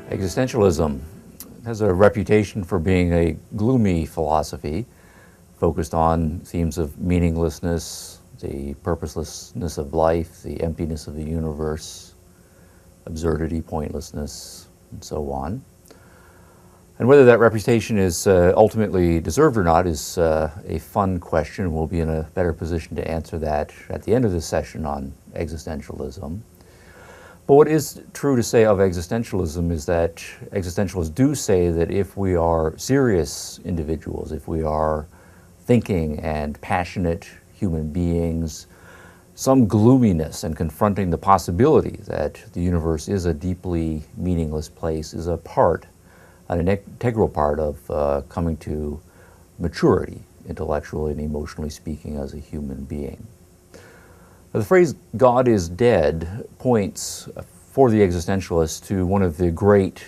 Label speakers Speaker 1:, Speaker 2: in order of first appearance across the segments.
Speaker 1: Existentialism has a reputation for being a gloomy philosophy focused on themes of meaninglessness, the purposelessness of life, the emptiness of the universe, absurdity, pointlessness, and so on. And whether that reputation is ultimately deserved or not is a fun question. We'll be in a better position to answer that at the end of this session on existentialism. But what is true to say of existentialism is that existentialists do say that if we are serious individuals, if we are thinking and passionate human beings, some gloominess and confronting the possibility that the universe is a deeply meaningless place is a part, an integral part of coming to maturity, intellectually and emotionally speaking, as a human being. The phrase "God is dead" points for the existentialist to one of the great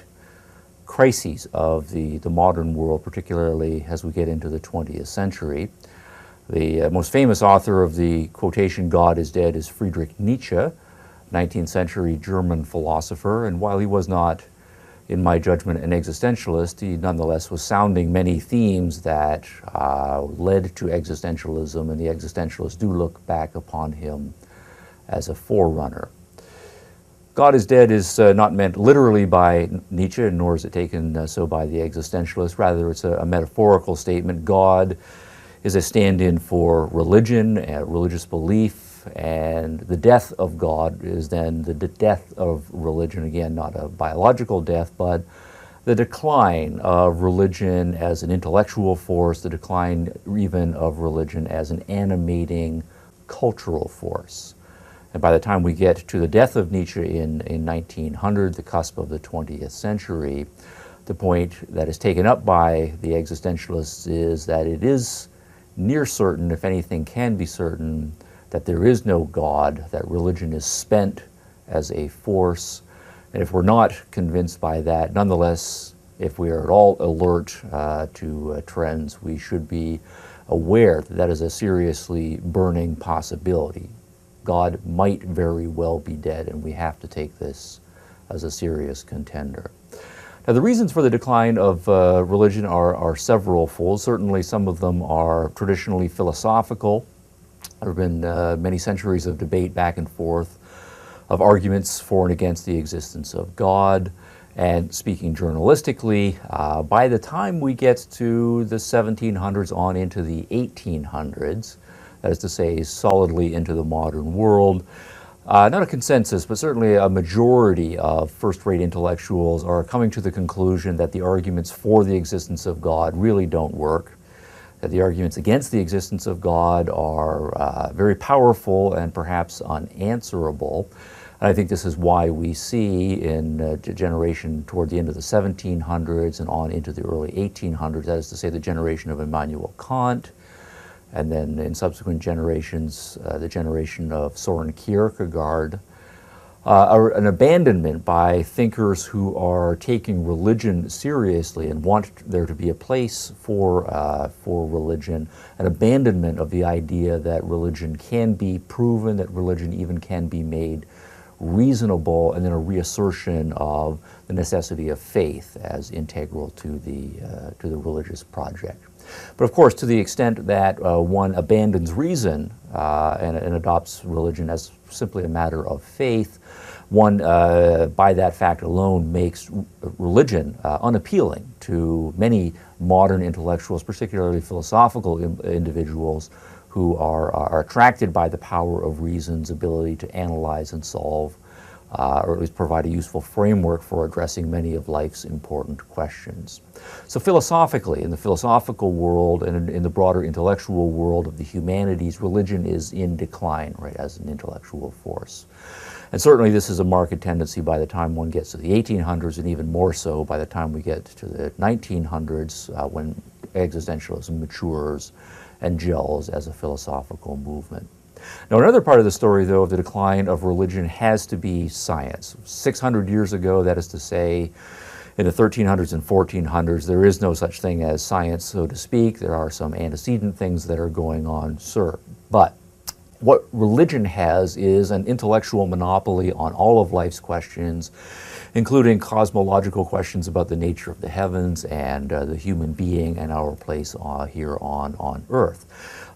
Speaker 1: crises of the modern world, particularly as we get into the 20th century. The most famous author of the quotation "God is dead" is Friedrich Nietzsche, 19th century German philosopher, and while he was not, in my judgment, an existentialist, he nonetheless was sounding many themes that led to existentialism, and the existentialists do look back upon him as a forerunner. God is dead is not meant literally by Nietzsche, nor is it taken so by the existentialists. Rather, it's a metaphorical statement. God is a stand-in for religion, religious belief, and the death of God is then the death of religion. Again, not a biological death, but the decline of religion as an intellectual force, the decline even of religion as an animating cultural force. And by the time we get to the death of Nietzsche in 1900, the cusp of the 20th century, the point that is taken up by the existentialists is that it is near certain, if anything can be certain, that there is no God, that religion is spent as a force. And if we're not convinced by that, nonetheless, if we are at all alert to trends, we should be aware that that is a seriously burning possibility. God might very well be dead, and we have to take this as a serious contender. Now, the reasons for the decline of religion are several-fold. Certainly, some of them are traditionally philosophical. There have been many centuries of debate back and forth, of arguments for and against the existence of God. And speaking journalistically, by the time we get to the 1700s on into the 1800s, that is to say, solidly into the modern world, not a consensus, but certainly a majority of first-rate intellectuals are coming to the conclusion that the arguments for the existence of God really don't work, that the arguments against the existence of God are very powerful and perhaps unanswerable. And I think this is why we see in a generation toward the end of the 1700s and on into the early 1800s, that is to say, the generation of Immanuel Kant, and then in subsequent generations, the generation of Soren Kierkegaard, an abandonment by thinkers who are taking religion seriously and want there to be a place for religion, an abandonment of the idea that religion can be proven, that religion even can be made reasonable, and then a reassertion of the necessity of faith as integral to the religious project. But of course, to the extent that one abandons reason and adopts religion as simply a matter of faith, one, by that fact alone, makes religion unappealing to many modern intellectuals, particularly philosophical individuals who are attracted by the power of reason's ability to analyze and solve, or at least provide a useful framework for addressing many of life's important questions. So philosophically, in the philosophical world and in the broader intellectual world of the humanities, religion is in decline, right, as an intellectual force. And certainly this is a marked tendency by the time one gets to the 1800s, and even more so by the time we get to the 1900s, when existentialism matures and gels as a philosophical movement. Now, another part of the story, though, of the decline of religion has to be science. 600 years ago, that is to say, in the 1300s and 1400s, there is no such thing as science, so to speak. There are some antecedent things that are going on, sir. But what religion has is an intellectual monopoly on all of life's questions, including cosmological questions about the nature of the heavens and the human being and our place here on Earth.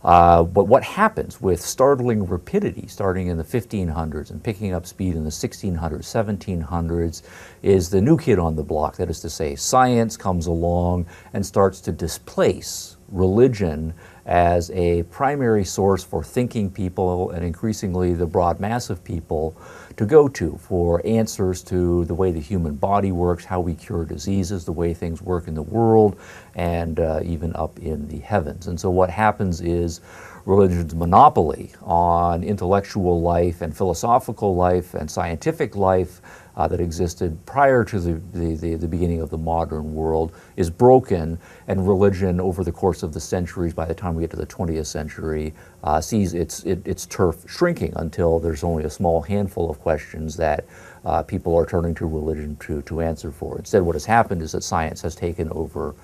Speaker 1: But what happens with startling rapidity, starting in the 1500s and picking up speed in the 1600s, 1700s, is the new kid on the block. That is to say, science comes along and starts to displace religion as a primary source for thinking people, and increasingly the broad mass of people, to go to for answers to the way the human body works, how we cure diseases, the way things work in the world, and even up in the heavens. And so what happens is religion's monopoly on intellectual life and philosophical life and scientific life that existed prior to the beginning of the modern world is broken, and religion over the course of the centuries, by the time we get to the 20th century, sees its turf shrinking until there's only a small handful of questions that people are turning to religion to answer for. Instead, what has happened is that science has taken over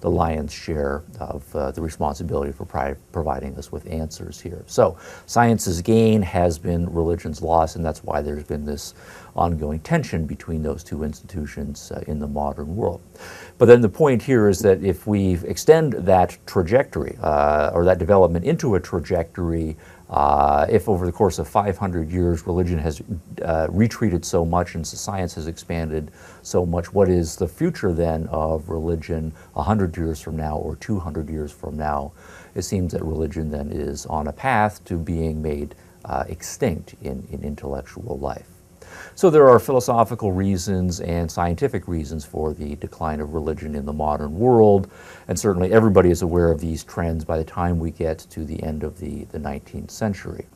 Speaker 1: the lion's share of the responsibility for providing us with answers here. So science's gain has been religion's loss, and that's why there's been this ongoing tension between those two institutions in the modern world. But then the point here is that if we extend that trajectory or that development into a trajectory, if over the course of 500 years religion has retreated so much and science has expanded so much, what is the future then of religion 100 years from now or 200 years from now? It seems that religion then is on a path to being made extinct in intellectual life. So there are philosophical reasons and scientific reasons for the decline of religion in the modern world, and certainly everybody is aware of these trends by the time we get to the end of the 19th century.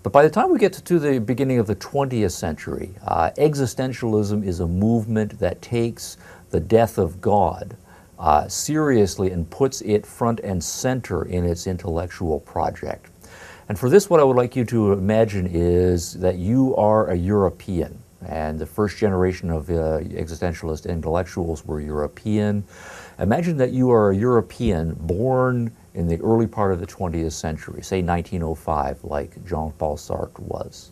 Speaker 1: But by the time we get to the beginning of the 20th century, existentialism is a movement that takes the death of God seriously and puts it front and center in its intellectual project. And for this, what I would like you to imagine is that you are a European, and the first generation of existentialist intellectuals were European. Imagine that you are a European born in the early part of the 20th century, say 1905, like Jean-Paul Sartre was.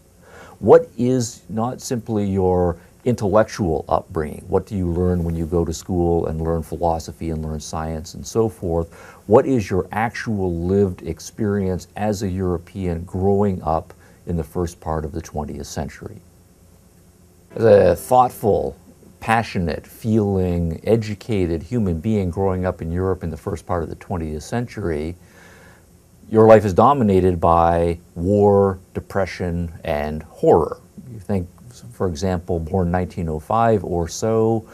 Speaker 1: What is not simply your intellectual upbringing? What do you learn when you go to school and learn philosophy and learn science and so forth? What is your actual lived experience as a European growing up in the first part of the 20th century? As a thoughtful, passionate, feeling, educated human being growing up in Europe in the first part of the 20th century, your life is dominated by war, depression, and horror. You think, for example, born 1905 or so,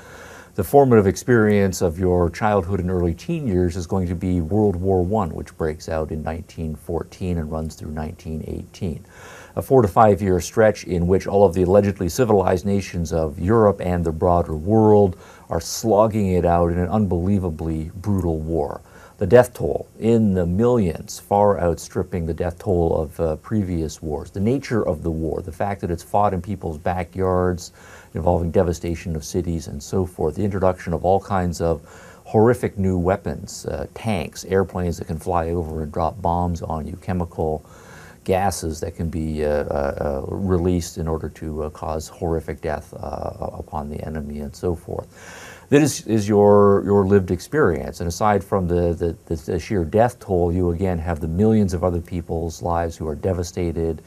Speaker 1: the formative experience of your childhood and early teen years is going to be World War I, which breaks out in 1914 and runs through 1918. A 4 to 5 year stretch in which all of the allegedly civilized nations of Europe and the broader world are slogging it out in an unbelievably brutal war. The death toll in the millions, far outstripping the death toll of previous wars. The nature of the war, the fact that it's fought in people's backyards, involving devastation of cities and so forth. The introduction of all kinds of horrific new weapons, tanks, airplanes that can fly over and drop bombs on you, chemical gases that can be released in order to cause horrific death upon the enemy and so forth. This is your lived experience, and aside from the sheer death toll, you again have the millions of other people's lives who are devastated,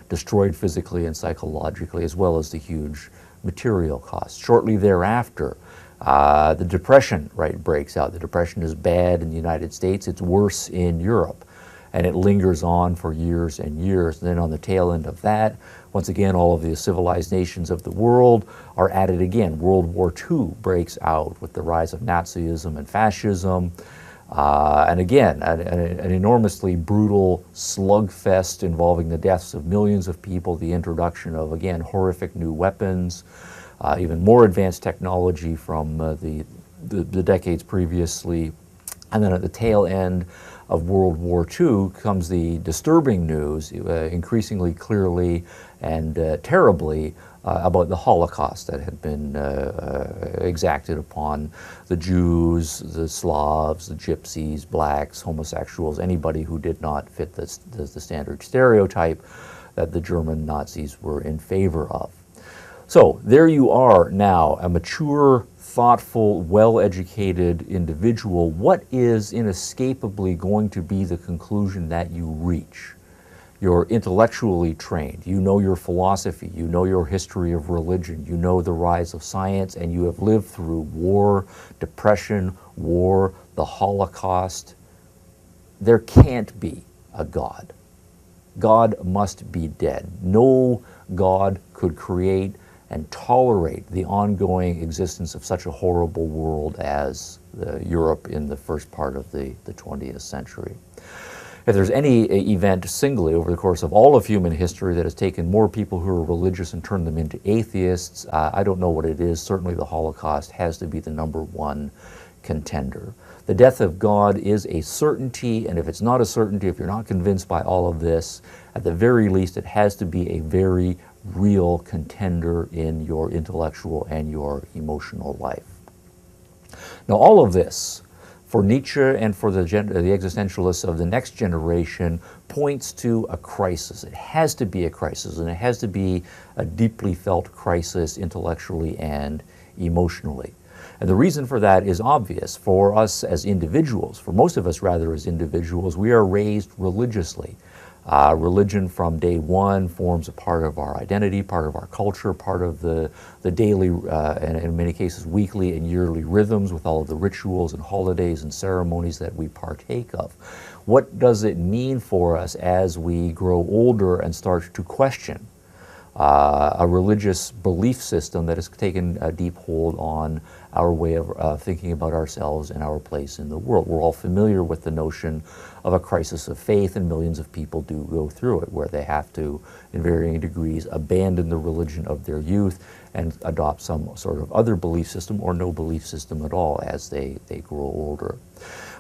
Speaker 1: destroyed physically and psychologically, as well as the huge material costs. Shortly thereafter, the Depression breaks out. The Depression is bad in the United States. It's worse in Europe, and it lingers on for years and years. And then on the tail end of that, once again, all of the civilized nations of the world are at it again. World War II breaks out with the rise of Nazism and fascism. And again, an enormously brutal slugfest involving the deaths of millions of people, the introduction of, again, horrific new weapons, even more advanced technology from the decades previously. And then at the tail end, of World War II comes the disturbing news, increasingly clearly and terribly, about the Holocaust that had been exacted upon the Jews, the Slavs, the Gypsies, blacks, homosexuals, anybody who did not fit the standard stereotype that the German Nazis were in favor of. So there you are now, a mature, thoughtful, well-educated individual. What is inescapably going to be the conclusion that you reach? You're intellectually trained, you know your philosophy, you know your history of religion, you know the rise of science, and you have lived through war, depression, war, the Holocaust. There can't be a God. God must be dead. No God could create and tolerate the ongoing existence of such a horrible world as Europe in the first part of the 20th century. If there's any event singly over the course of all of human history that has taken more people who are religious and turned them into atheists, I don't know what it is. Certainly the Holocaust has to be the #1 contender. The death of God is a certainty, and if it's not a certainty, if you're not convinced by all of this, at the very least it has to be a very real contender in your intellectual and your emotional life. Now all of this, for Nietzsche and for the existentialists of the next generation, points to a crisis. It has to be a crisis, and it has to be a deeply felt crisis intellectually and emotionally. And the reason for that is obvious. For us as individuals, for most of us rather as individuals, we are raised religiously. Religion from day one forms a part of our identity, part of our culture, part of the daily, and in many cases weekly and yearly rhythms with all of the rituals and holidays and ceremonies that we partake of. What does it mean for us as we grow older and start to question a religious belief system that has taken a deep hold on our way of thinking about ourselves and our place in the world? We're all familiar with the notion of a crisis of faith, and millions of people do go through it, where they have to, in varying degrees, abandon the religion of their youth and adopt some sort of other belief system or no belief system at all as they grow older.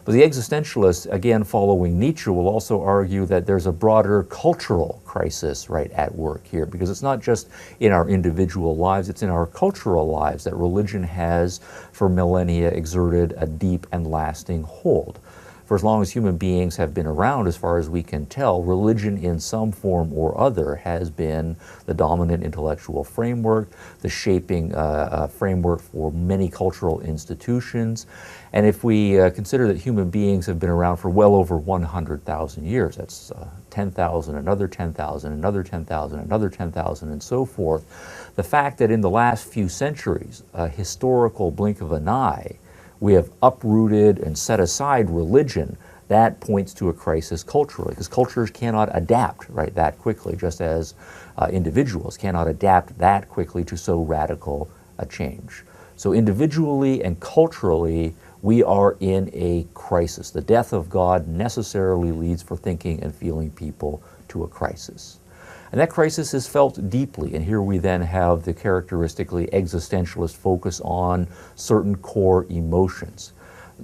Speaker 1: But the existentialists, again following Nietzsche, will also argue that there's a broader cultural crisis right at work here, because it's not just in our individual lives, it's in our cultural lives that religion has for millennia exerted a deep and lasting hold. For as long as human beings have been around, as far as we can tell, religion in some form or other has been the dominant intellectual framework, the shaping framework for many cultural institutions. And if we consider that human beings have been around for well over 100,000 years, that's 10,000, another 10,000, another 10,000, another 10,000, and so forth, the fact that in the last few centuries, a historical blink of an eye, we have uprooted and set aside religion, that points to a crisis culturally, because cultures cannot adapt that quickly, just as individuals cannot adapt that quickly to so radical a change. So individually and culturally, we are in a crisis. The death of God necessarily leads for thinking and feeling people to a crisis. And that crisis is felt deeply, and here we then have the characteristically existentialist focus on certain core emotions.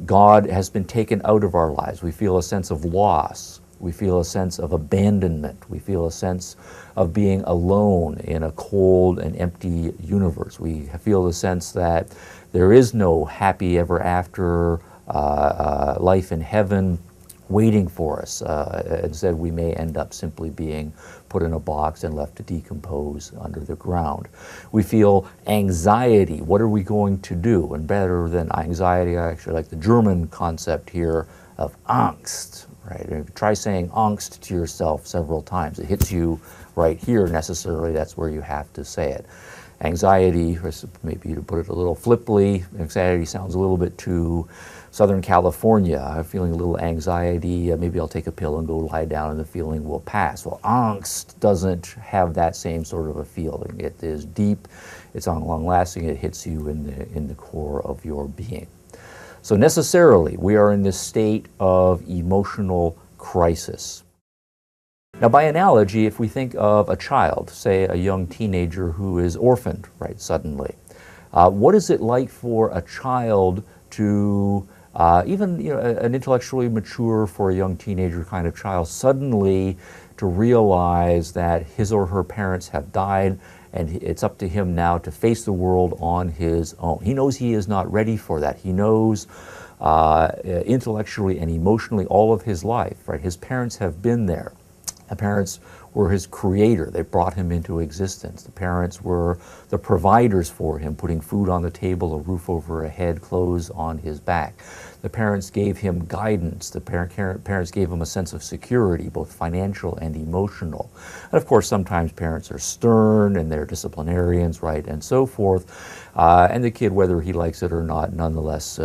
Speaker 1: God has been taken out of our lives. We feel a sense of loss. We feel a sense of abandonment. We feel a sense of being alone in a cold and empty universe. We feel the sense that there is no happy ever after life in heaven waiting for us. Instead, we may end up simply being put in a box and left to decompose under the ground. We feel anxiety. What are we going to do? And better than anxiety, I actually like the German concept here of Angst. Right? And if you try saying Angst to yourself several times, it hits you right here necessarily. That's where you have to say it. Anxiety, or maybe to put it a little flippantly, anxiety sounds a little bit too Southern California. I'm feeling a little anxiety, maybe I'll take a pill and go lie down and the feeling will pass. Well, Angst doesn't have that same sort of a feeling. It is deep, it's long-lasting, it hits you in the core of your being. So necessarily, we are in this state of emotional crisis. Now, by analogy, if we think of a child, say a young teenager who is orphaned, suddenly, what is it like for a child to even an intellectually mature for a young teenager kind of child, suddenly to realize that his or her parents have died and it's up to him now to face the world on his own. He knows he is not ready for that. He knows intellectually and emotionally all of his life, right? His parents have been there. The parents were his creator. They brought him into existence. The parents were the providers for him, putting food on the table, a roof over a head, clothes on his back. The parents gave him guidance. The parents gave him a sense of security, both financial and emotional. And of course, sometimes parents are stern and they're disciplinarians, right, and so forth. And the kid, whether he likes it or not, nonetheless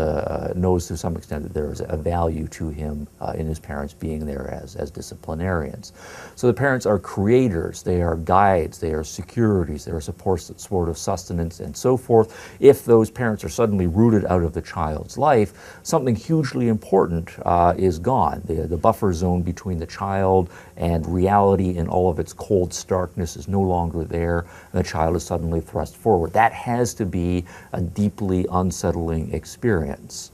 Speaker 1: knows to some extent that there is a value to him in his parents being there as disciplinarians. So the parents are creators, they are guides, they are securities, they are support of sustenance and so forth. If those parents are suddenly rooted out of the child's life, something hugely important is gone. The buffer zone between the child and reality in all of its cold starkness is no longer there, and the child is suddenly thrust forward. That has to be a deeply unsettling experience.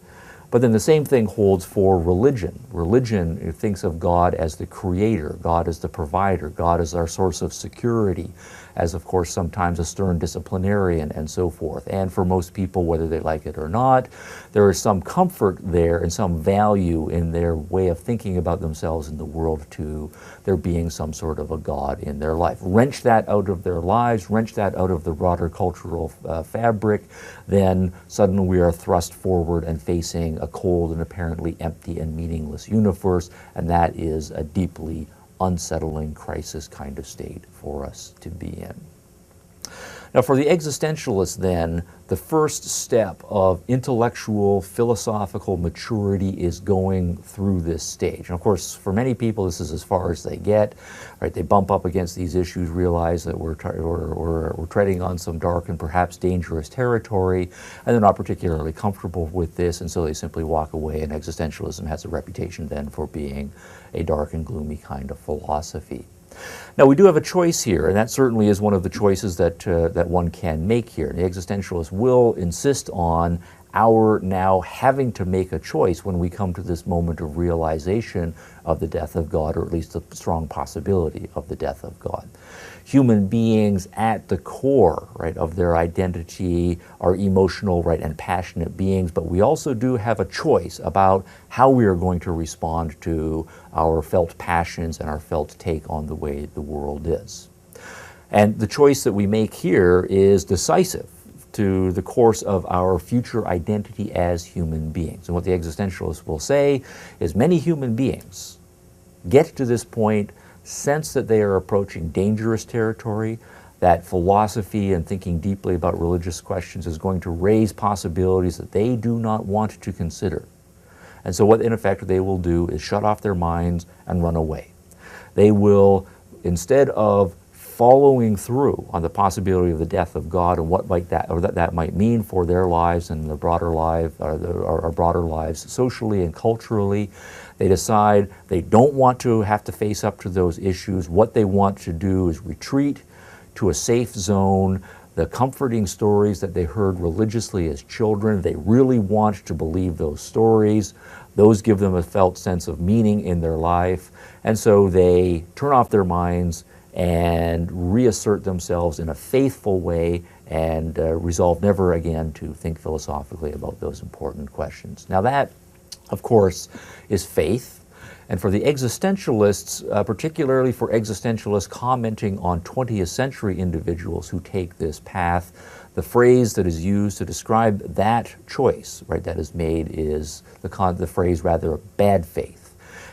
Speaker 1: But then the same thing holds for religion. Religion thinks of God as the creator, God as the provider, God as our source of security, as of course sometimes a stern disciplinarian and so forth. And for most people, whether they like it or not, there is some comfort there and some value in their way of thinking about themselves in the world to there being some sort of a God in their life. Wrench that out of their lives, wrench that out of the broader cultural fabric, then suddenly we are thrust forward and facing a cold and apparently empty and meaningless universe, and that is a deeply unsettling crisis kind of state for us to be in. Now, for the existentialist, then, the first step of intellectual, philosophical maturity is going through this stage. And of course, for many people, this is as far as they get. Right? They bump up against these issues, realize that we're treading on some dark and perhaps dangerous territory, and they're not particularly comfortable with this, and so they simply walk away. And existentialism has a reputation then for being a dark and gloomy kind of philosophy. Now, we do have a choice here, and that certainly is one of the choices that one can make here. The existentialists will insist on our now having to make a choice when we come to this moment of realization of the death of God, or at least a strong possibility of the death of God. Human beings at the core, right, of their identity are emotional, right, and passionate beings, but we also do have a choice about how we are going to respond to our felt passions and our felt take on the way the world is. And the choice that we make here is decisive to the course of our future identity as human beings. And what the existentialists will say is many human beings get to this point, sense that they are approaching dangerous territory, that philosophy and thinking deeply about religious questions is going to raise possibilities that they do not want to consider. And so what in effect they will do is shut off their minds and run away. They will, instead of following through on the possibility of the death of God and what might that might mean for their lives and the broader life, or broader lives socially and culturally, they decide they don't want to have to face up to those issues. What they want to do is retreat to a safe zone. The comforting stories that they heard religiously as children, they really want to believe those stories. Those give them a felt sense of meaning in their life. And so they turn off their minds and reassert themselves in a faithful way and resolve never again to think philosophically about those important questions. Now that, of course, is faith. And for the existentialists, particularly for existentialists commenting on 20th century individuals who take this path, the phrase that is used to describe that choice, right, that is made is the phrase rather bad faith.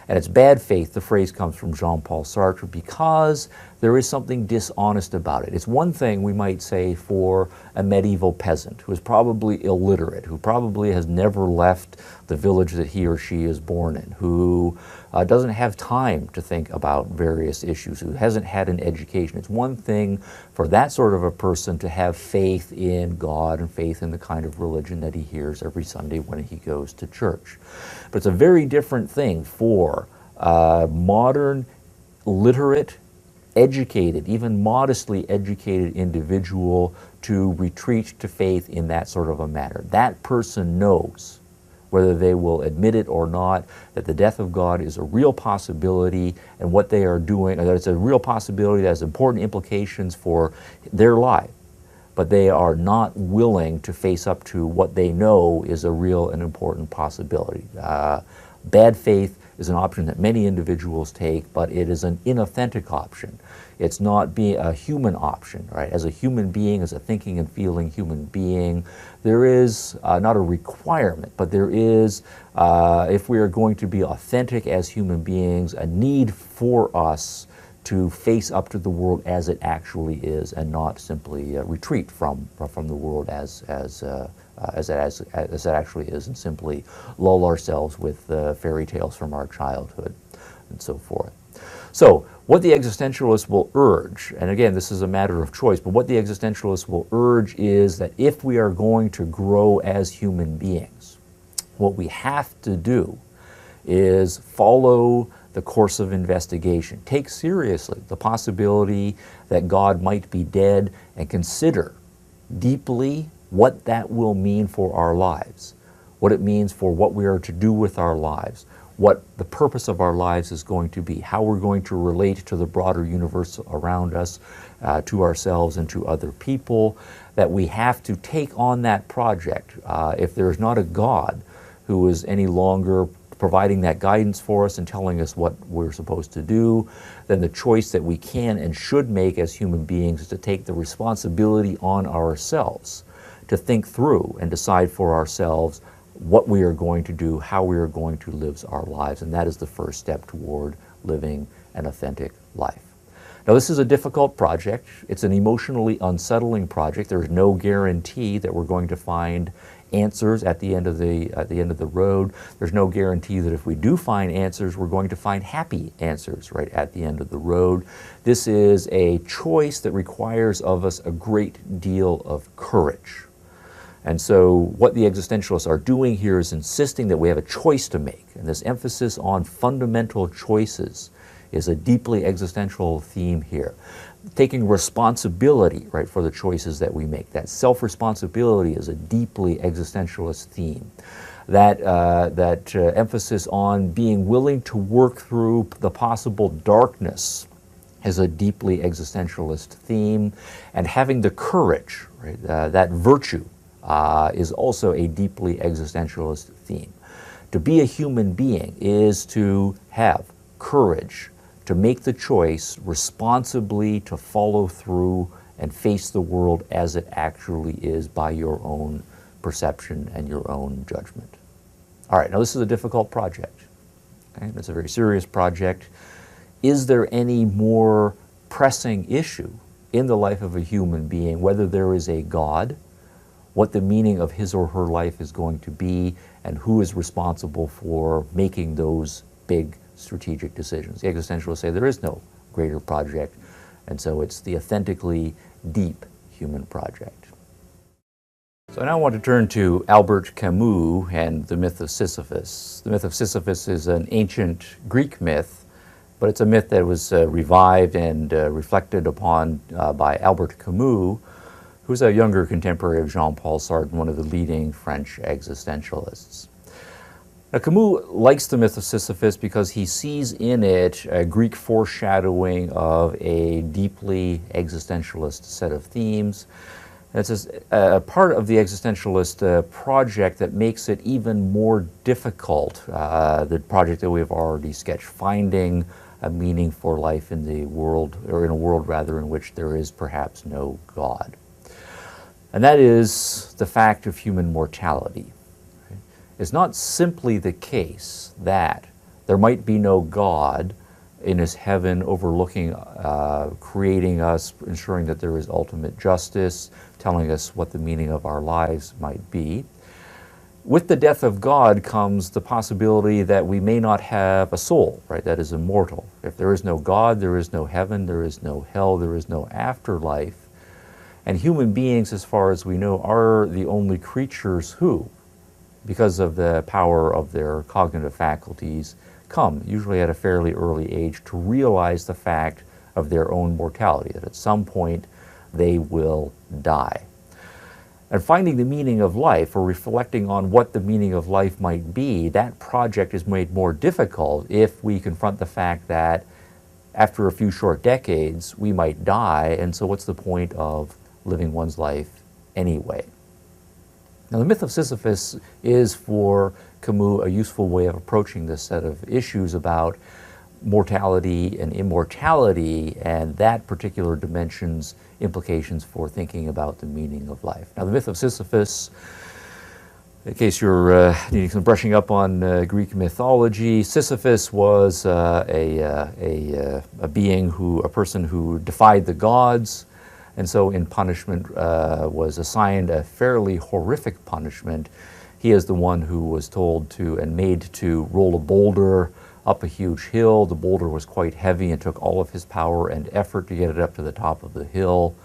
Speaker 1: And it's bad faith, the phrase comes from Jean-Paul Sartre, because there is something dishonest about it. It's one thing, we might say, for a medieval peasant who is probably illiterate, who probably has never left the village that he or she is born in, who doesn't have time to think about various issues, who hasn't had an education. It's one thing for that sort of a person to have faith in God and faith in the kind of religion that he hears every Sunday when he goes to church. But it's a very different thing for a modern, literate, educated, even modestly educated individual to retreat to faith in that sort of a matter. That person knows whether they will admit it or not, that the death of God is a real possibility, and what they are doing, that it's a real possibility that has important implications for their life. But they are not willing to face up to what they know is a real and important possibility. Bad faith is an option that many individuals take, but it is an inauthentic option. It's not being a human option, right? As a human being, as a thinking and feeling human being, there is not a requirement, but there is, if we are going to be authentic as human beings, a need for us to face up to the world as it actually is, and not simply retreat from the world as it actually is, and simply lull ourselves with fairy tales from our childhood and so forth. So what the existentialists will urge, and again this is a matter of choice, but what the existentialists will urge is that if we are going to grow as human beings, what we have to do is follow the course of investigation. Take seriously the possibility that God might be dead, and consider deeply what that will mean for our lives, what it means for what we are to do with our lives, what the purpose of our lives is going to be, how we're going to relate to the broader universe around us, to ourselves and to other people, that we have to take on that project. If there's not a God who is any longer providing that guidance for us and telling us what we're supposed to do, then the choice that we can and should make as human beings is to take the responsibility on ourselves to think through and decide for ourselves what we are going to do, how we are going to live our lives, and that is the first step toward living an authentic life. Now, this is a difficult project. It's an emotionally unsettling project. There is no guarantee that we're going to find answers at the end of the road. There's no guarantee that if we do find answers, we're going to find happy answers right at the end of the road. This is a choice that requires of us a great deal of courage. And so what the existentialists are doing here is insisting that we have a choice to make. And this emphasis on fundamental choices is a deeply existential theme here. Taking responsibility, right, for the choices that we make. That self-responsibility is a deeply existentialist theme. That emphasis on being willing to work through the possible darkness is a deeply existentialist theme. And having the courage, right, that virtue, is also a deeply existentialist theme. To be a human being is to have courage, to make the choice responsibly, to follow through and face the world as it actually is by your own perception and your own judgment. All right, now this is a difficult project. Okay? It's a very serious project. Is there any more pressing issue in the life of a human being, whether there is a God, what the meaning of his or her life is going to be, and who is responsible for making those big strategic decisions? The existentialists say there is no greater project, and so it's the authentically deep human project. So now I want to turn to Albert Camus and the myth of Sisyphus. The myth of Sisyphus is an ancient Greek myth, but it's a myth that was revived and reflected upon by Albert Camus, who's a younger contemporary of Jean-Paul Sartre, one of the leading French existentialists. Now, Camus likes the myth of Sisyphus because he sees in it a Greek foreshadowing of a deeply existentialist set of themes. It's a part of the existentialist project that makes it even more difficult, the project that we have already sketched, finding a meaning for life in the world, or in a world rather, in which there is perhaps no God. And that is the fact of human mortality. It's not simply the case that there might be no God in his heaven overlooking, creating us, ensuring that there is ultimate justice, telling us what the meaning of our lives might be. With the death of God comes the possibility that we may not have a soul, right, that is immortal. If there is no God, there is no heaven, there is no hell, there is no afterlife. And human beings, as far as we know, are the only creatures who, because of the power of their cognitive faculties, come, usually at a fairly early age, to realize the fact of their own mortality, that at some point they will die. And finding the meaning of life, or reflecting on what the meaning of life might be, that project is made more difficult if we confront the fact that after a few short decades, we might die, and so what's the point of living one's life anyway? Now, the myth of Sisyphus is, for Camus, a useful way of approaching this set of issues about mortality and immortality, and that particular dimension's implications for thinking about the meaning of life. Now, the myth of Sisyphus, in case you're needing some brushing up on Greek mythology, Sisyphus was a being a person who defied the gods, and so in punishment was assigned a fairly horrific punishment. He is the one who was told to and made to roll a boulder up a huge hill. The boulder was quite heavy and took all of his power and effort to get it up to the top of the hill.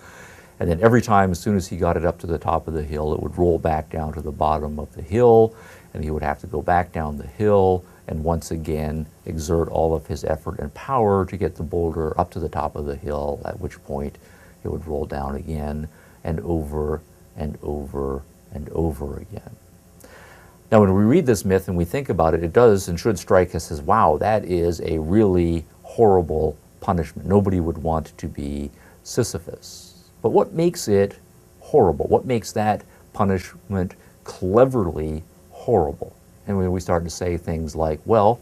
Speaker 1: And then every time, as soon as he got it up to the top of the hill, it would roll back down to the bottom of the hill, and he would have to go back down the hill and once again exert all of his effort and power to get the boulder up to the top of the hill, at which point it would roll down again and over and over and over again. Now, when we read this myth and we think about it, it does and should strike us as, wow, that is a really horrible punishment. Nobody would want to be Sisyphus. But what makes it horrible? What makes that punishment cleverly horrible? And when we start to say things like, well,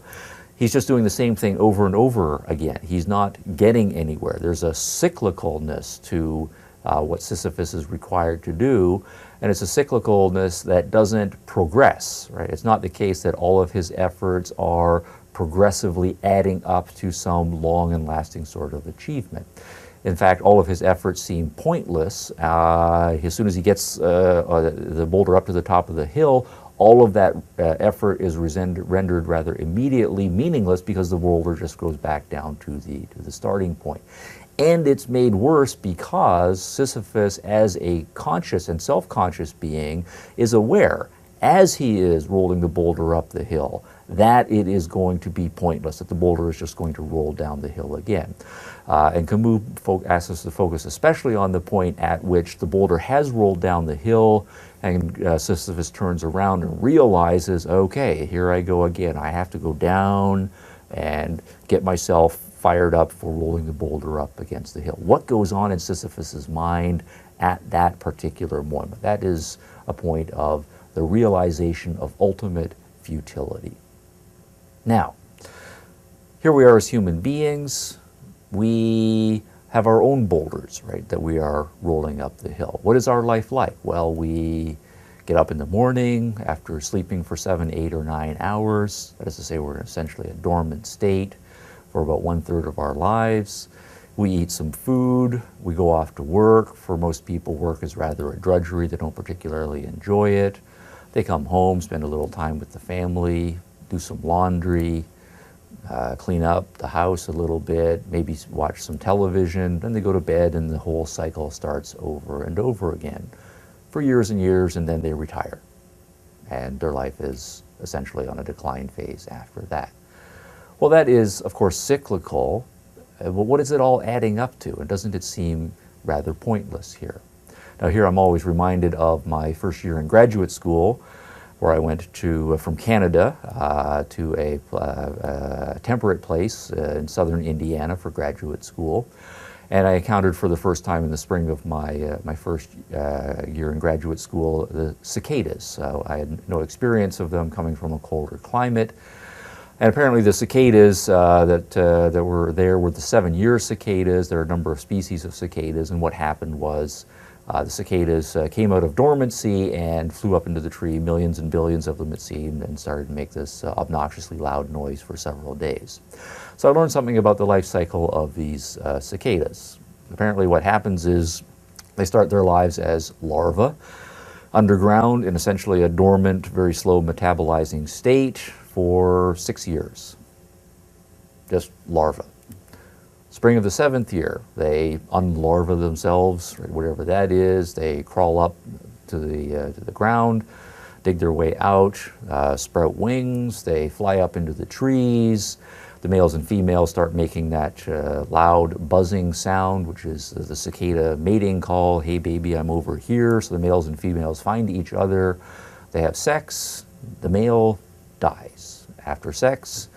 Speaker 1: he's just doing the same thing over and over again. He's not getting anywhere. There's a cyclicalness to what Sisyphus is required to do, and it's a cyclicalness that doesn't progress, right? It's not the case that all of his efforts are progressively adding up to some long and lasting sort of achievement. In fact, all of his efforts seem pointless. As soon as he gets the boulder up to the top of the hill, all of that effort is rendered rather immediately meaningless because the boulder just goes back down to the starting point. And it's made worse because Sisyphus, as a conscious and self-conscious being, is aware, as he is rolling the boulder up the hill, that it is going to be pointless, that the boulder is just going to roll down the hill again. And Camus asks us to focus especially on the point at which the boulder has rolled down the hill, and Sisyphus turns around and realizes, okay, here I go again. I have to go down and get myself fired up for rolling the boulder up against the hill. What goes on in Sisyphus's mind at that particular moment? That is a point of the realization of ultimate futility. Now, here we are as human beings. We have our own boulders, right, that we are rolling up the hill. What is our life like? Well, we get up in the morning after sleeping for 7, 8, or 9 hours. That is to say, we're in essentially a dormant state for about 1/3 of our lives. We eat some food, we go off to work. For most people, work is rather a drudgery. They don't particularly enjoy it. They come home, spend a little time with the family, do some laundry, clean up the house a little bit, maybe watch some television, then they go to bed, and the whole cycle starts over and over again for years and years, and then they retire. And their life is essentially on a decline phase after that. Well, that is, of course, cyclical, but what is it all adding up to? And doesn't it seem rather pointless here? Now, here I'm always reminded of my first year in graduate school, where I went to from Canada to a temperate place in southern Indiana for graduate school. And I encountered for the first time in the spring of my first year in graduate school the cicadas. So I had no experience of them coming from a colder climate. And apparently the cicadas that were there were the 7-year cicadas. There are a number of species of cicadas, and what happened was the cicadas came out of dormancy and flew up into the tree, millions and billions of them it seemed, and started to make this obnoxiously loud noise for several days. So I learned something about the life cycle of these cicadas. Apparently what happens is they start their lives as larvae underground in essentially a dormant, very slow metabolizing state for 6 years. Just larvae. Spring of the 7th year, they unlarva themselves, right, whatever that is. They crawl up to the ground, dig their way out, sprout wings. They fly up into the trees. The males and females start making that loud buzzing sound, which is the cicada mating call. Hey baby, I'm over here. So the males and females find each other. They have sex. The male dies. After sex,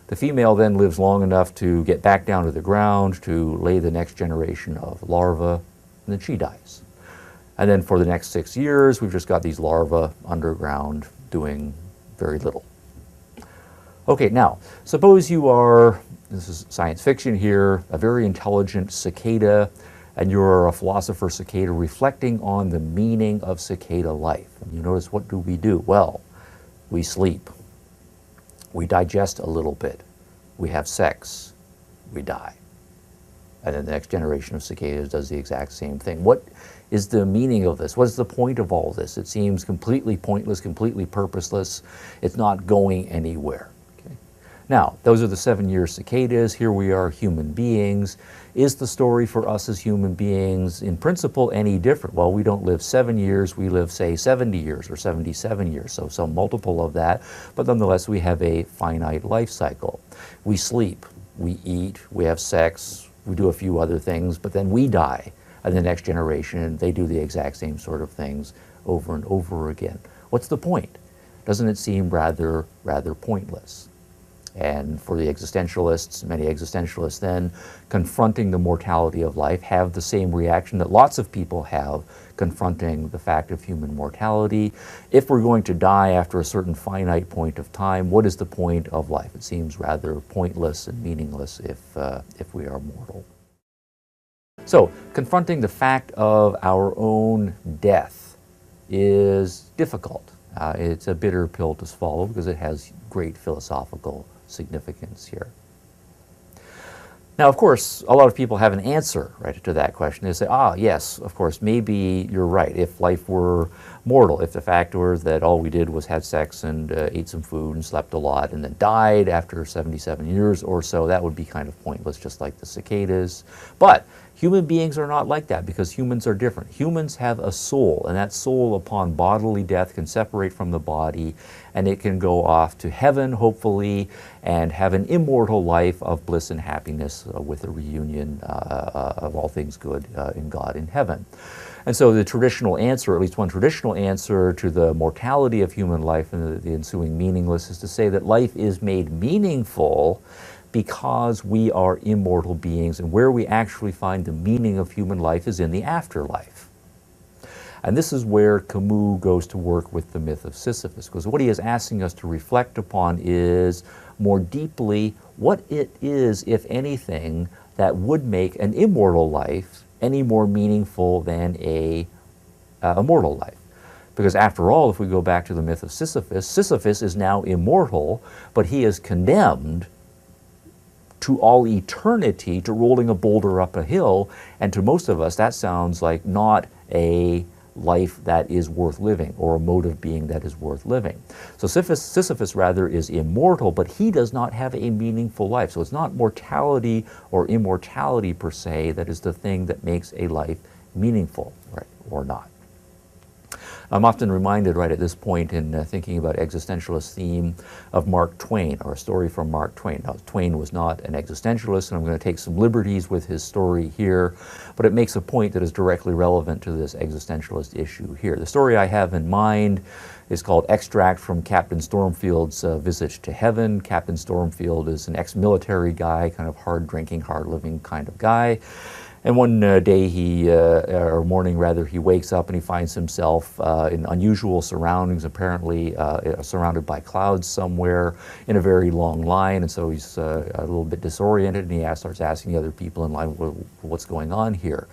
Speaker 1: the female then lives long enough to get back down to the ground to lay the next generation of larvae, and then she dies. And then for the next 6 years, we've just got these larvae underground doing very little. Okay, now, suppose you are, this is science fiction here, a very intelligent cicada, and you're a philosopher cicada reflecting on the meaning of cicada life. And you notice, what do? Well, we sleep. We digest a little bit. We have sex. We die. And then the next generation of cicadas does the exact same thing. What is the meaning of this? What is the point of all this? It seems completely pointless, completely purposeless. It's not going anywhere. Now, those are the 7-year cicadas. Here we are, human beings. Is the story for us as human beings, in principle, any different? Well, we don't live 7 years. We live, say, 70 years or 77 years, so some multiple of that. But nonetheless, we have a finite life cycle. We sleep, we eat, we have sex, we do a few other things, but then we die. And the next generation, they do the exact same sort of things over and over again. What's the point? Doesn't it seem rather pointless? And for the existentialists, many existentialists then, confronting the mortality of life, have the same reaction that lots of people have confronting the fact of human mortality. If we're going to die after a certain finite point of time, what is the point of life? It seems rather pointless and meaningless if we are mortal. So, confronting the fact of our own death is difficult. It's a bitter pill to swallow because it has great philosophical significance here. Now, of course, a lot of people have an answer, right, to that question. They say, yes, of course, maybe you're right. If life were mortal, if the fact were that all we did was have sex and ate some food and slept a lot and then died after 77 years or so, that would be kind of pointless, just like the cicadas. But human beings are not like that because humans are different. Humans have a soul, and that soul upon bodily death can separate from the body, and it can go off to heaven, hopefully, and have an immortal life of bliss and happiness with a reunion of all things good in God in heaven. And so the traditional answer, at least one traditional answer to the mortality of human life and the ensuing meaningless, is to say that life is made meaningful because we are immortal beings, and where we actually find the meaning of human life is in the afterlife. And this is where Camus goes to work with the myth of Sisyphus, because what he is asking us to reflect upon is more deeply what it is, if anything, that would make an immortal life any more meaningful than a mortal life. Because after all, if we go back to the myth of Sisyphus, Sisyphus is now immortal, but he is condemned to all eternity to rolling a boulder up a hill, and to most of us that sounds like not a life that is worth living, or a mode of being that is worth living. So Sisyphus rather is immortal, but he does not have a meaningful life. So it's not mortality or immortality per se that is the thing that makes a life meaningful, right, or not. I'm often reminded right at this point in thinking about existentialist theme of Mark Twain, or a story from Mark Twain. Now, Twain was not an existentialist, and I'm going to take some liberties with his story here, but it makes a point that is directly relevant to this existentialist issue here. The story I have in mind is called Extract from Captain Stormfield's Visit to Heaven. Captain Stormfield is an ex-military guy, kind of hard-drinking, hard-living kind of guy. And one day or morning rather, he wakes up and he finds himself in unusual surroundings, apparently surrounded by clouds somewhere in a very long line. And so he's a little bit disoriented, and he starts asking the other people in line, what's going on here?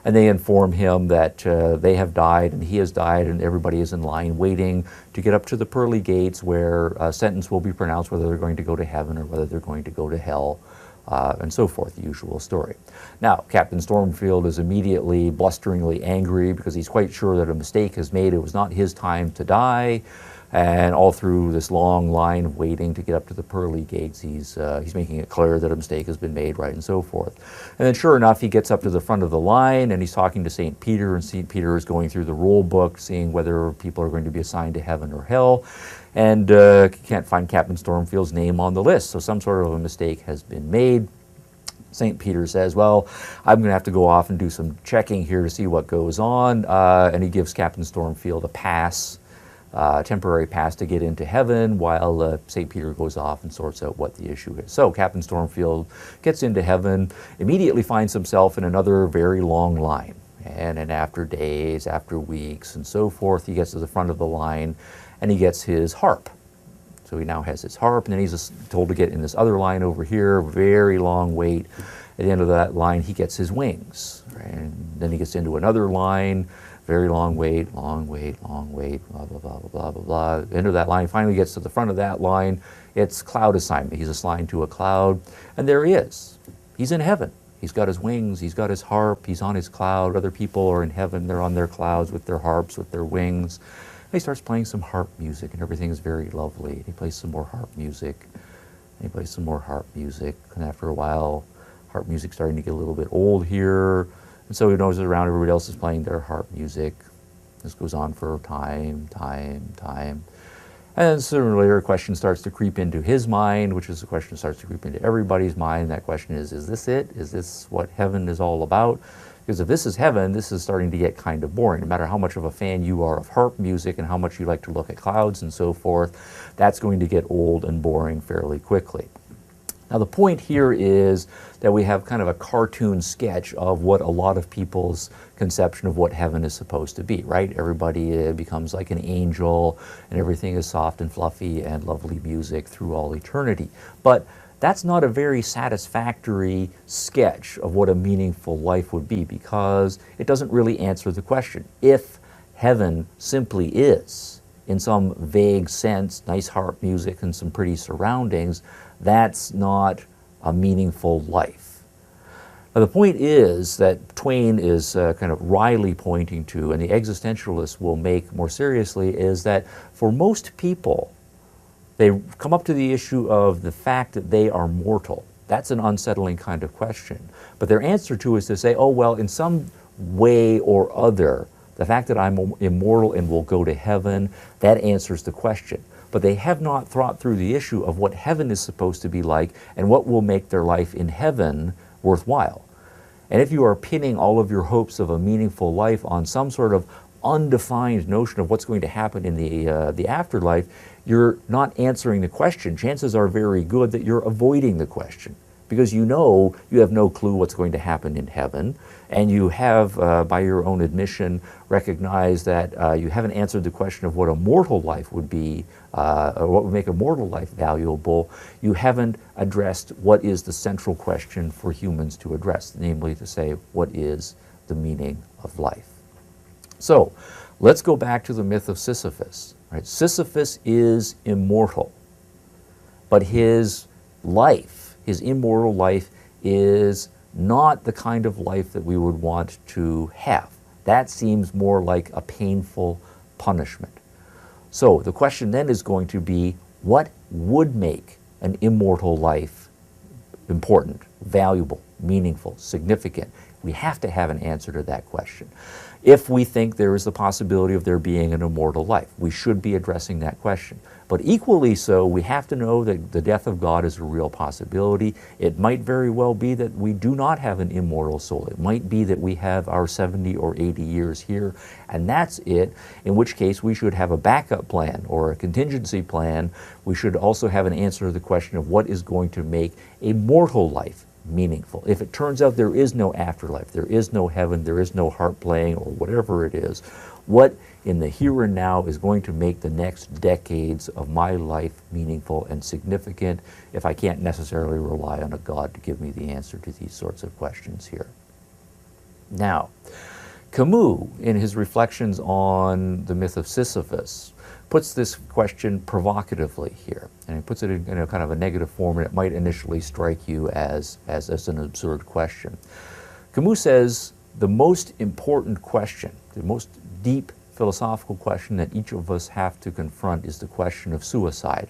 Speaker 1: And they inform him that they have died and he has died, and everybody is in line waiting to get up to the pearly gates where a sentence will be pronounced, whether they're going to go to heaven or whether they're going to go to hell. And so forth, the usual story. Now, Captain Stormfield is immediately blusteringly angry because he's quite sure that a mistake is made. It was not his time to die. And all through this long line of waiting to get up to the pearly gates, he's making it clear that a mistake has been made, right, and so forth. And then sure enough, he gets up to the front of the line, and he's talking to St. Peter, and St. Peter is going through the roll book, seeing whether people are going to be assigned to heaven or hell, and can't find Captain Stormfield's name on the list, so some sort of a mistake has been made. St. Peter says, well, I'm going to have to go off and do some checking here to see what goes on, and he gives Captain Stormfield a pass, temporary pass to get into heaven, while St. Peter goes off and sorts out what the issue is. So Captain Stormfield gets into heaven, immediately finds himself in another very long line. And then after days, after weeks, and so forth, he gets to the front of the line, and he gets his harp. So he now has his harp, and then he's told to get in this other line over here, very long wait. At the end of that line, he gets his wings. Right? And then he gets into another line, very long wait, long wait, long wait, blah, blah, blah, blah, blah, blah. End of that line, finally gets to the front of that line. It's cloud assignment. He's assigned to a cloud, and there he is. He's in heaven. He's got his wings, he's got his harp, he's on his cloud. Other people are in heaven, they're on their clouds with their harps, with their wings. And he starts playing some harp music, and everything is very lovely. And he plays some more harp music, and he plays some more harp music. And after a while, harp music's starting to get a little bit old here. And so he knows around everybody else is playing their harp music. This goes on for time. And then sooner or later, a question starts to creep into his mind, which is a question that starts to creep into everybody's mind. That question is this it? Is this what heaven is all about? Because if this is heaven, this is starting to get kind of boring. No matter how much of a fan you are of harp music and how much you like to look at clouds and so forth, that's going to get old and boring fairly quickly. Now the point here is that we have kind of a cartoon sketch of what a lot of people's conception of what heaven is supposed to be, right? Everybody becomes like an angel, and everything is soft and fluffy and lovely music through all eternity. But that's not a very satisfactory sketch of what a meaningful life would be, because it doesn't really answer the question. If heaven simply is, in some vague sense, nice harp music and some pretty surroundings, that's not a meaningful life. Now, the point is that Twain is kind of wryly pointing to, and the existentialists will make more seriously, is that for most people, they come up to the issue of the fact that they are mortal. That's an unsettling kind of question. But their answer to it is to say, oh, well, in some way or other, the fact that I'm immortal and will go to heaven, that answers the question. But they have not thought through the issue of what heaven is supposed to be like and what will make their life in heaven worthwhile. And if you are pinning all of your hopes of a meaningful life on some sort of undefined notion of what's going to happen in the afterlife, you're not answering the question. Chances are very good that you're avoiding the question, because you know you have no clue what's going to happen in heaven, and you have, by your own admission, recognized that you haven't answered the question of what a mortal life would be, or what would make a mortal life valuable. You haven't addressed what is the central question for humans to address, namely to say, what is the meaning of life? So, let's go back to the myth of Sisyphus. Right? Sisyphus is immortal, but his life, his immortal life, is not the kind of life that we would want to have. That seems more like a painful punishment. So the question then is going to be, what would make an immortal life important, valuable, meaningful, significant? We have to have an answer to that question. If we think there is the possibility of there being an immortal life, we should be addressing that question. But equally so, we have to know that the death of God is a real possibility. It might very well be that we do not have an immortal soul. It might be that we have our 70 or 80 years here, and that's it, in which case we should have a backup plan or a contingency plan. We should also have an answer to the question of what is going to make a mortal life meaningful. If it turns out there is no afterlife, there is no heaven, there is no harp playing or whatever it is, what in the here and now is going to make the next decades of my life meaningful and significant if I can't necessarily rely on a God to give me the answer to these sorts of questions here? Now, Camus, in his reflections on the myth of Sisyphus, puts this question provocatively here, and he puts it in a kind of a negative form, and it might initially strike you as an absurd question. Camus says the most important question, the most deep philosophical question that each of us have to confront is the question of suicide.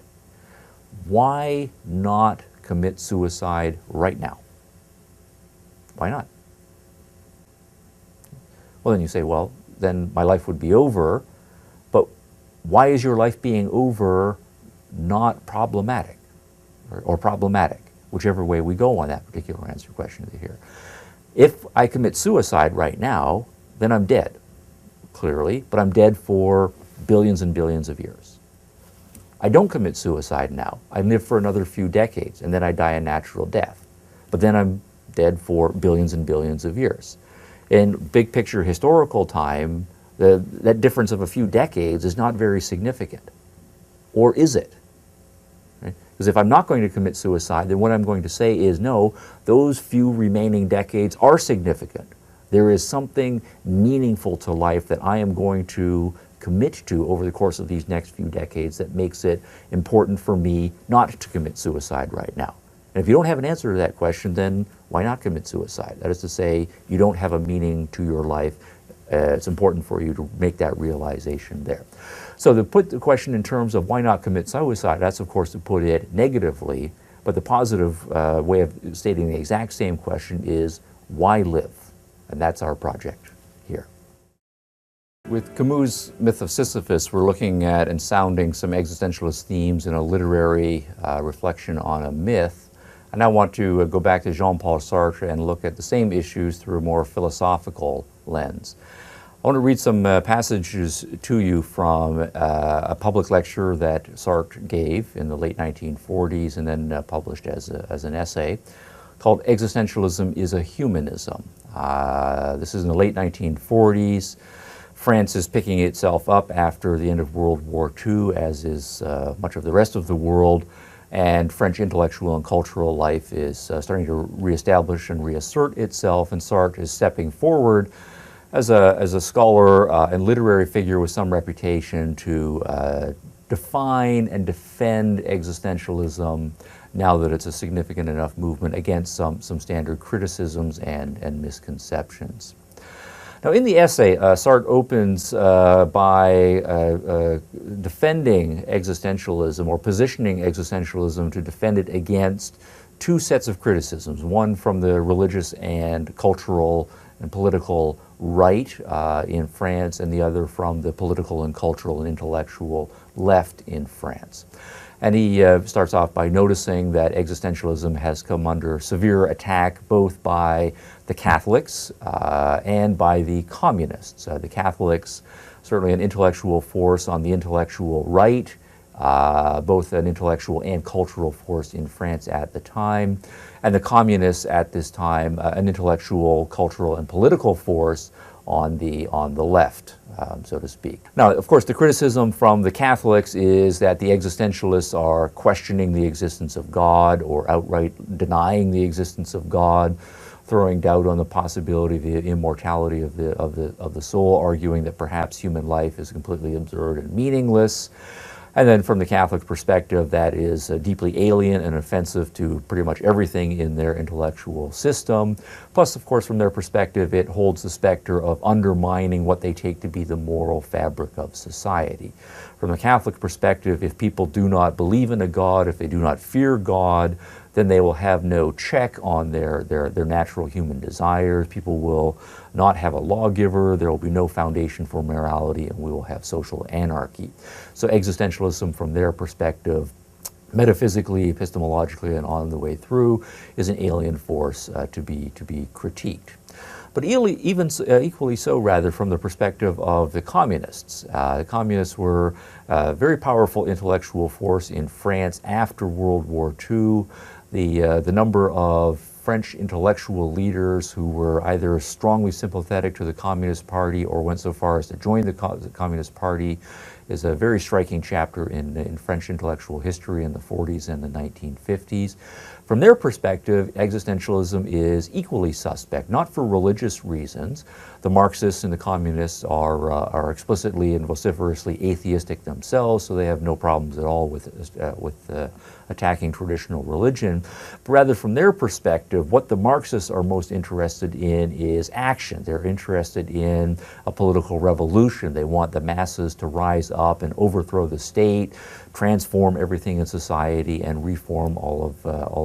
Speaker 1: Why not commit suicide right now? Why not? Well, then you say, well, then my life would be over, but why is your life being over not problematic or problematic, whichever way we go on that particular answer question here. If I commit suicide right now, then I'm dead, clearly, but I'm dead for billions and billions of years. I don't commit suicide now. I live for another few decades, and then I die a natural death. But then I'm dead for billions and billions of years. In big picture historical time, that difference of a few decades is not very significant. Or is it? Because if I'm not going to commit suicide, then what I'm going to say is, no, those few remaining decades are significant. There is something meaningful to life that I am going to commit to over the course of these next few decades that makes it important for me not to commit suicide right now. And if you don't have an answer to that question, then why not commit suicide? That is to say, you don't have a meaning to your life. It's important for you to make that realization there. So to put the question in terms of why not commit suicide, that's of course to put it negatively, but the positive way of stating the exact same question is why live? And that's our project here. With Camus' myth of Sisyphus, we're looking at and sounding some existentialist themes in a literary reflection on a myth. And I want to go back to Jean-Paul Sartre and look at the same issues through a more philosophical lens. I want to read some passages to you from a public lecture that Sartre gave in the late 1940s and then published as an essay called Existentialism is a Humanism. This is in the late 1940s. France is picking itself up after the end of World War II, as is much of the rest of the world, and French intellectual and cultural life is starting to reestablish and reassert itself, and Sartre is stepping forward as a scholar and literary figure with some reputation to define and defend existentialism now that it's a significant enough movement against some standard criticisms and misconceptions. Now, in the essay, Sartre opens by defending existentialism or positioning existentialism to defend it against two sets of criticisms, one from the religious and cultural and political right in France, and the other from the political and cultural and intellectual left in France. And he starts off by noticing that existentialism has come under severe attack both by the Catholics and by the communists. The Catholics, certainly an intellectual force on the intellectual right, both an intellectual and cultural force in France at the time, and the communists at this time, an intellectual, cultural, and political force on the left, so to speak. Now, of course, the criticism from the Catholics is that the existentialists are questioning the existence of God or outright denying the existence of God, throwing doubt on the possibility of the immortality of the soul, arguing that perhaps human life is completely absurd and meaningless. And then from the Catholic perspective, that is deeply alien and offensive to pretty much everything in their intellectual system. Plus, of course, from their perspective, it holds the specter of undermining what they take to be the moral fabric of society. From the Catholic perspective, if people do not believe in a God, if they do not fear God, then they will have no check on their natural human desires. People will not have a lawgiver. There will be no foundation for morality, and we will have social anarchy. So existentialism, from their perspective, metaphysically, epistemologically, and on the way through, is an alien force to be critiqued. But equally so, rather, from the perspective of the communists. The communists were a very powerful intellectual force in France after World War II. The number of French intellectual leaders who were either strongly sympathetic to the Communist Party or went so far as to join the Communist Party is a very striking chapter in French intellectual history in the 40s and the 1950s. From their perspective, existentialism is equally suspect, not for religious reasons. The Marxists and the communists are explicitly and vociferously atheistic themselves, so they have no problems at all with attacking traditional religion. But rather, from their perspective, what the Marxists are most interested in is action. They're interested in a political revolution. They want the masses to rise up and overthrow the state, transform everything in society, and reform all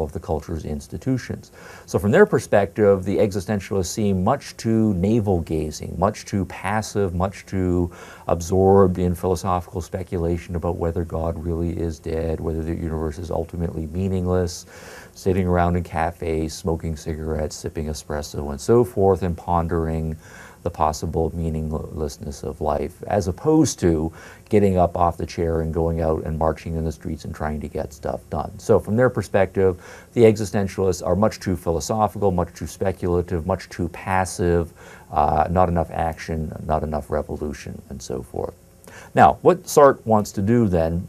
Speaker 1: of the culture's institutions. So from their perspective, the existentialists seem much too navel-gazing, much too passive, much too absorbed in philosophical speculation about whether God really is dead, whether the universe is ultimately meaningless, sitting around in cafes, smoking cigarettes, sipping espresso, and so forth, and pondering the possible meaninglessness of life, as opposed to getting up off the chair and going out and marching in the streets and trying to get stuff done. So from their perspective, the existentialists are much too philosophical, much too speculative, much too passive, not enough action, not enough revolution, and so forth. Now, what Sartre wants to do then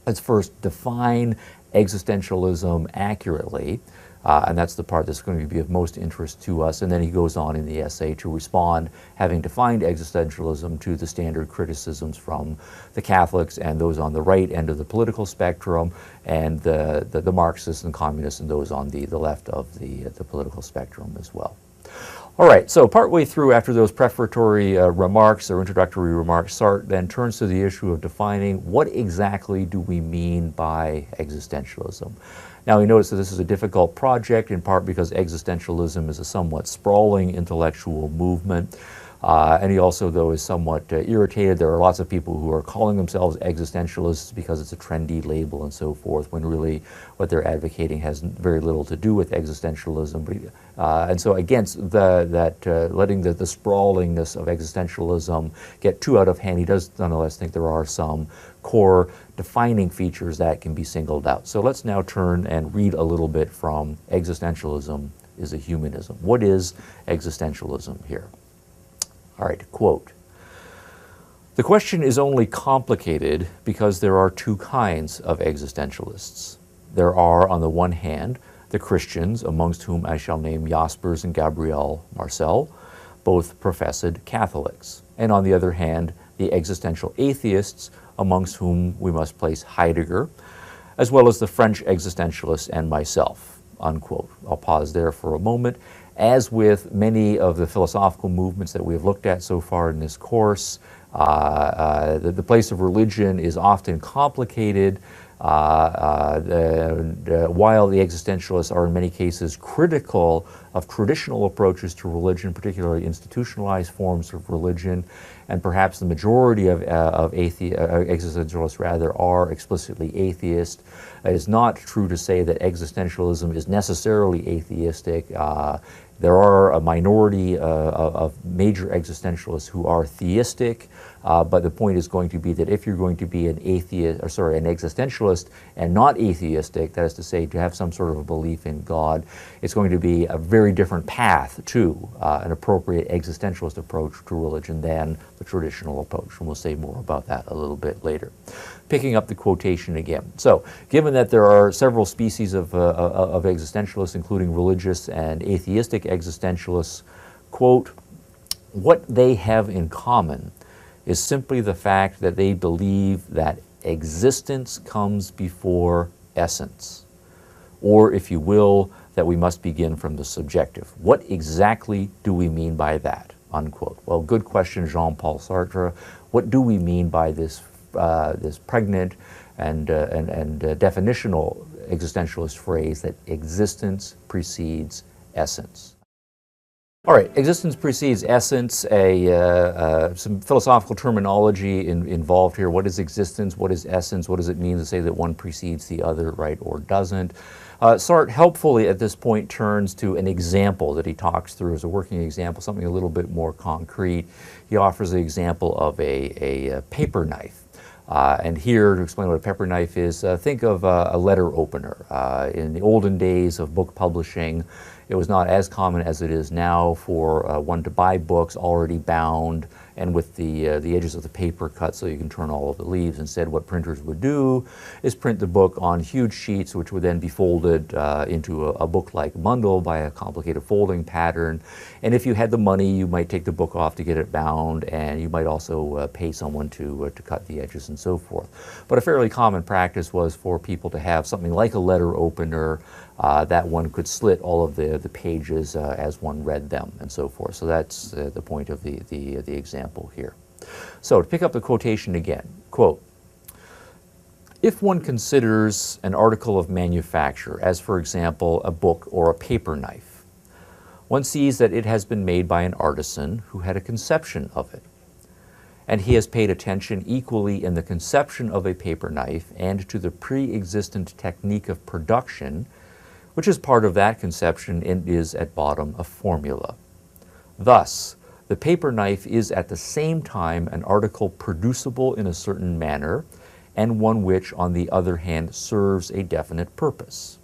Speaker 1: is first define existentialism accurately, and that's the part that's going to be of most interest to us. And then he goes on in the essay to respond, having defined existentialism, to the standard criticisms from the Catholics and those on the right end of the political spectrum, and the Marxists and communists and those on the left of the political spectrum as well. All right, so partway through, after those prefatory remarks or introductory remarks, Sartre then turns to the issue of defining what exactly do we mean by existentialism. Now, we notice that this is a difficult project, in part because existentialism is a somewhat sprawling intellectual movement. And he also, though, is somewhat irritated. There are lots of people who are calling themselves existentialists because it's a trendy label and so forth, when really what they're advocating has very little to do with existentialism. And so against letting the sprawlingness of existentialism get too out of hand, he does nonetheless think there are some core defining features that can be singled out. So let's now turn and read a little bit from Existentialism is a Humanism. What is existentialism here? All right, quote, "The question is only complicated because there are two kinds of existentialists. There are, on the one hand, the Christians, amongst whom I shall name Jaspers and Gabriel Marcel, both professed Catholics, and on the other hand, the existential atheists, amongst whom we must place Heidegger, as well as the French existentialists and myself," unquote. I'll pause there for a moment. As with many of the philosophical movements that we have looked at so far in this course, the place of religion is often complicated, while the existentialists are in many cases critical of traditional approaches to religion, particularly institutionalized forms of religion, and perhaps the majority of existentialists rather are explicitly atheist. It is not true to say that existentialism is necessarily atheistic. There are a minority of major existentialists who are theistic, but the point is going to be that if you're going to be an existentialist and not atheistic, that is to say, to have some sort of a belief in God, it's going to be a very different path to an appropriate existentialist approach to religion than the traditional approach, and we'll say more about that a little bit later. Picking up the quotation again. So, given that there are several species of existentialists, including religious and atheistic existentialists, quote, "What they have in common is simply the fact that they believe that existence comes before essence, or, if you will, that we must begin from the subjective. What exactly do we mean by that?" Unquote. Well, good question, Jean-Paul Sartre. What do we mean by this pregnant and definitional existentialist phrase that existence precedes essence? All right, existence precedes essence, some philosophical terminology involved here. What is existence? What is essence? What does it mean to say that one precedes the other, right, or doesn't? Sartre helpfully at this point turns to an example that he talks through as a working example, something a little bit more concrete. He offers the example of a paper knife. And here, to explain what a paper knife is, think of a letter opener. In the olden days of book publishing, it was not as common as it is now for one to buy books already bound and with the edges of the paper cut so you can turn all of the leaves. Instead, what printers would do is print the book on huge sheets, which would then be folded into a book-like bundle by a complicated folding pattern. And if you had the money, you might take the book off to get it bound, and you might also pay someone to cut the edges and so forth. But a fairly common practice was for people to have something like a letter opener that one could slit all of the pages as one read them and so forth. So that's the point of the example here. So to pick up the quotation again, quote, "If one considers an article of manufacture as, for example, a book or a paper knife, one sees that it has been made by an artisan who had a conception of it. And he has paid attention equally in the conception of a paper knife and to the pre-existent technique of production, which is part of that conception and is at bottom a formula. Thus, the paper knife is at the same time an article producible in a certain manner and one which, on the other hand, serves a definite purpose.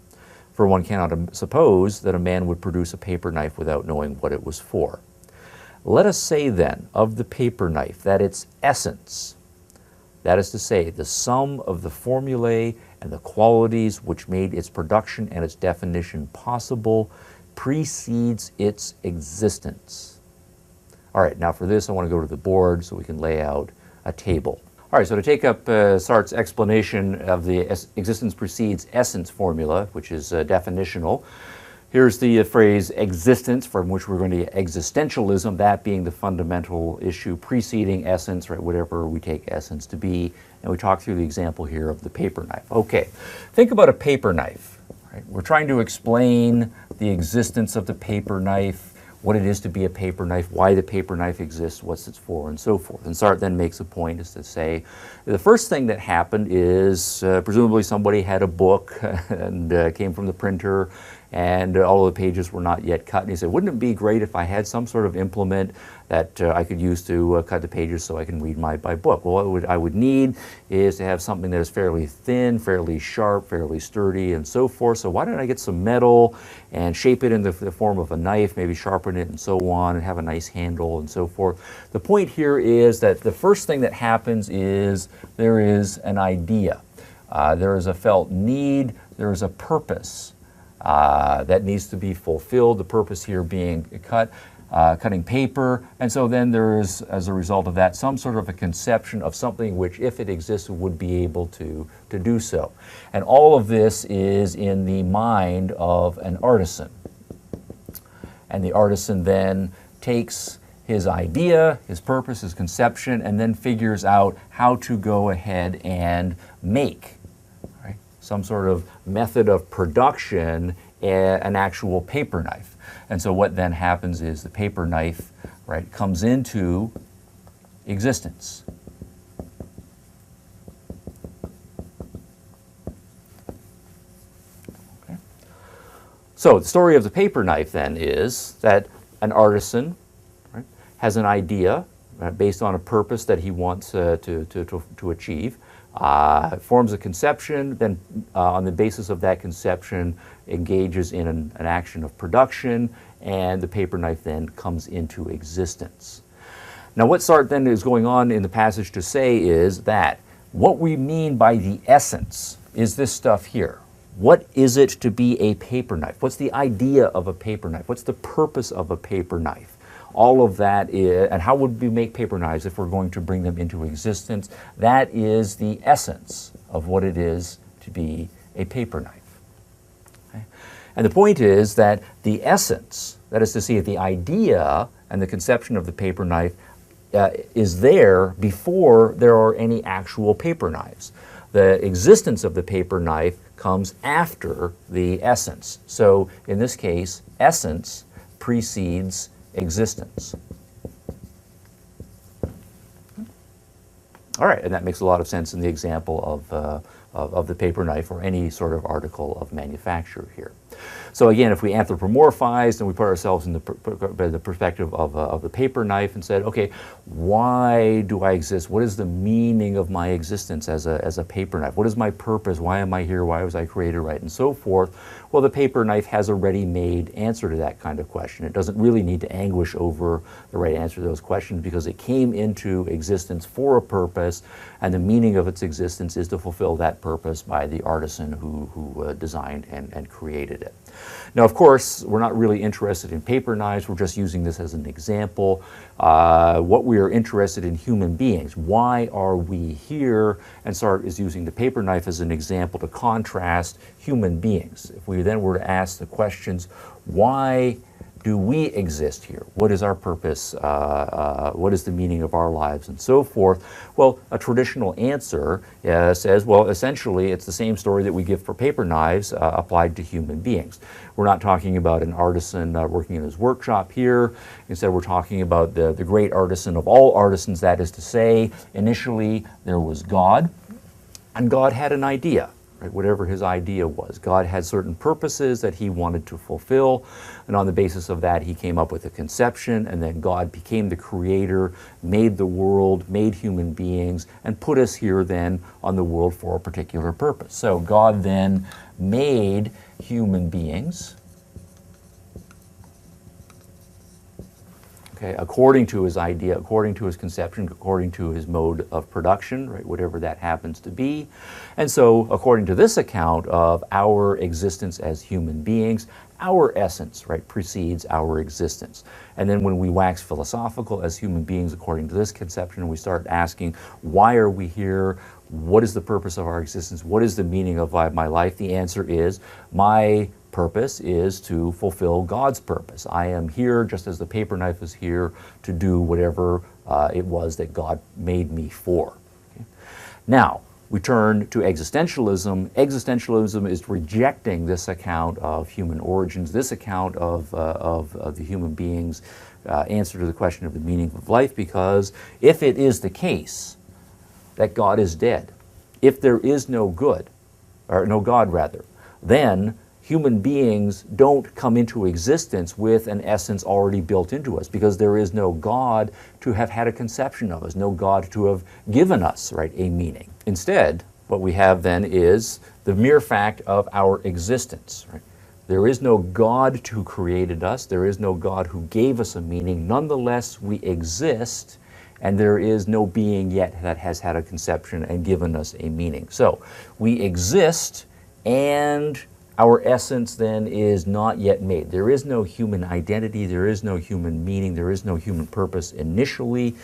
Speaker 1: For one cannot suppose that a man would produce a paper knife without knowing what it was for. Let us say then of the paper knife that its essence, that is to say, the sum of the formulae and the qualities which made its production and its definition possible, precedes its existence." All right, now for this I want to go to the board so we can lay out a table. All right, so to take up Sartre's explanation of the existence precedes essence formula, which is definitional, here's the phrase existence, from which we're going to existentialism, that being the fundamental issue, preceding essence, right, whatever we take essence to be. And we talk through the example here of the paper knife. Okay, think about a paper knife. Right? We're trying to explain the existence of the paper knife, what it is to be a paper knife, why the paper knife exists, what it's for, and so forth. And Sartre then makes a point is to say, the first thing that happened is presumably somebody had a book and came from the printer, and all of the pages were not yet cut. And he said, wouldn't it be great if I had some sort of implement that I could use to cut the pages so I can read my book? Well, what I would need is to have something that is fairly thin, fairly sharp, fairly sturdy, and so forth. So why don't I get some metal and shape it in the form of a knife, maybe sharpen it and so on, and have a nice handle and so forth. The point here is that the first thing that happens is there is an idea. There is a felt need, there is a purpose that needs to be fulfilled, the purpose here being cutting paper, and so then there is, as a result of that, some sort of a conception of something which, if it existed, would be able to do so. And all of this is in the mind of an artisan. And the artisan then takes his idea, his purpose, his conception, and then figures out how to go ahead and make some sort of method of production, an actual paper knife. And so what then happens is the paper knife, right, comes into existence. Okay. So the story of the paper knife then is that an artisan, right, has an idea based on a purpose that he wants to achieve. Forms a conception, then on the basis of that conception engages in an action of production, and the paper knife then comes into existence. Now what Sartre then is going on in the passage to say is that what we mean by the essence is this stuff here. What is it to be a paper knife? What's the idea of a paper knife? What's the purpose of a paper knife? All of that is, and how would we make paper knives if we're going to bring them into existence? That is the essence of what it is to be a paper knife. Okay? And the point is that the essence, that is to say, the idea and the conception of the paper knife is there before there are any actual paper knives. The existence of the paper knife comes after the essence. So in this case, essence precedes existence. All right, and that makes a lot of sense in the example of the paper knife or any sort of article of manufacture here. So again, if we anthropomorphized and we put ourselves in the perspective of the paper knife and said, okay, why do I exist? What is the meaning of my existence as a paper knife? What is my purpose? Why am I here? Why was I created, right? And so forth. Well, the paper knife has a ready-made answer to that kind of question. It doesn't really need to anguish over the right answer to those questions because it came into existence for a purpose, and the meaning of its existence is to fulfill that purpose by the artisan who designed and created it. Now, of course, we're not really interested in paper knives. We're just using this as an example. What we are interested in human beings. Why are we here? And Sartre is using the paper knife as an example to contrast human beings. If we then were to ask the questions, why do we exist here? What is our purpose? What is the meaning of our lives, and so forth? Well, a traditional answer says, well, essentially, it's the same story that we give for paper knives applied to human beings. We're not talking about an artisan working in his workshop here. Instead, we're talking about the great artisan of all artisans. That is to say, initially, there was God, and God had an idea. Right, whatever his idea was. God had certain purposes that he wanted to fulfill, and on the basis of that he came up with a conception, and then God became the creator, made the world, made human beings, and put us here then on the world for a particular purpose. So God then made human beings, okay, according to his idea, according to his conception, according to his mode of production, right, whatever that happens to be. And so, according to this account of our existence as human beings, our essence, right, precedes our existence. And then when we wax philosophical as human beings, according to this conception, we start asking, why are we here? What is the purpose of our existence? What is the meaning of my life? The answer is, my purpose is to fulfill God's purpose. I am here, just as the paper knife is here, to do whatever it was that God made me for. Okay? Now, we turn to existentialism. Existentialism is rejecting this account of human origins, this account of the human being's answer to the question of the meaning of life, because if it is the case that God is dead, if there is no good, or no God rather, then human beings don't come into existence with an essence already built into us, because there is no God to have had a conception of us, no God to have given us, right, a meaning. Instead, what we have then is the mere fact of our existence. Right? There is no God who created us, there is no God who gave us a meaning. Nonetheless, we exist, and there is no being yet that has had a conception and given us a meaning. So, we exist, and our essence then is not yet made. There is no human identity, there is no human meaning, there is no human purpose initially.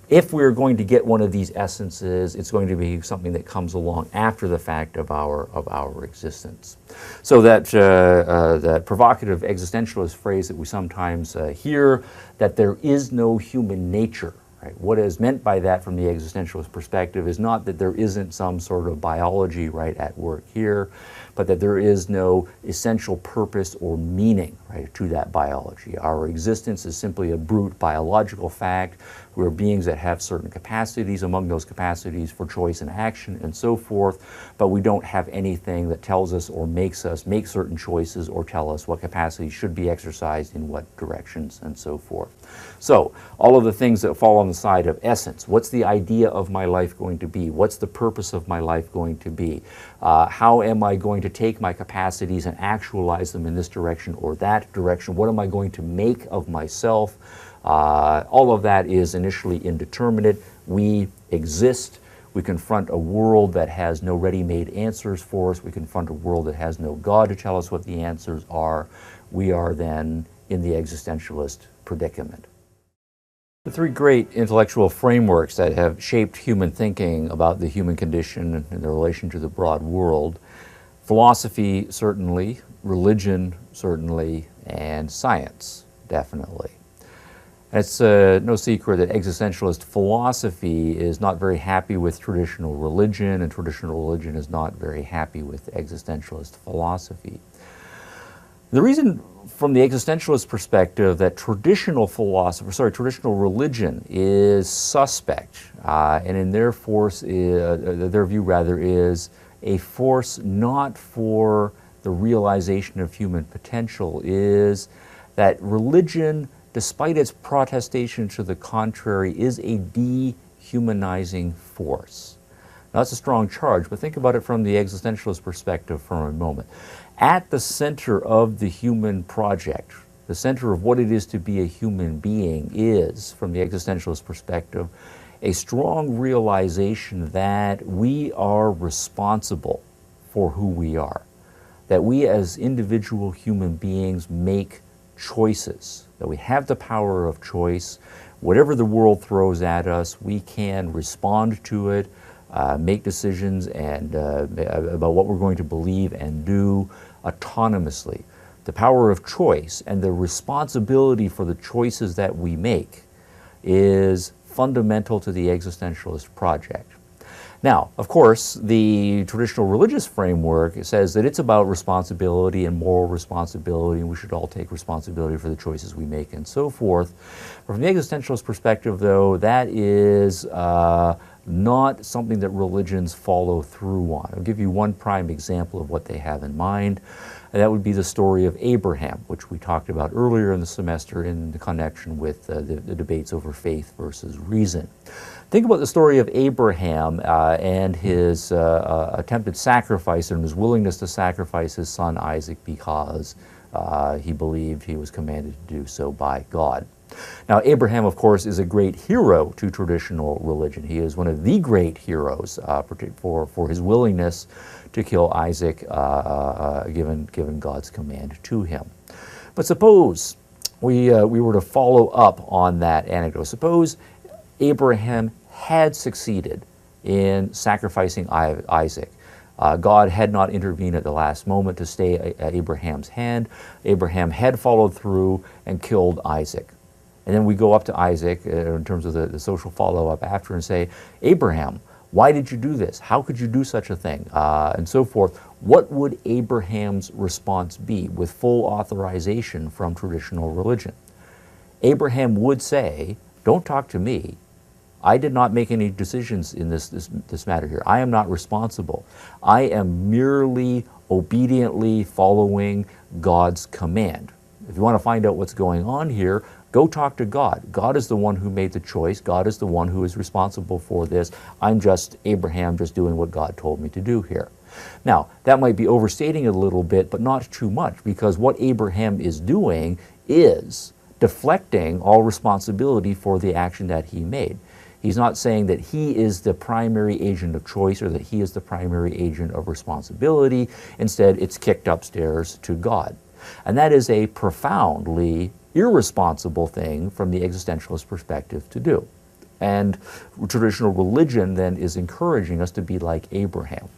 Speaker 1: If we're going to get one of these essences, it's going to be something that comes along after the fact of our existence. So that provocative existentialist phrase that we sometimes hear, that there is no human nature. Right? What is meant by that from the existentialist perspective is not that there isn't some sort of biology right at work here, but that there is no essential purpose or meaning right, to that biology. Our existence is simply a brute biological fact. We're beings that have certain capacities, among those capacities for choice and action and so forth, but we don't have anything that tells us or makes us make certain choices or tell us what capacities should be exercised in what directions and so forth. So, all of the things that fall on the side of essence. What's the idea of my life going to be? What's the purpose of my life going to be? How am I going to take my capacities and actualize them in this direction or that direction? What am I going to make of myself? All of that is initially indeterminate. We exist. We confront a world that has no ready-made answers for us. We confront a world that has no God to tell us what the answers are. We are then in the existentialist predicament. The three great intellectual frameworks that have shaped human thinking about the human condition and their relation to the broad world: philosophy, certainly; religion, certainly; and science, definitely. It's no secret that existentialist philosophy is not very happy with traditional religion, and traditional religion is not very happy with existentialist philosophy. The reason from the existentialist perspective that traditional religion is suspect, and in their view rather, is a force not for the realization of human potential is that religion, despite its protestation to the contrary, is a dehumanizing force. Now, that's a strong charge, but think about it from the existentialist perspective for a moment. At the center of the human project, the center of what it is to be a human being is, from the existentialist perspective, a strong realization that we are responsible for who we are, that we as individual human beings make choices, that we have the power of choice. Whatever the world throws at us, we can respond to it, make decisions and about what we're going to believe and do autonomously. The power of choice and the responsibility for the choices that we make is fundamental to the existentialist project. Now, of course, the traditional religious framework says that it's about responsibility and moral responsibility, and we should all take responsibility for the choices we make and so forth. But from the existentialist perspective, though, that is not something that religions follow through on. I'll give you one prime example of what they have in mind, and that would be the story of Abraham, which we talked about earlier in the semester in the connection with the debates over faith versus reason. Think about the story of Abraham and his attempted sacrifice and his willingness to sacrifice his son Isaac because he believed he was commanded to do so by God. Now, Abraham, of course, is a great hero to traditional religion. He is one of the great heroes for his willingness to kill Isaac, given God's command to him. But suppose we were to follow up on that anecdote. Suppose Abraham had succeeded in sacrificing Isaac. God had not intervened at the last moment to stay Abraham's hand. Abraham had followed through and killed Isaac. And then we go up to Isaac in terms of the social follow-up after and say, Abraham, why did you do this? How could you do such a thing? And so forth. What would Abraham's response be with full authorization from traditional religion? Abraham would say, don't talk to me. I did not make any decisions in this matter here. I am not responsible. I am merely obediently following God's command. If you want to find out what's going on here, go talk to God. God is the one who made the choice. God is the one who is responsible for this. I'm just Abraham, just doing what God told me to do here. Now, that might be overstating it a little bit, but not too much, because what Abraham is doing is deflecting all responsibility for the action that he made. He's not saying that he is the primary agent of choice or that he is the primary agent of responsibility. Instead, it's kicked upstairs to God. And that is a profoundly irresponsible thing from the existentialist perspective to do. And traditional religion then is encouraging us to be like Abraham.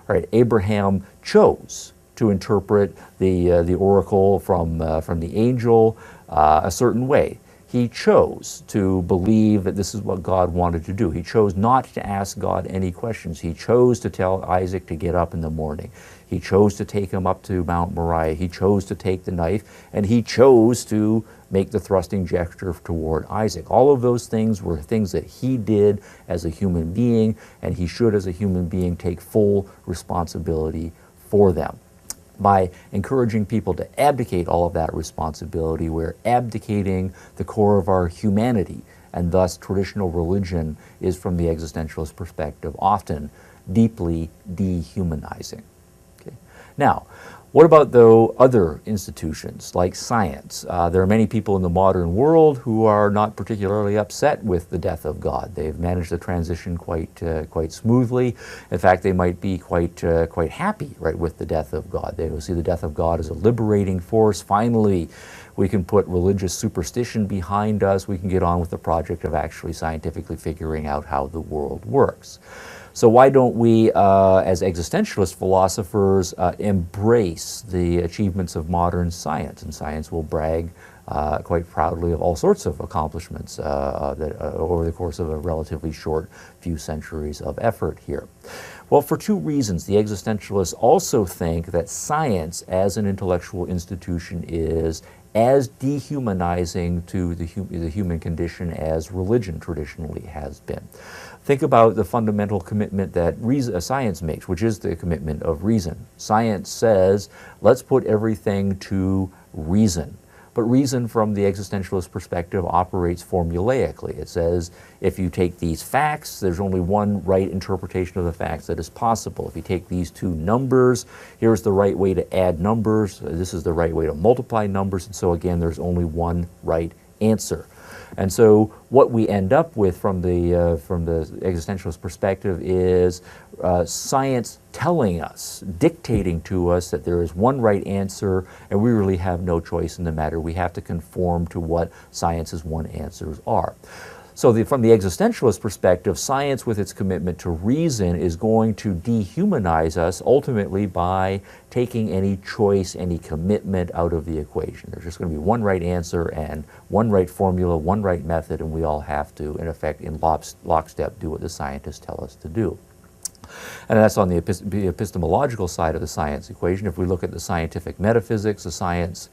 Speaker 1: All right, Abraham chose to interpret the oracle from the angel a certain way. He chose to believe that this is what God wanted to do. He chose not to ask God any questions. He chose to tell Isaac to get up in the morning. He chose to take him up to Mount Moriah. He chose to take the knife, and he chose to make the thrusting gesture toward Isaac. All of those things were things that he did as a human being, and he should, as a human being, take full responsibility for them. By encouraging people to abdicate all of that responsibility, we're abdicating the core of our humanity, and thus traditional religion is, from the existentialist perspective, often deeply dehumanizing. Okay. Now, what about, though, other institutions like science? There are many people in the modern world who are not particularly upset with the death of God. They've managed the transition quite smoothly. In fact, they might be quite happy, right, with the death of God. They will see the death of God as a liberating force. Finally, we can put religious superstition behind us. We can get on with the project of actually scientifically figuring out how the world works. So why don't we, as existentialist philosophers, embrace the achievements of modern science? And science will brag quite proudly of all sorts of accomplishments over the course of a relatively short few centuries of effort here. Well, for two reasons. The existentialists also think that science as an intellectual institution is as dehumanizing to the human condition as religion traditionally has been. Think about the fundamental commitment that science makes, which is the commitment of reason. Science says, let's put everything to reason. But reason from the existentialist perspective operates formulaically. It says, if you take these facts, there's only one right interpretation of the facts that is possible. If you take these two numbers, here's the right way to add numbers, this is the right way to multiply numbers, and so again, there's only one right answer. And so what we end up with from the existentialist perspective is science telling us, dictating to us that there is one right answer and we really have no choice in the matter. We have to conform to what science's one answers are. So from the existentialist perspective, science with its commitment to reason is going to dehumanize us ultimately by taking any choice, any commitment out of the equation. There's just going to be one right answer and one right formula, one right method, and we all have to, in effect, in lockstep, do what the scientists tell us to do. And that's on the epistemological side of the science equation. If we look at the scientific metaphysics, the science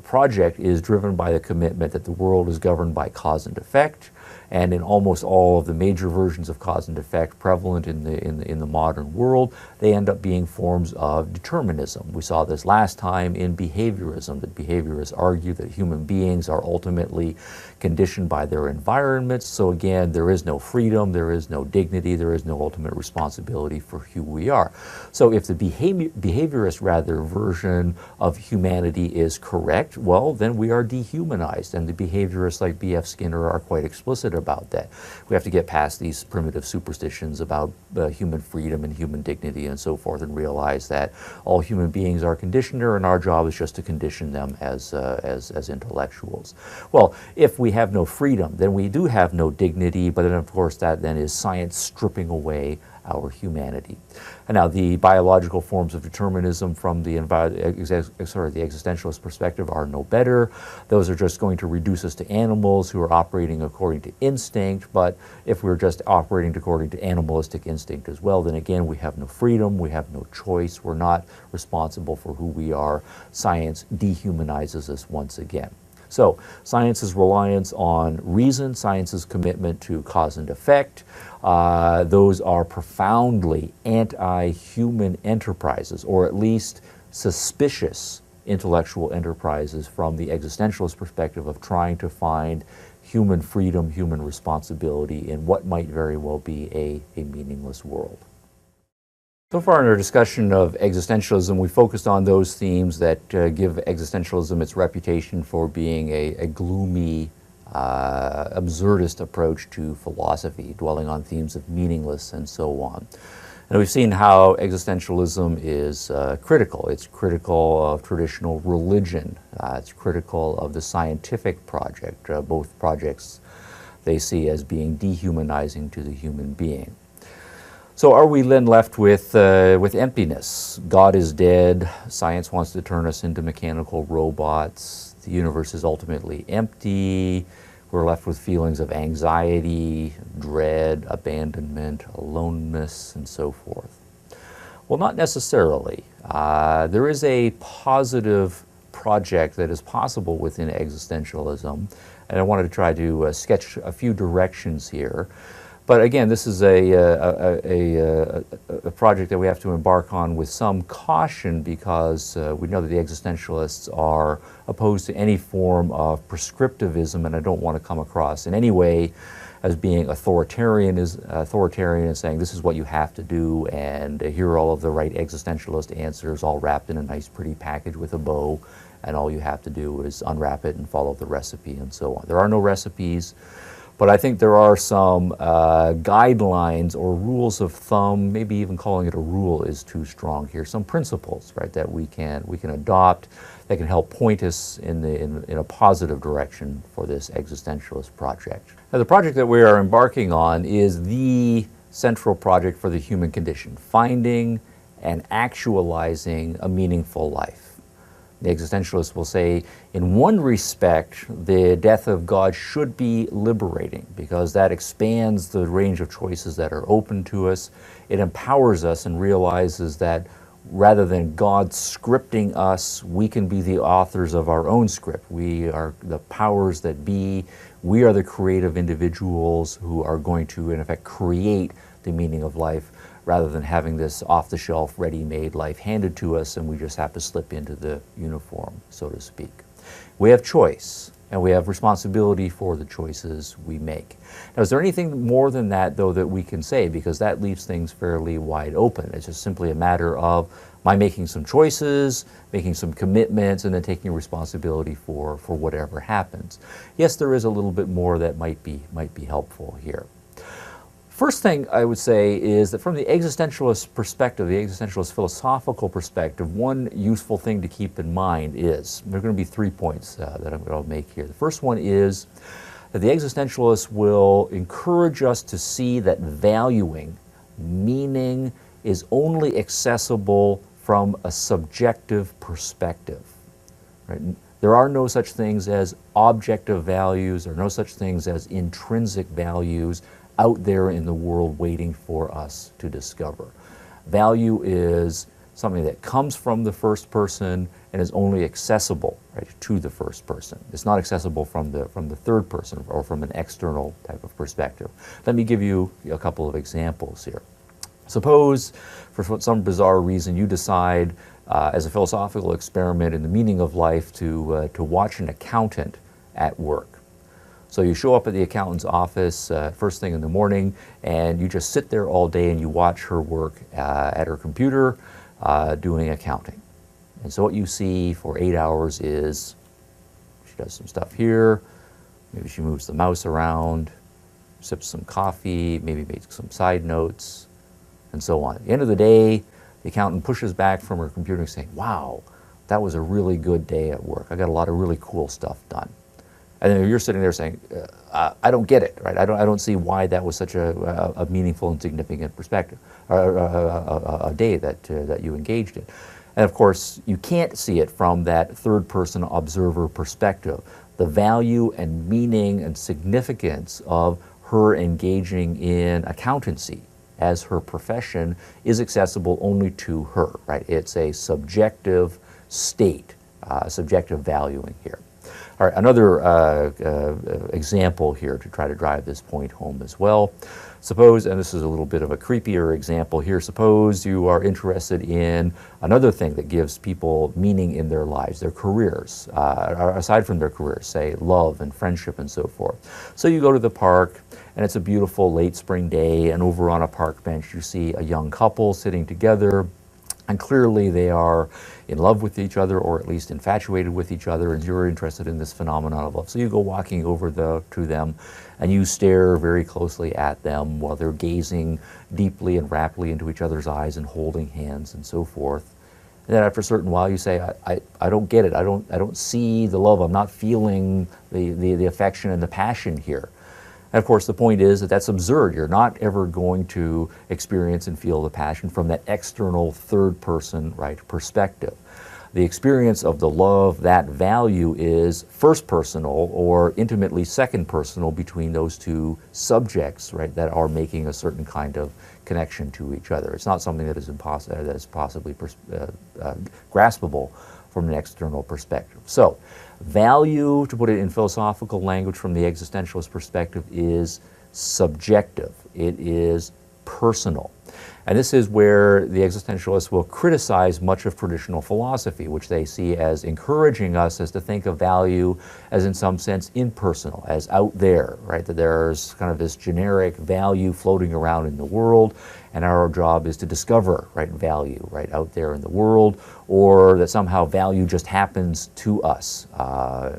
Speaker 1: project is driven by the commitment that the world is governed by cause and effect. And in almost all of the major versions of cause and effect prevalent in the modern world, they end up being forms of determinism. We saw this last time in behaviorism, that behaviorists argue that human beings are ultimately conditioned by their environments. So again, there is no freedom, there is no dignity, there is no ultimate responsibility for who we are. So if the behaviorist version of humanity is correct, well, then we are dehumanized. And the behaviorists like B.F. Skinner are quite explicit about that. We have to get past these primitive superstitions about human freedom and human dignity and so forth and realize that all human beings are conditioner and our job is just to condition them as intellectuals. Well, if we have no freedom, then we do have no dignity, but then of course that then is science stripping away our humanity. And now the biological forms of determinism from the existentialist perspective are no better. Those are just going to reduce us to animals who are operating according to instinct, but if we're just operating according to animalistic instinct as well, then again we have no freedom, we have no choice, we're not responsible for who we are. Science dehumanizes us once again. So science's reliance on reason, science's commitment to cause and effect, those are profoundly anti-human enterprises, or at least suspicious intellectual enterprises from the existentialist perspective of trying to find human freedom, human responsibility in what might very well be a meaningless world. So far in our discussion of existentialism, we focused on those themes that give existentialism its reputation for being a gloomy, absurdist approach to philosophy, dwelling on themes of meaningless and so on. And we've seen how existentialism is critical. It's critical of traditional religion. It's critical of the scientific project. Both projects they see as being dehumanizing to the human being. So are we then left with emptiness? God is dead. Science wants to turn us into mechanical robots. The universe is ultimately empty. We're left with feelings of anxiety, dread, abandonment, aloneness, and so forth. Well, not necessarily. There is a positive project that is possible within existentialism, and I wanted to try to sketch a few directions here. But again, this is a project that we have to embark on with some caution because we know that the existentialists are opposed to any form of prescriptivism, and I don't want to come across in any way as being authoritarian and saying this is what you have to do, and here are all of the right existentialist answers all wrapped in a nice pretty package with a bow, and all you have to do is unwrap it and follow the recipe and so on. There are no recipes. But I think there are some guidelines or rules of thumb, maybe even calling it a rule is too strong here, some principles, right, that we can adopt that can help point us in a positive direction for this existentialist project. Now, the project that we are embarking on is the central project for the human condition, finding and actualizing a meaningful life. The existentialists will say, in one respect, the death of God should be liberating because that expands the range of choices that are open to us. It empowers us and realizes that rather than God scripting us, we can be the authors of our own script. We are the powers that be. We are the creative individuals who are going to, in effect, create the meaning of life, rather than having this off-the-shelf, ready-made life handed to us and we just have to slip into the uniform, so to speak. We have choice, and we have responsibility for the choices we make. Now, is there anything more than that, though, that we can say? Because that leaves things fairly wide open. It's just simply a matter of my making some choices, making some commitments, and then taking responsibility for whatever happens. Yes, there is a little bit more that might be helpful here. First thing I would say is that from the existentialist perspective, the existentialist philosophical perspective, one useful thing to keep in mind is, there are going to be 3 points that I'm going to make here. The first one is that the existentialist will encourage us to see that valuing, meaning, is only accessible from a subjective perspective. Right? There are no such things as objective values, there are no such things as intrinsic values out there in the world waiting for us to discover. Value is something that comes from the first person and is only accessible, right, to the first person. It's not accessible from the third person or from an external type of perspective. Let me give you a couple of examples here. Suppose, for some bizarre reason, you decide as a philosophical experiment in the meaning of life to watch an accountant at work. So you show up at the accountant's office first thing in the morning, and you just sit there all day and you watch her work at her computer doing accounting. And so what you see for 8 hours is she does some stuff here, maybe she moves the mouse around, sips some coffee, maybe makes some side notes, and so on. At the end of the day, the accountant pushes back from her computer saying, wow, that was a really good day at work. I got a lot of really cool stuff done. And then you're sitting there saying, I don't get it, right? I don't see why that was such a meaningful and significant perspective, or a day that you engaged in. And of course, you can't see it from that third-person observer perspective. The value and meaning and significance of her engaging in accountancy as her profession is accessible only to her, right? It's a subjective state, subjective valuing here. All right, another example here to try to drive this point home as well. Suppose, and this is a little bit of a creepier example here, suppose you are interested in another thing that gives people meaning in their lives, their careers, aside from their careers, say love and friendship and so forth. So you go to the park, and it's a beautiful late spring day, and over on a park bench you see a young couple sitting together, and clearly they are in love with each other, or at least infatuated with each other, and you're interested in this phenomenon of love. So you go walking over to them, and you stare very closely at them while they're gazing deeply and raptly into each other's eyes and holding hands and so forth. And then after a certain while you say, I don't get it. I don't see the love. I'm not feeling the affection and the passion here. And of course, the point is that that's absurd. You're not ever going to experience and feel the passion from that external third-person, right, perspective. The experience of the love, that value, is first-personal or intimately second-personal between those two subjects, right, that are making a certain kind of connection to each other. It's not something that is possibly graspable from an external perspective. So, value, to put it in philosophical language from the existentialist perspective, is subjective. It is personal. And this is where the existentialists will criticize much of traditional philosophy, which they see as encouraging us as to think of value as in some sense impersonal, as out there, right? That there's kind of this generic value floating around in the world, and our job is to discover, right, value, right, out there in the world, or that somehow value just happens to us,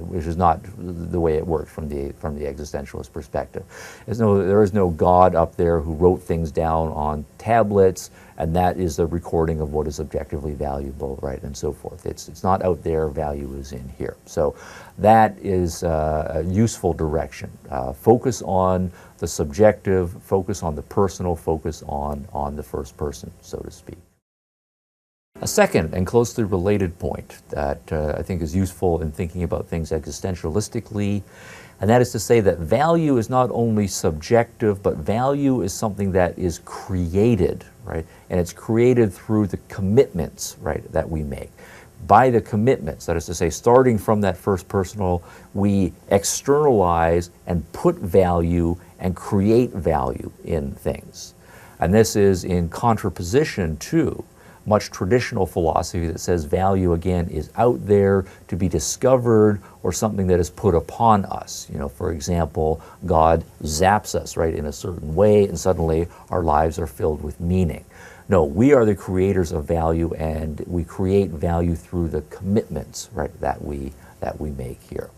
Speaker 1: which is not the way it works from the existentialist perspective. There is no God up there who wrote things down on tablets, and that is the recording of what is objectively valuable, right, and so forth. It's not out there, value is in here. So that is a useful direction. Focus on the subjective, focus on the personal, focus on the first person, so to speak. A second and closely related point that I think is useful in thinking about things existentialistically, and that is to say that value is not only subjective, but value is something that is created, right? And it's created through the commitments, right, that we make. By the commitments, that is to say, starting from that first personal, we externalize and put value and create value in things. And this is in contraposition to much traditional philosophy that says value, again, is out there to be discovered or something that is put upon us. You know, for example, God zaps us, right, in a certain way, and suddenly our lives are filled with meaning. No, we are the creators of value, and we create value through the commitments, right, that we make here.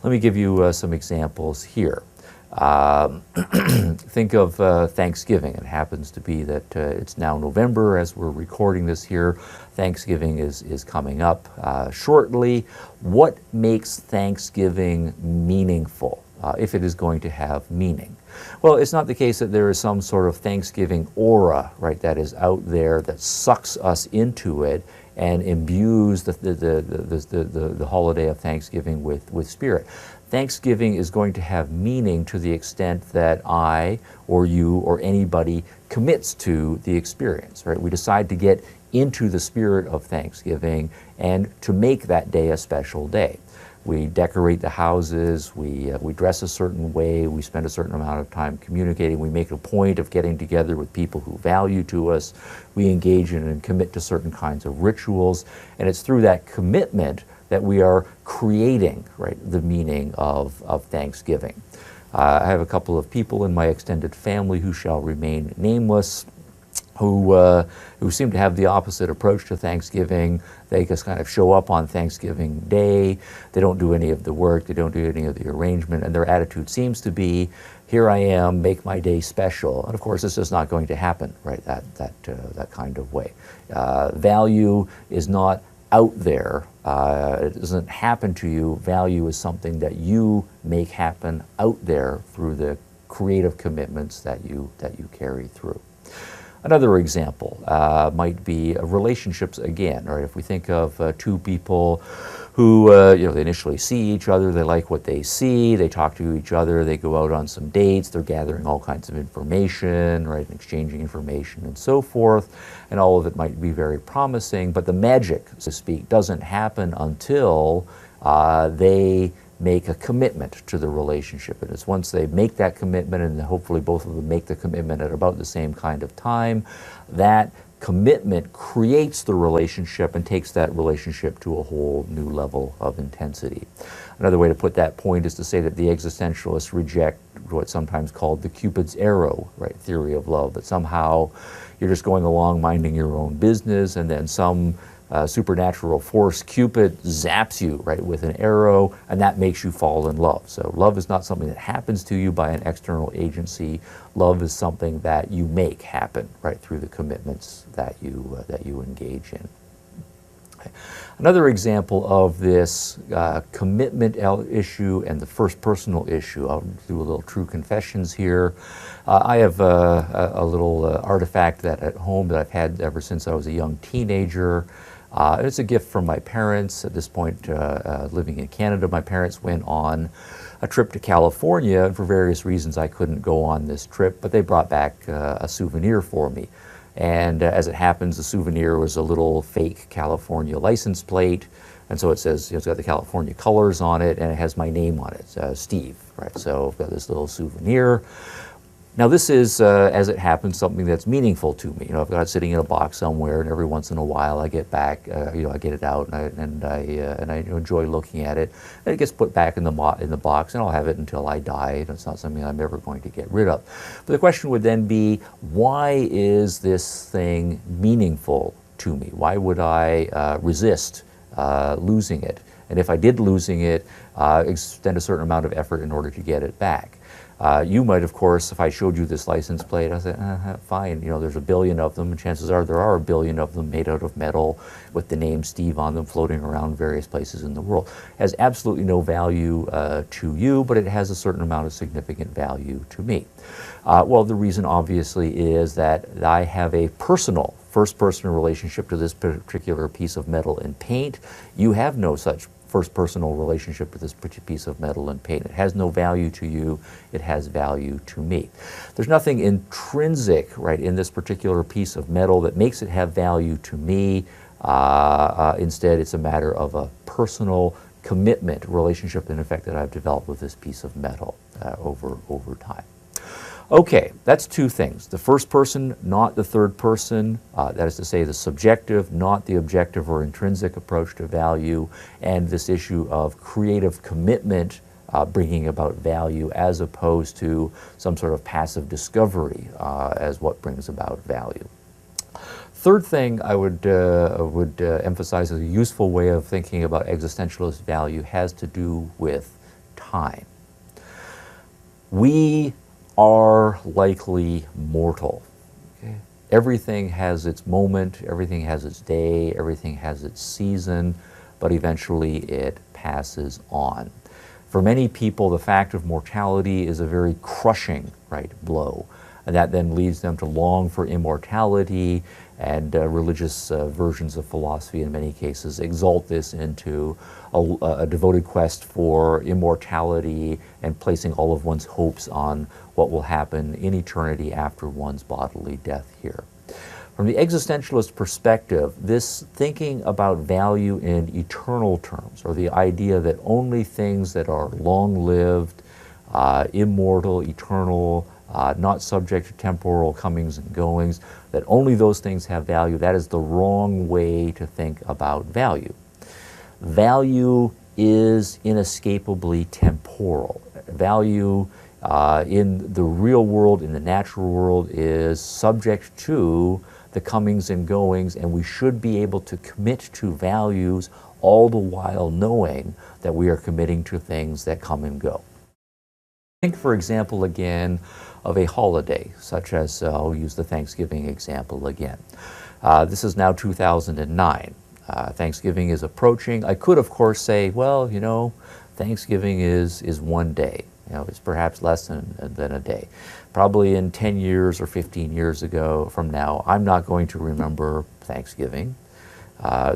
Speaker 1: Let me give you some examples here. Think of Thanksgiving. It happens to be that it's now November as we're recording this here. Thanksgiving is coming up shortly. What makes Thanksgiving meaningful, if it is going to have meaning? Well, it's not the case that there is some sort of Thanksgiving aura, right, that is out there that sucks us into it and imbues the holiday of Thanksgiving with spirit. Thanksgiving is going to have meaning to the extent that I or you or anybody commits to the experience, right? We decide to get into the spirit of Thanksgiving and to make that day a special day. We decorate the houses, we dress a certain way, we spend a certain amount of time communicating, we make a point of getting together with people who value to us, we engage in and commit to certain kinds of rituals, and it's through that commitment that we are creating, right, the meaning of Thanksgiving. I have a couple of people in my extended family who shall remain nameless, who seem to have the opposite approach to Thanksgiving. They just kind of show up on Thanksgiving Day. They don't do any of the work. They don't do any of the arrangement. And their attitude seems to be, here I am, make my day special. And of course, this is not going to happen, right, that kind of way. Value is not out there. It doesn't happen to you. Value is something that you make happen out there through the creative commitments that you carry through. Another example might be relationships again, right? If we think of two people who, they initially see each other, they like what they see, they talk to each other, they go out on some dates, they're gathering all kinds of information, right, and exchanging information and so forth, and all of it might be very promising, but the magic, so to speak, doesn't happen until they make a commitment to the relationship. And it's once they make that commitment, and hopefully both of them make the commitment at about the same kind of time, that commitment creates the relationship and takes that relationship to a whole new level of intensity. Another way to put that point is to say that the existentialists reject what's sometimes called the Cupid's arrow, right, theory of love, that somehow you're just going along minding your own business, and then some supernatural force, Cupid, zaps you, right, with an arrow, and that makes you fall in love. So love is not something that happens to you by an external agency. Love is something that you make happen, right, through the commitments that you engage in. Another example of this commitment issue and the first personal issue, I'll do a little true confessions here. I have a little artifact that at home that I've had ever since I was a young teenager. It's a gift from my parents. At this point, living in Canada, my parents went on a trip to California, and for various reasons I couldn't go on this trip, but they brought back a souvenir for me. And as it happens, the souvenir was a little fake California license plate, and so it says, it's got the California colors on it, and it has my name on it, Steve, right? So I've got this little souvenir. Now this is, as it happens, something that's meaningful to me. I've got it sitting in a box somewhere, and every once in a while I get back, I get it out, and I enjoy looking at it. And it gets put back in the box, and I'll have it until I die. It's not something I'm ever going to get rid of. But the question would then be, why is this thing meaningful to me? Why would I resist losing it? And if I did losing it, extend a certain amount of effort in order to get it back. You might, of course, if I showed you this license plate, I said, fine, there's a billion of them, and chances are there are a billion of them made out of metal with the name Steve on them floating around various places in the world. It has absolutely no value to you, but it has a certain amount of significant value to me. Well, the reason obviously is that I have a first-person relationship to this particular piece of metal and paint. You have no such first personal relationship with this piece of metal and paint. It has no value to you, it has value to me. There's nothing intrinsic, right, in this particular piece of metal that makes it have value to me. Instead, it's a matter of a personal commitment, relationship, in effect, that I've developed with this piece of metal over time. Okay, that's two things. The first person, not the third person. That is to say, the subjective, not the objective or intrinsic approach to value, and this issue of creative commitment bringing about value as opposed to some sort of passive discovery as what brings about value. Third thing I would emphasize as a useful way of thinking about existentialist value has to do with time. We are likely mortal. Okay? Everything has its moment, everything has its day, everything has its season, but eventually it passes on. For many people, the fact of mortality is a very crushing, right, blow. And that then leads them to long for immortality, and religious versions of philosophy in many cases exalt this into a devoted quest for immortality and placing all of one's hopes on what will happen in eternity after one's bodily death here. From the existentialist perspective, this thinking about value in eternal terms, or the idea that only things that are long-lived, immortal, eternal, not subject to temporal comings and goings, that only those things have value, that is the wrong way to think about value. Value is inescapably temporal. Value in the real world, in the natural world, is subject to the comings and goings, and we should be able to commit to values all the while knowing that we are committing to things that come and go. Think, for example, again, of a holiday, such as, I'll use the Thanksgiving example again. This is now 2009. Thanksgiving is approaching. I could, of course, say, well, you know, Thanksgiving is one day. You know, it's perhaps less than a day. Probably in 10 years or 15 years ago from now, I'm not going to remember Thanksgiving.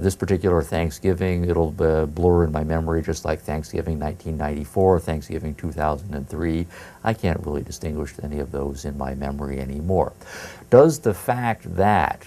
Speaker 1: This particular Thanksgiving, it'll blur in my memory just like Thanksgiving 1994, Thanksgiving 2003. I can't really distinguish any of those in my memory anymore. Does the fact that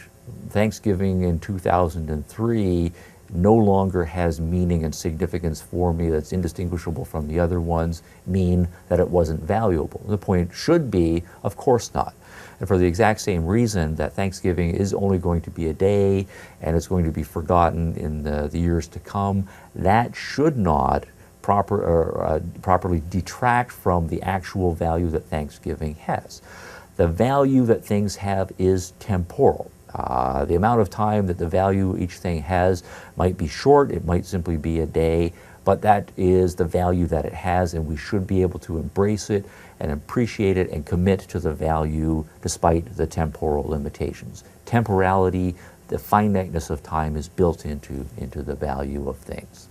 Speaker 1: Thanksgiving in 2003 no longer has meaning and significance for me that's indistinguishable from the other ones mean that it wasn't valuable? The point should be, of course not. And for the exact same reason that Thanksgiving is only going to be a day and it's going to be forgotten in the years to come, that should not properly detract from the actual value that Thanksgiving has. The value that things have is temporal. The amount of time that the value each thing has might be short, it might simply be a day, but that is the value that it has, and we should be able to embrace it and appreciate it and commit to the value despite the temporal limitations. Temporality, the finiteness of time, is built into the value of things.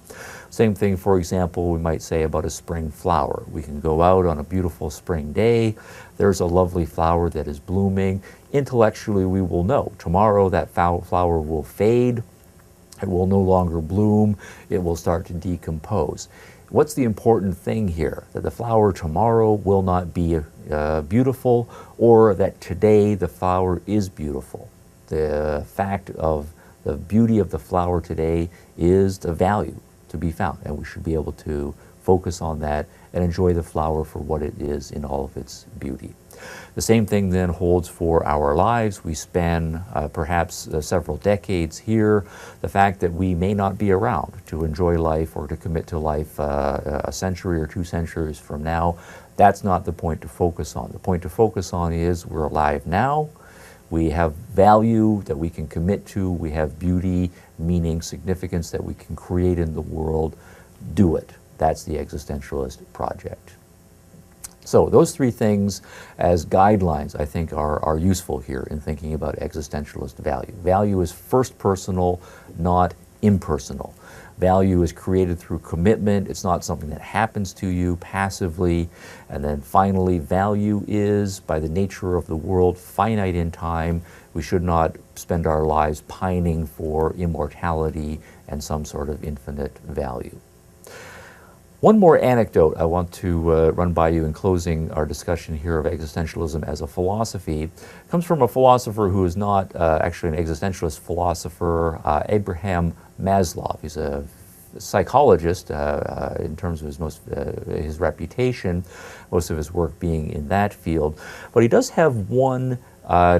Speaker 1: Same thing, for example, we might say about a spring flower. We can go out on a beautiful spring day, there's a lovely flower that is blooming. Intellectually, we will know tomorrow that flower will fade, it will no longer bloom, it will start to decompose. What's the important thing here? That the flower tomorrow will not be beautiful, or that today the flower is beautiful. The fact of the beauty of the flower today is the value to be found, and we should be able to focus on that and enjoy the flower for what it is in all of its beauty. The same thing then holds for our lives. We span perhaps several decades here. The fact that we may not be around to enjoy life or to commit to life a century or 2 centuries from now, that's not the point to focus on. The point to focus on is we're alive now, we have value that we can commit to, we have beauty, meaning, significance that we can create in the world. Do it. That's the existentialist project. So those 3 things as guidelines, I think, are useful here in thinking about existentialist value. Value is first personal, not impersonal. Value is created through commitment. It's not something that happens to you passively. And then finally, value is, by the nature of the world, finite in time. We should not spend our lives pining for immortality and some sort of infinite value. One more anecdote I want to run by you in closing our discussion here of existentialism as a philosophy. It comes from a philosopher who is not actually an existentialist philosopher, Abraham Maslow. He's a psychologist in terms of his reputation, most of his work being in that field. But he does have one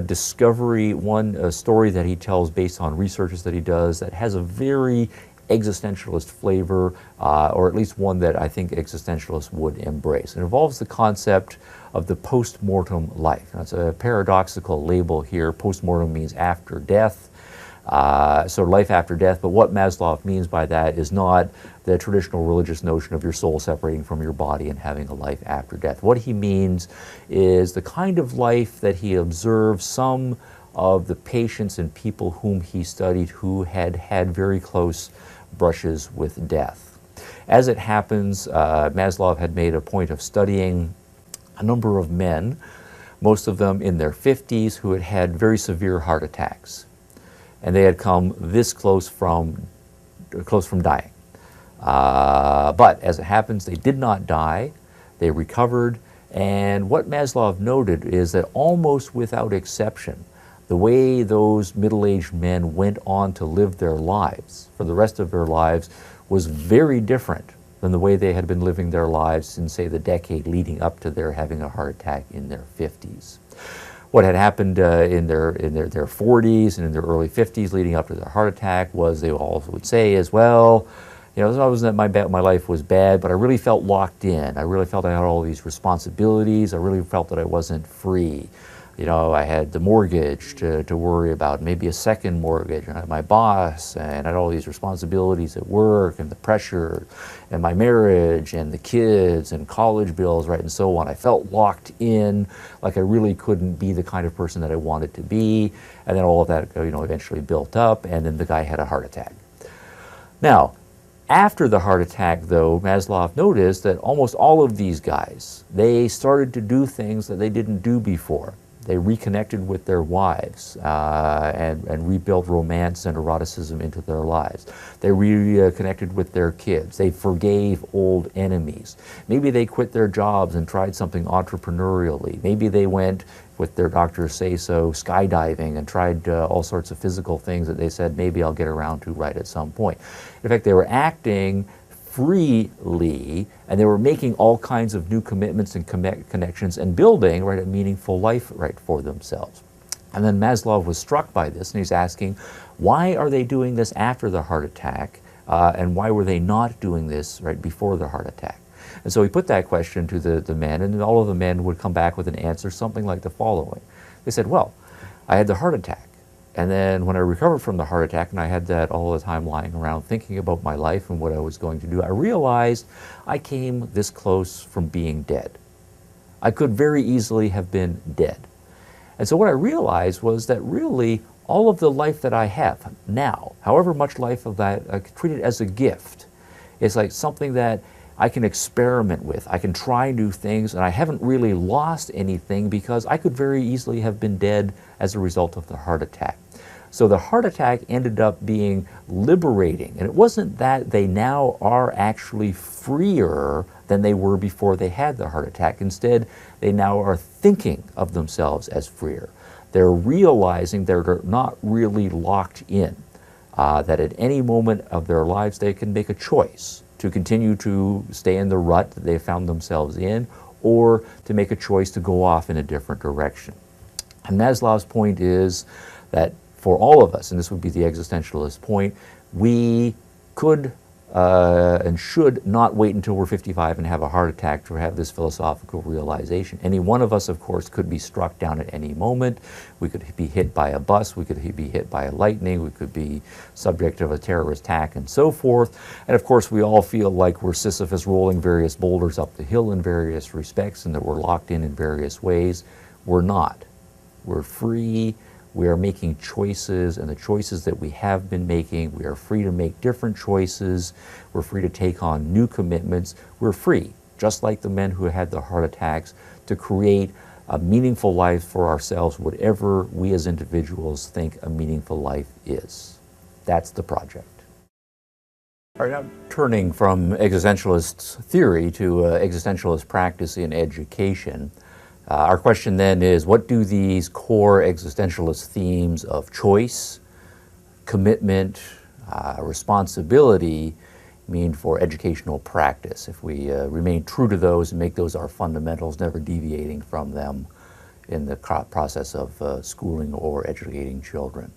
Speaker 1: discovery, one story that he tells based on researches that he does that has a very existentialist flavor, or at least one that I think existentialists would embrace. It involves the concept of the post-mortem life. Now, it's a paradoxical label here. Post-mortem means after death, so life after death, but what Maslow means by that is not the traditional religious notion of your soul separating from your body and having a life after death. What he means is the kind of life that he observes some of the patients and people whom he studied who had had very close brushes with death. As it happens, Maslow had made a point of studying a number of men, most of them in their 50s, who had had very severe heart attacks. And they had come this close from dying. But as it happens, they did not die. They recovered. And what Maslow noted is that almost without exception, the way those middle-aged men went on to live their lives for the rest of their lives was very different than the way they had been living their lives in, say, the decade leading up to their having a heart attack in their 50s. What had happened in their 40s and in their early 50s leading up to their heart attack was they also would say as well, you know, it wasn't that my life was bad, but I really felt locked in. I really felt I had all these responsibilities. I really felt that I wasn't free. You know, I had the mortgage to worry about, maybe a second mortgage, and I had my boss, and I had all these responsibilities at work, and the pressure, and my marriage, and the kids, and college bills, right, and so on. I felt locked in, like I really couldn't be the kind of person that I wanted to be, and then all of that, you know, eventually built up, and then the guy had a heart attack. Now, after the heart attack, though, Maslow noticed that almost all of these guys, they started to do things that they didn't do before. They reconnected with their wives and rebuilt romance and eroticism into their lives. They reconnected with their kids. They forgave old enemies. Maybe they quit their jobs and tried something entrepreneurially. Maybe they went, with their doctors say so, skydiving and tried all sorts of physical things that they said, maybe I'll get around to right at some point. In fact, they were acting freely, and they were making all kinds of new commitments and connections and building, right, a meaningful life, right, for themselves. And then Maslow was struck by this, and he's asking, why are they doing this after the heart attack, and why were they not doing this, right, before the heart attack? And so he put that question to the men, and all of the men would come back with an answer, something like the following. They said, well, I had the heart attack. And then when I recovered from the heart attack, and I had that all the time lying around thinking about my life and what I was going to do, I realized I came this close from being dead. I could very easily have been dead. And so what I realized was that really all of the life that I have now, however much life of that, I treat it as a gift. It's like something that I can experiment with. I can try new things, and I haven't really lost anything because I could very easily have been dead as a result of the heart attack. So the heart attack ended up being liberating, and it wasn't that they now are actually freer than they were before they had the heart attack. Instead, they now are thinking of themselves as freer. They're realizing they're not really locked in, that at any moment of their lives they can make a choice to continue to stay in the rut that they found themselves in, or to make a choice to go off in a different direction. And Maslow's point is that for all of us, and this would be the existentialist point, we could and should not wait until we're 55 and have a heart attack to have this philosophical realization. Any one of us, of course, could be struck down at any moment. We could be hit by a bus, we could be hit by a lightning, we could be subject of a terrorist attack and so forth. And of course, we all feel like we're Sisyphus rolling various boulders up the hill in various respects and that we're locked in various ways. We're not. We're free. We are making choices, and the choices that we have been making, we are free to make different choices. We're free to take on new commitments. We're free, just like the men who had the heart attacks, to create a meaningful life for ourselves, whatever we as individuals think a meaningful life is. That's the project. All right, now turning from existentialist theory to existentialist practice in education, our question then is, what do these core existentialist themes of choice, commitment, responsibility mean for educational practice if we remain true to those and make those our fundamentals, never deviating from them in the process of schooling or educating children?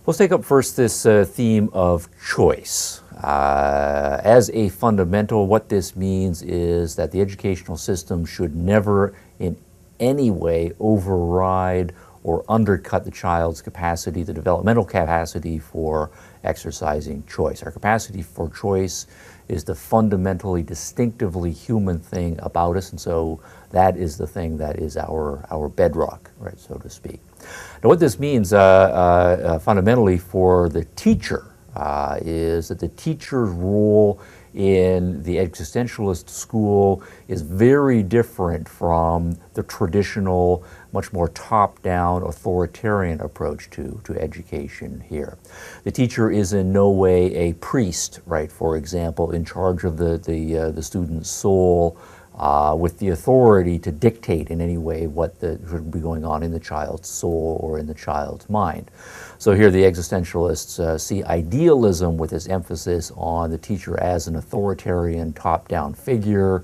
Speaker 1: Let's take up first this theme of choice. As a fundamental, what this means is that the educational system should never in any way override or undercut the child's capacity, the developmental capacity for exercising choice. Our capacity for choice is the fundamentally, distinctively human thing about us, and so that is the thing that is our bedrock, right, so to speak. Now, what this means fundamentally for the teacher is that the teacher's role in the existentialist school is very different from the traditional, much more top-down, authoritarian approach to education here. The teacher is in no way a priest, right, for example, in charge of the student's soul, with the authority to dictate in any way what should be going on in the child's soul or in the child's mind. So here the existentialists see idealism with its emphasis on the teacher as an authoritarian top-down figure,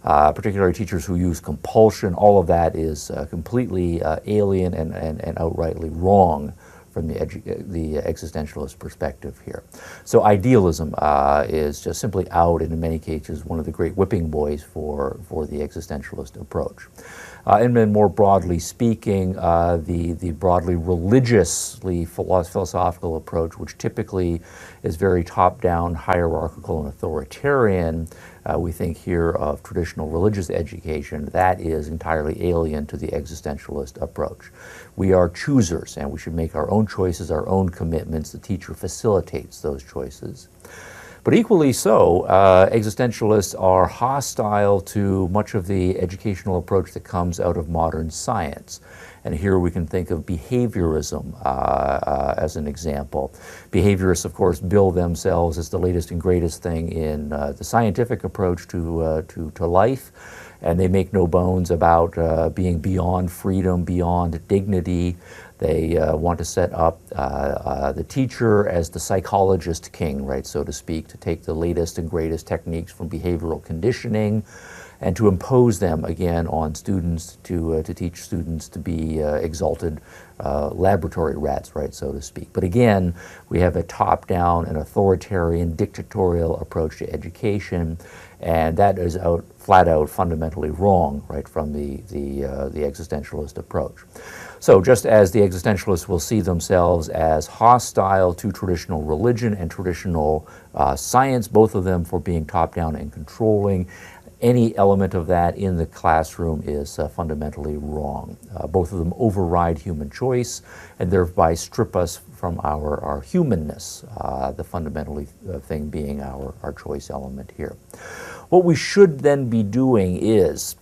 Speaker 1: particularly teachers who use compulsion. All of that is completely alien and outrightly wrong from the existentialist perspective here. So idealism is just simply out, and in many cases one of the great whipping boys for the existentialist approach. And then more broadly speaking, the broadly religiously philosophical approach, which typically is very top-down, hierarchical, and authoritarian, we think here of traditional religious education, that is entirely alien to the existentialist approach. We are choosers, and we should make our own choices, our own commitments. The teacher facilitates those choices. But equally so, existentialists are hostile to much of the educational approach that comes out of modern science. And here we can think of behaviorism as an example. Behaviorists, of course, bill themselves as the latest and greatest thing in the scientific approach to life. And they make no bones about being beyond freedom, beyond dignity. They want to set up the teacher as the psychologist king, right, so to speak, to take the latest and greatest techniques from behavioral conditioning and to impose them again on students, to teach students to be exalted laboratory rats, right, so to speak. But again, we have a top-down and authoritarian, dictatorial approach to education, and that is flat out fundamentally wrong, right, from the existentialist approach. So just as the existentialists will see themselves as hostile to traditional religion and traditional science, both of them for being top-down and controlling, any element of that in the classroom is fundamentally wrong. Both of them override human choice and thereby strip us from our humanness, the fundamentally thing being our choice element here. What we should then be doing is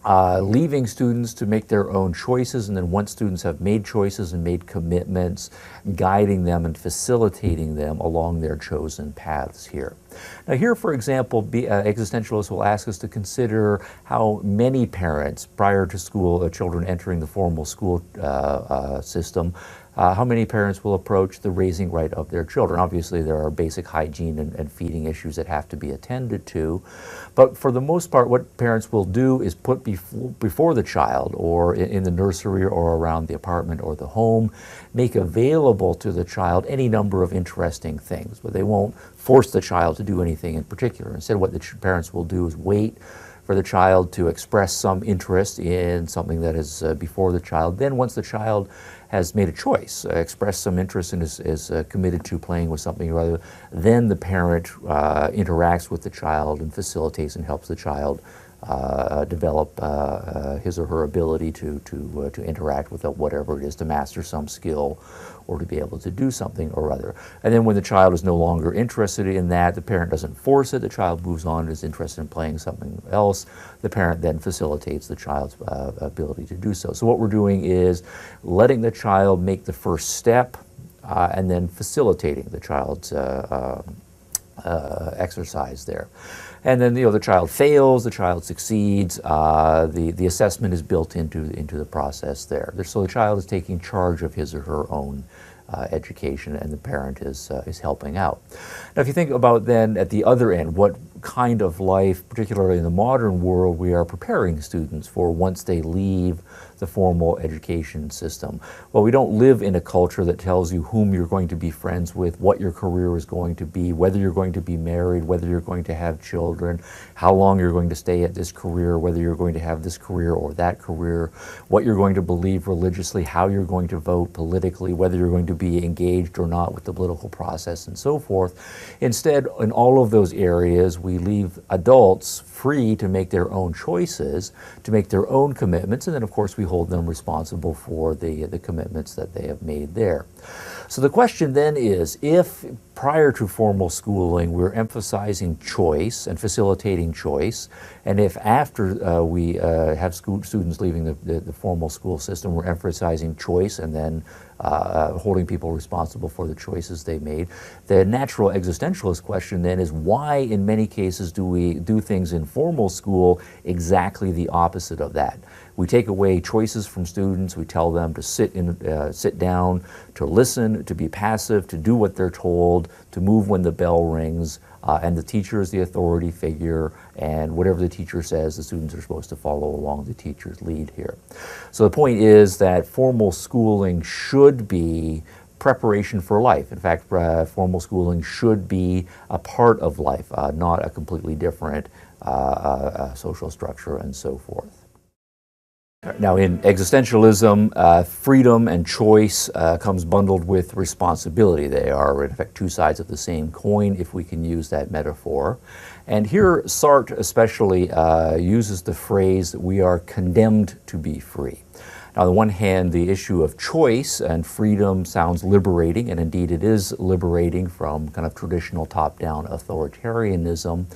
Speaker 1: leaving students to make their own choices, and then once students have made choices and made commitments, guiding them and facilitating them along their chosen paths here. Now here, for example, existentialists will ask us to consider how many parents, prior to school, children entering the formal school system, how many parents will approach the raising right of their children. Obviously, there are basic hygiene and feeding issues that have to be attended to, but for the most part, what parents will do is put before the child, or in the nursery or around the apartment or the home, make available to the child any number of interesting things, but they won't force the child to do anything in particular. Instead, what the parents will do is wait for the child to express some interest in something that is before the child. Then once the child has made a choice, expressed some interest and is committed to playing with something or other, then the parent interacts with the child and facilitates and helps the child develop his or her ability to interact with whatever it is, to master some skill or to be able to do something or other. And then when the child is no longer interested in that, the parent doesn't force it, the child moves on and is interested in playing something else, the parent then facilitates the child's ability to do so. So what we're doing is letting the child make the first step and then facilitating the child's exercise there. And then the child fails, the child succeeds, the assessment is built into the process there. So the child is taking charge of his or her own education, and the parent is helping out. Now, if you think about then at the other end, what kind of life, particularly in the modern world, we are preparing students for once they leave the formal education system. Well, we don't live in a culture that tells you whom you're going to be friends with, what your career is going to be, whether you're going to be married, whether you're going to have children, how long you're going to stay at this career, whether you're going to have this career or that career, what you're going to believe religiously, how you're going to vote politically, whether you're going to be engaged or not with the political process, and so forth. Instead, in all of those areas, we leave adults free to make their own choices, to make their own commitments, and then of course we hold them responsible for the commitments that they have made there. So the question then is, if prior to formal schooling we're emphasizing choice and facilitating choice, and if after we have students leaving the formal school system we're emphasizing choice and then holding people responsible for the choices they made, the natural existentialist question then is, why in many cases do we do things in formal school exactly the opposite of that? We take away choices from students, we tell them to sit down, to listen, to be passive, to do what they're told, to move when the bell rings, and the teacher is the authority figure, and whatever the teacher says, the students are supposed to follow along the teacher's lead here. So the point is that formal schooling should be preparation for life. In fact, formal schooling should be a part of life, not a completely different social structure and so forth. Now, in existentialism, freedom and choice comes bundled with responsibility. They are, in fact, two sides of the same coin, if we can use that metaphor. And here, Sartre especially uses the phrase that we are condemned to be free. Now, on the one hand, the issue of choice and freedom sounds liberating, and indeed it is liberating from kind of traditional top-down authoritarianism.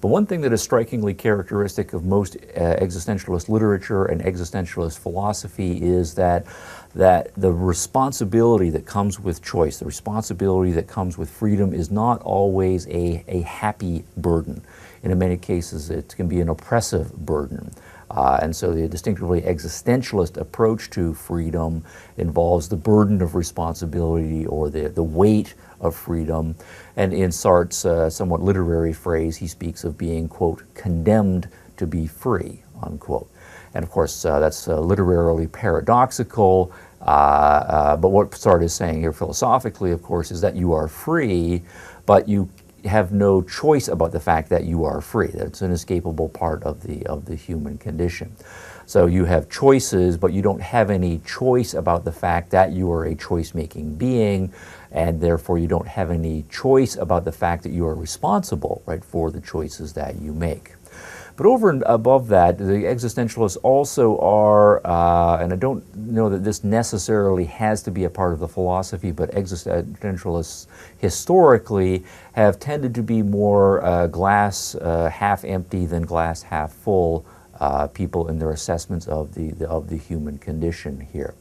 Speaker 1: But one thing that is strikingly characteristic of most existentialist literature and existentialist philosophy is that the responsibility that comes with choice, the responsibility that comes with freedom is not always a happy burden. In many cases, it can be an oppressive burden. And so the distinctively existentialist approach to freedom involves the burden of responsibility or the weight of freedom. And in Sartre's somewhat literary phrase, he speaks of being, quote, condemned to be free, unquote. And of course, that's literarily paradoxical. But what Sartre is saying here philosophically, of course, is that you are free, but you have no choice about the fact that you are free. That's an inescapable part of the human condition. So you have choices, but you don't have any choice about the fact that you are a choice-making being, and therefore you don't have any choice about the fact that you are responsible, right, for the choices that you make. But over and above that, the existentialists also are, and I don't know that this necessarily has to be a part of the philosophy, but existentialists historically have tended to be more glass half empty than glass half full people in their assessments of the human condition here.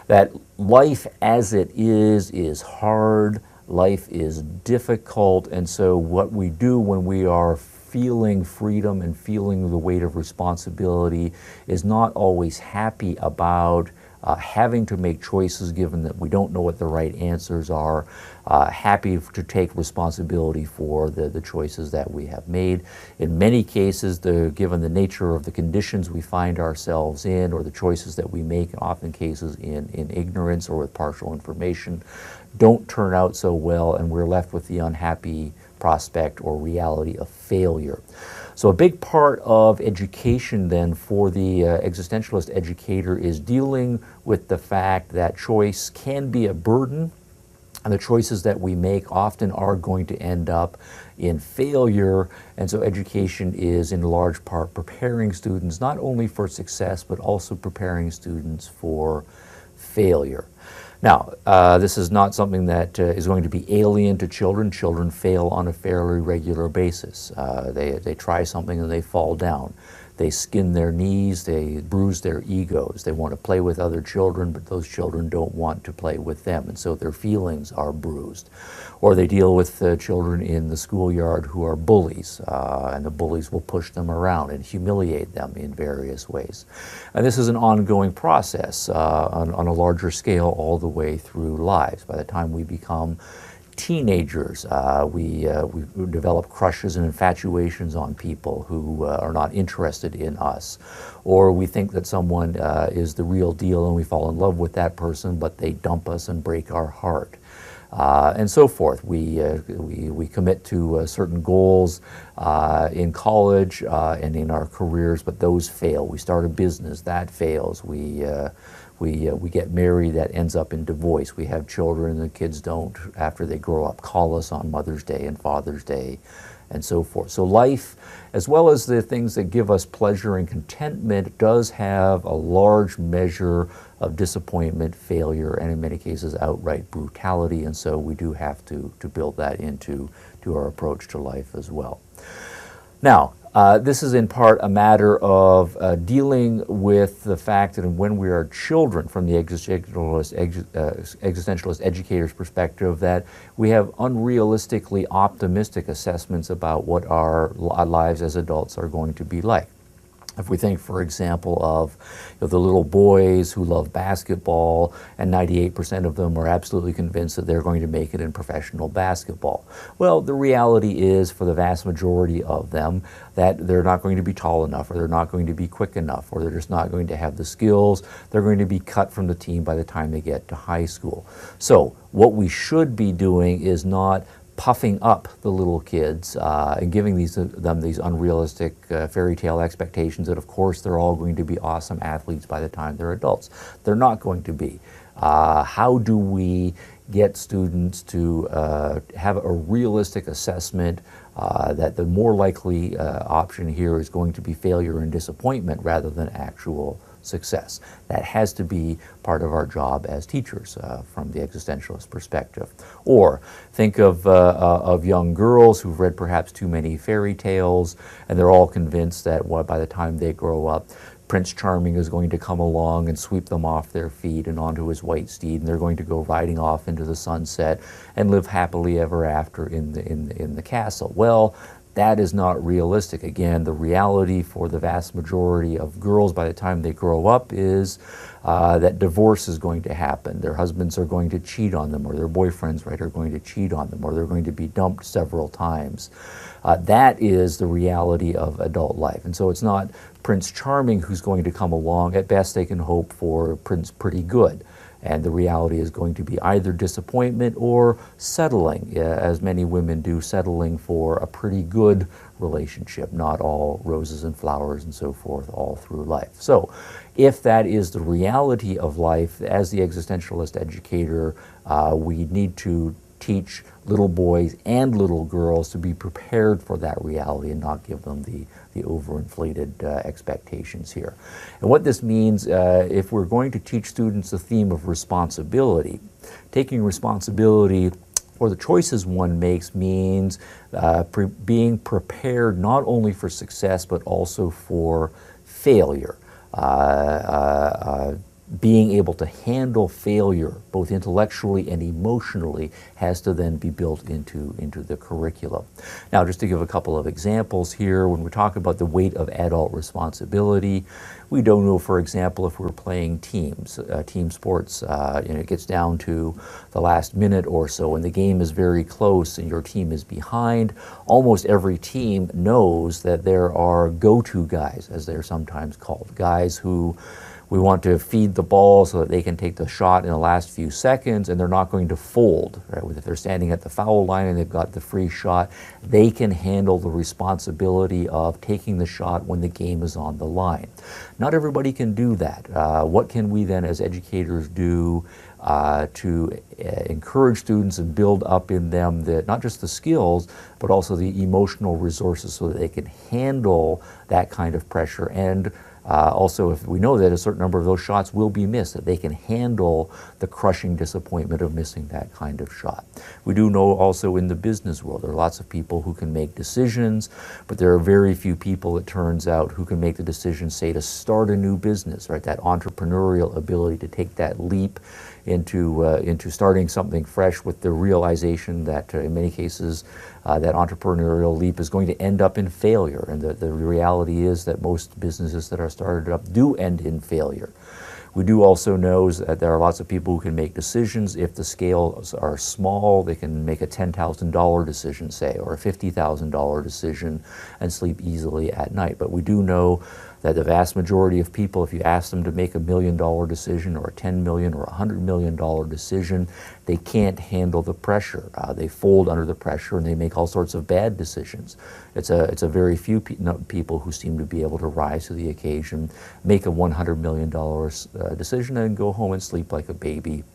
Speaker 1: That life as it is hard, life is difficult, and so what we do when we are feeling freedom and feeling the weight of responsibility is not always happy about having to make choices given that we don't know what the right answers are, happy to take responsibility for the choices that we have made. In many cases, given the nature of the conditions we find ourselves in or the choices that we make, often cases in ignorance or with partial information, don't turn out so well, and we're left with the unhappy prospect or reality of failure. So a big part of education then for the existentialist educator is dealing with the fact that choice can be a burden, and the choices that we make often are going to end up in failure, and so education is in large part preparing students not only for success but also preparing students for failure. Now, this is not something that is going to be alien to children. Children fail on a fairly regular basis. They try something and they fall down. They skin their knees, they bruise their egos. They want to play with other children, but those children don't want to play with them, and so their feelings are bruised. Or they deal with children in the schoolyard who are bullies, and the bullies will push them around and humiliate them in various ways. And this is an ongoing process on a larger scale all the way through lives. By the time we become teenagers, we develop crushes and infatuations on people who are not interested in us. Or we think that someone is the real deal and we fall in love with that person, but they dump us and break our heart. And so forth. We commit to certain goals in college and in our careers, but those fail. We start a business, that fails. We get married, that ends up in divorce. We have children, the kids don't, after they grow up, call us on Mother's Day and Father's Day, and so forth. So life, as well as the things that give us pleasure and contentment, does have a large measure of disappointment, failure, and in many cases outright brutality, and so we do have to build that into our approach to life as well. Now, this is in part a matter of dealing with the fact that when we are children, from the existentialist educator's perspective, that we have unrealistically optimistic assessments about what our lives as adults are going to be like. If we think, for example, of the little boys who love basketball, and 98% of them are absolutely convinced that they're going to make it in professional basketball. Well, the reality is, for the vast majority of them, that they're not going to be tall enough, or they're not going to be quick enough, or they're just not going to have the skills. They're going to be cut from the team by the time they get to high school. So what we should be doing is not puffing up the little kids and giving them these unrealistic fairy tale expectations that, of course, they're all going to be awesome athletes by the time they're adults. They're not going to be. How do we get students to have a realistic assessment that the more likely option here is going to be failure and disappointment rather than actual success? That has to be part of our job as teachers from the existentialist perspective. Or think of young girls who've read perhaps too many fairy tales, and they're all convinced that by the time they grow up, Prince Charming is going to come along and sweep them off their feet and onto his white steed, and they're going to go riding off into the sunset and live happily ever after in the castle. Well, that is not realistic. Again, the reality for the vast majority of girls by the time they grow up is that divorce is going to happen. Their husbands are going to cheat on them, or their boyfriends, right, are going to cheat on them, or they're going to be dumped several times. That is the reality of adult life. And so it's not Prince Charming who's going to come along. At best, they can hope for Prince Pretty Good. And the reality is going to be either disappointment or settling, as many women do, settling for a pretty good relationship, not all roses and flowers and so forth all through life. So if that is the reality of life, as the existentialist educator, we need to teach little boys and little girls to be prepared for that reality and not give them the overinflated expectations here. And what this means, if we're going to teach students the theme of responsibility, taking responsibility for the choices one makes means being prepared not only for success but also for failure. Being able to handle failure, both intellectually and emotionally, has to then be built into the curriculum. Now, just to give a couple of examples here, when we talk about the weight of adult responsibility, we don't know, for example, if we're playing team sports, it gets down to the last minute or so, and the game is very close and your team is behind. Almost every team knows that there are go-to guys, as they're sometimes called, guys who we want to feed the ball so that they can take the shot in the last few seconds, and they're not going to fold. Right? If they're standing at the foul line and they've got the free shot, they can handle the responsibility of taking the shot when the game is on the line. Not everybody can do that. What can we then as educators do to encourage students and build up in them not just the skills, but also the emotional resources so that they can handle that kind of pressure and Also, if we know that a certain number of those shots will be missed, that they can handle the crushing disappointment of missing that kind of shot. We do know also in the business world, there are lots of people who can make decisions, but there are very few people, it turns out, who can make the decision, say, to start a new business, right? That entrepreneurial ability to take that leap into starting something fresh with the realization that in many cases that entrepreneurial leap is going to end up in failure. And the reality is that most businesses that are started up do end in failure. We do also know that there are lots of people who can make decisions. If the scales are small, they can make a $10,000 decision, say, or a $50,000 decision and sleep easily at night. But we do know that the vast majority of people, if you ask them to make $1 million decision or a $10 million or a $100 million decision, they can't handle the pressure. They fold under the pressure and they make all sorts of bad decisions. It's a very few people who seem to be able to rise to the occasion, make a $100 million decision and go home and sleep like a baby,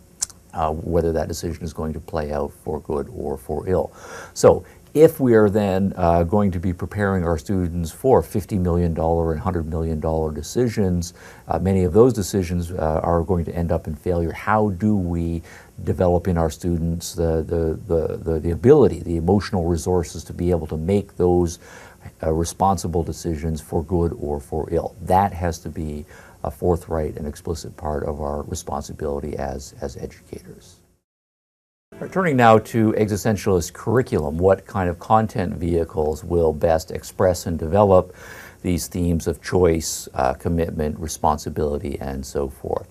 Speaker 1: whether that decision is going to play out for good or for ill. So if we are then going to be preparing our students for $50 million and $100 million decisions, many of those decisions are going to end up in failure. How do we develop in our students the ability, the emotional resources to be able to make those responsible decisions for good or for ill? That has to be a forthright and explicit part of our responsibility as educators. Turning now to existentialist curriculum, what kind of content vehicles will best express and develop these themes of choice, commitment, responsibility, and so forth?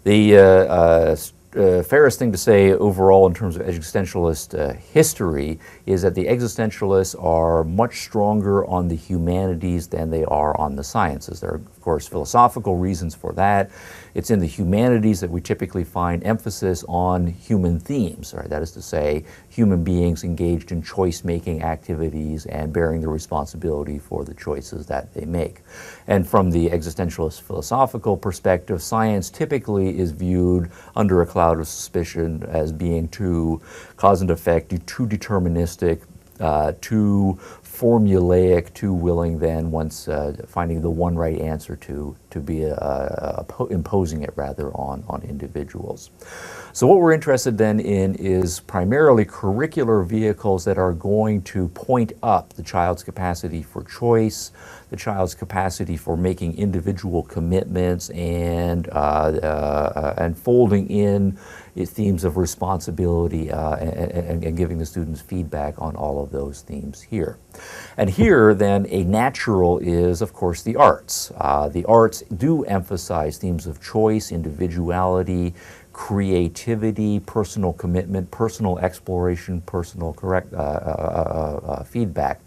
Speaker 1: The fairest thing to say overall in terms of existentialist history is that the existentialists are much stronger on the humanities than they are on the sciences. There are, of course, philosophical reasons for that. It's in the humanities that we typically find emphasis on human themes, right? That is to say, human beings engaged in choice-making activities and bearing the responsibility for the choices that they make. And from the existentialist philosophical perspective, science typically is viewed under a cloud of suspicion as being too cause and effect, too deterministic, too formulaic, too willing then, once finding the one right answer, to be imposing it rather on individuals. So what we're interested then in is primarily curricular vehicles that are going to point up the child's capacity for choice, the child's capacity for making individual commitments, and folding in themes of responsibility and giving the students feedback on all of those themes here. And here then a natural is, of course, the arts. The arts do emphasize themes of choice, individuality, creativity, personal commitment, personal exploration, personal feedback.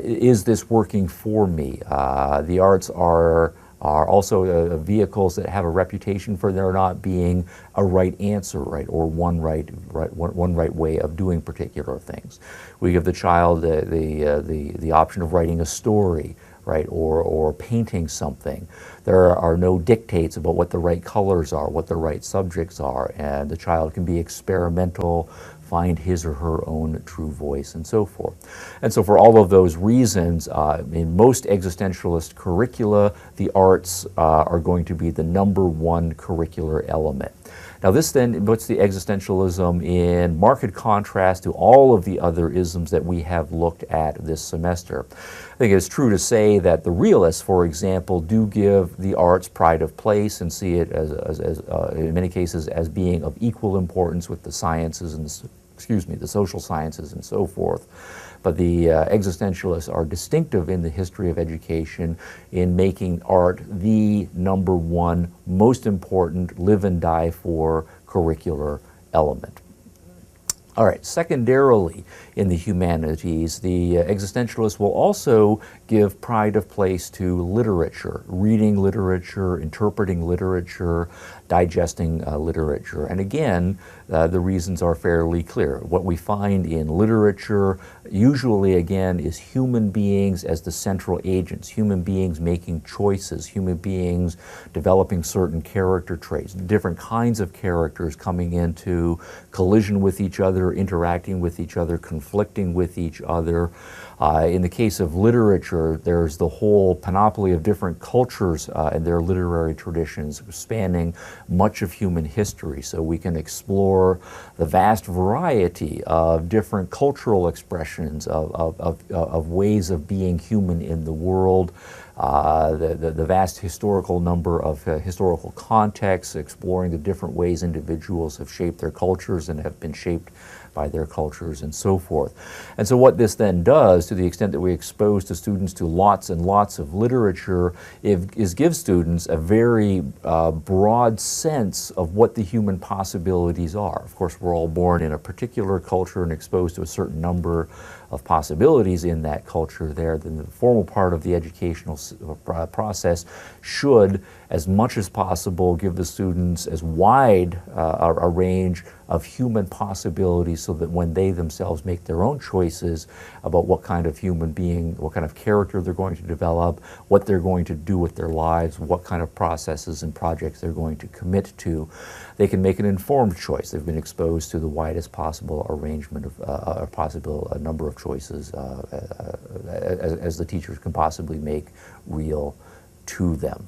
Speaker 1: Is this working for me? The arts are also vehicles that have a reputation for there not being a right answer, right, or one right way of doing particular things. We give the child the option of writing a story, right, or painting something. There are no dictates about what the right colors are, what the right subjects are, and the child can be experimental, find his or her own true voice, and so forth. And so for all of those reasons, in most existentialist curricula, the arts are going to be the #1 curricular element. Now this then puts the existentialism in marked contrast to all of the other isms that we have looked at this semester. I think it's true to say that the realists, for example, do give the arts pride of place and see it as in many cases as being of equal importance with the sciences and the social sciences and so forth. But the existentialists are distinctive in the history of education in making art the #1 most important, live and die for curricular element. All right, secondarily, in the humanities, the existentialists will also give pride of place to literature, reading literature, interpreting literature, digesting literature. And again, the reasons are fairly clear. What we find in literature usually, again, is human beings as the central agents, human beings making choices, human beings developing certain character traits, different kinds of characters coming into collision with each other other, interacting with each other, conflicting with each other. In the case of literature, there's the whole panoply of different cultures and their literary traditions spanning much of human history. So we can explore the vast variety of different cultural expressions of ways of being human in the world. The vast historical number of historical contexts, exploring the different ways individuals have shaped their cultures and have been shaped by their cultures and so forth. And so what this then does, to the extent that we expose to students to lots and lots of literature, is give students a very broad sense of what the human possibilities are. Of course, we're all born in a particular culture and exposed to a certain number of possibilities in that culture there. Then the formal part of the educational process should, as much as possible, give the students as wide a range of human possibilities so that when they themselves make their own choices about what kind of human being, what kind of character they're going to develop, what they're going to do with their lives, what kind of processes and projects they're going to commit to, they can make an informed choice. They've been exposed to the widest possible arrangement of possible number of choices as the teachers can possibly make real to them.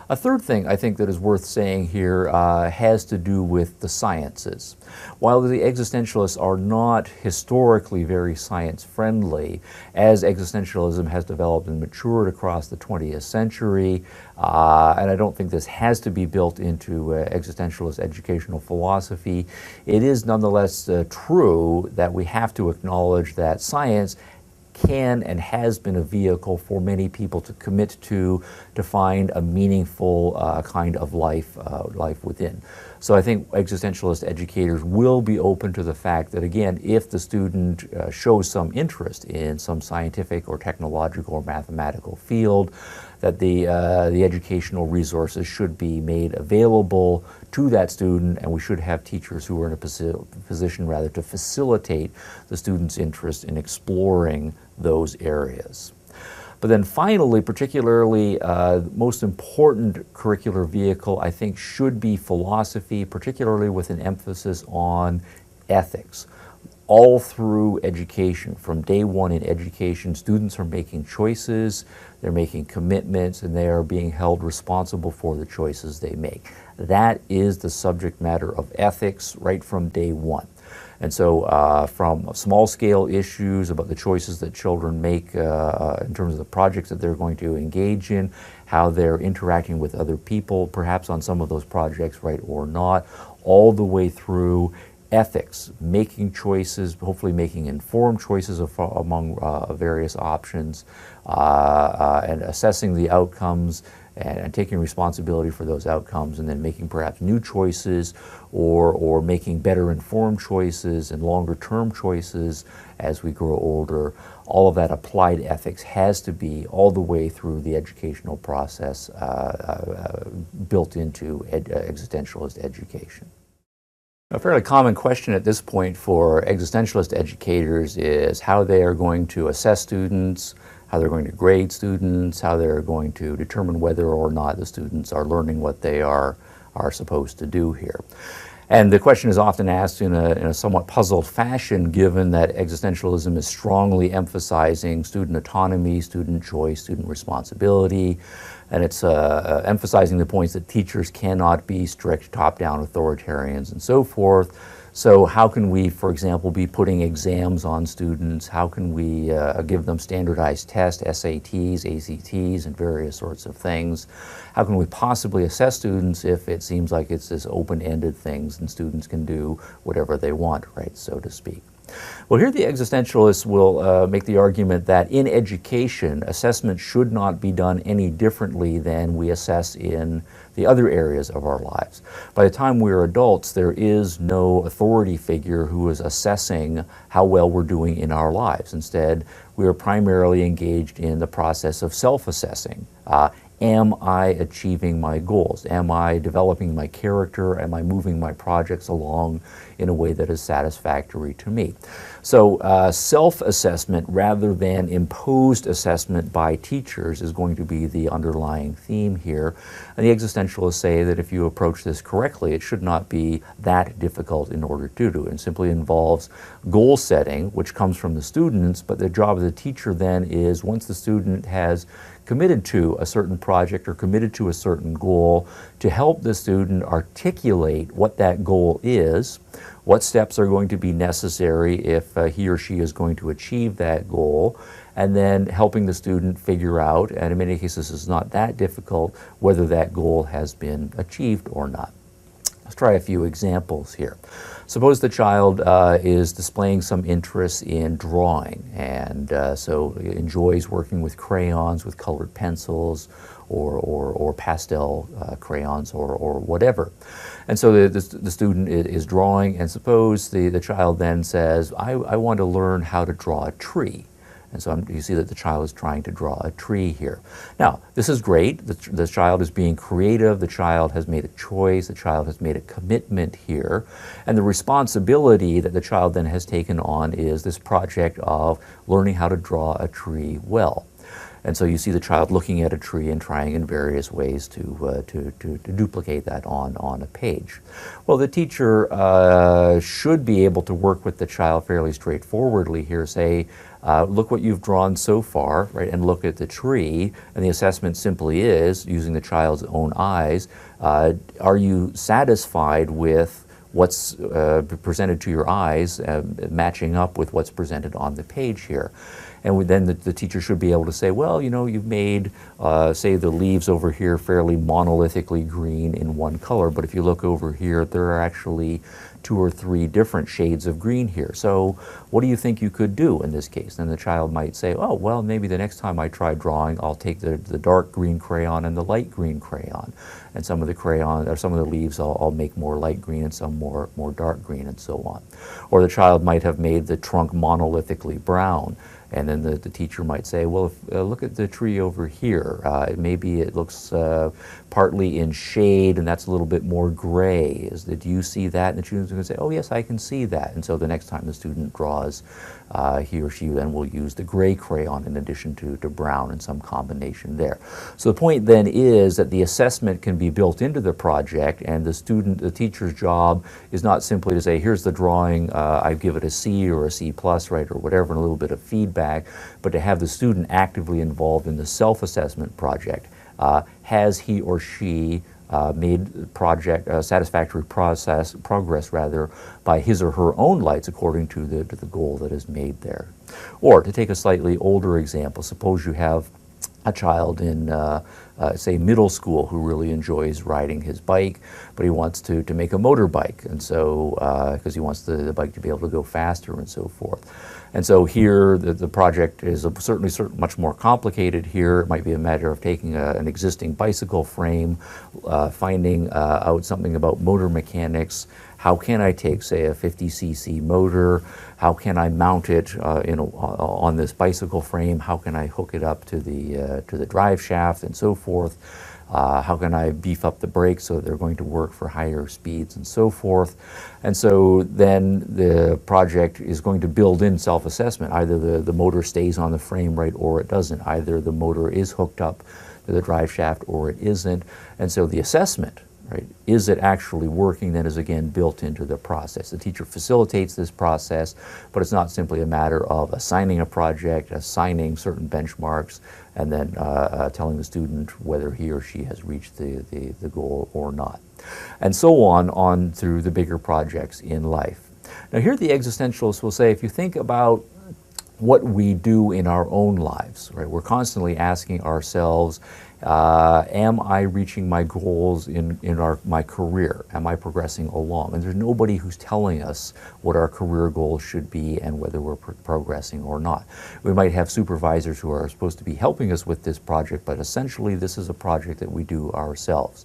Speaker 1: A third thing I think that is worth saying here has to do with the sciences. While the existentialists are not historically very science-friendly, as existentialism has developed and matured across the 20th century, and I don't think this has to be built into existentialist educational philosophy, it is nonetheless true that we have to acknowledge that science can and has been a vehicle for many people to commit to find a meaningful kind of life within. So I think existentialist educators will be open to the fact that, again, if the student shows some interest in some scientific or technological or mathematical field, that the educational resources should be made available to that student, and we should have teachers who are in a position rather to facilitate the student's interest in exploring those areas. But then finally, particularly, the most important curricular vehicle, I think, should be philosophy, particularly with an emphasis on ethics. All through education, from day one in education, students are making choices, they're making commitments, and they are being held responsible for the choices they make. That is the subject matter of ethics right from day one. And so from small-scale issues about the choices that children make in terms of the projects that they're going to engage in, how they're interacting with other people, perhaps on some of those projects, right or not, all the way through ethics, making choices, hopefully making informed choices among various options, and assessing the outcomes and taking responsibility for those outcomes, and then making perhaps new choices or making better informed choices and longer term choices as we grow older. All of that applied ethics has to be all the way through the educational process built into existentialist education. A fairly common question at this point for existentialist educators is how they are going to assess students, how they're going to grade students, how they're going to determine whether or not the students are learning what they are supposed to do here. And the question is often asked in a somewhat puzzled fashion, given that existentialism is strongly emphasizing student autonomy, student choice, student responsibility, and it's emphasizing the points that teachers cannot be strict top-down authoritarians and so forth. So how can we, for example, be putting exams on students? How can we give them standardized tests, SATs, ACTs, and various sorts of things? How can we possibly assess students if it seems like it's this open-ended things and students can do whatever they want, right, so to speak? Well, here the existentialists will make the argument that in education, assessment should not be done any differently than we assess in the other areas of our lives. By the time we're adults, there is no authority figure who is assessing how well we're doing in our lives. Instead, we are primarily engaged in the process of self-assessing. am I achieving my goals? Am I developing my character? Am I moving my projects along in a way that is satisfactory to me? So self-assessment rather than imposed assessment by teachers is going to be the underlying theme here. And the existentialists say that if you approach this correctly, it should not be that difficult in order to do it. It simply involves goal setting, which comes from the students, but the job of the teacher then is, once the student has committed to a certain project or committed to a certain goal, to help the student articulate what that goal is, what steps are going to be necessary if he or she is going to achieve that goal, and then helping the student figure out, and in many cases it's not that difficult, whether that goal has been achieved or not. Let's try a few examples here. Suppose the child is displaying some interest in drawing, and so enjoys working with crayons, with colored pencils, or pastel crayons, or whatever. And so the student is drawing, and suppose the child then says, I want to learn how to draw a tree. And so you see that the child is trying to draw a tree here. Now, this is great. The child is being creative. The child has made a choice. The child has made a commitment here. And the responsibility that the child then has taken on is this project of learning how to draw a tree well. And so you see the child looking at a tree and trying in various ways to duplicate that on a page. Well, the teacher should be able to work with the child fairly straightforwardly here, say, look what you've drawn so far, right, and look at the tree, and the assessment simply is, using the child's own eyes, are you satisfied with what's presented to your eyes, matching up with what's presented on the page here? And then the teacher should be able to say, well, you know, you've made, say, the leaves over here fairly monolithically green in one color, but if you look over here, there are actually 2 or 3 different shades of green here. So what do you think you could do in this case? Then the child might say, oh, well, maybe the next time I try drawing, I'll take the dark green crayon and the light green crayon. And some of the crayon, or some of the leaves I'll make more light green and some more dark green, and so on. Or the child might have made the trunk monolithically brown. And then the teacher might say, well, look at the tree over here. Maybe it looks partly in shade, and that's a little bit more gray. Do you see that? And the student's going to say, oh, yes, I can see that. And so the next time the student draws, he or she then will use the gray crayon in addition to brown and some combination there. So the point then is that the assessment can be built into the project, and the teacher's job is not simply to say, here's the drawing, I give it a C or a C+, right, or whatever, and a little bit of feedback, but to have the student actively involved in the self-assessment project. Has he or she made satisfactory progress by his or her own lights according to the goal that is made there? Or to take a slightly older example, suppose you have a child in, say, middle school who really enjoys riding his bike, but he wants to make a motorbike, and so, because he wants the bike to be able to go faster and so forth. And so here, the project is certainly much more complicated here. It might be a matter of taking an existing bicycle frame, finding out something about motor mechanics. How can I take, say, a 50cc motor? How can I mount it on this bicycle frame? How can I hook it up to the drive shaft and so forth? How can I beef up the brakes so that they're going to work for higher speeds and so forth? And so then the project is going to build in self-assessment. Either the motor stays on the frame, right, or it doesn't. Either the motor is hooked up to the drive shaft or it isn't. And so the assessment, right, is it actually working, then is again built into the process. The teacher facilitates this process, but it's not simply a matter of assigning a project, assigning certain benchmarks, and then telling the student whether he or she has reached the goal or not. And so on through the bigger projects in life. Now here the existentialists will say, if you think about what we do in our own lives, right, we're constantly asking ourselves, am I reaching my goals in my career? Am I progressing along? And there's nobody who's telling us what our career goals should be and whether we're progressing or not. We might have supervisors who are supposed to be helping us with this project, but essentially this is a project that we do ourselves.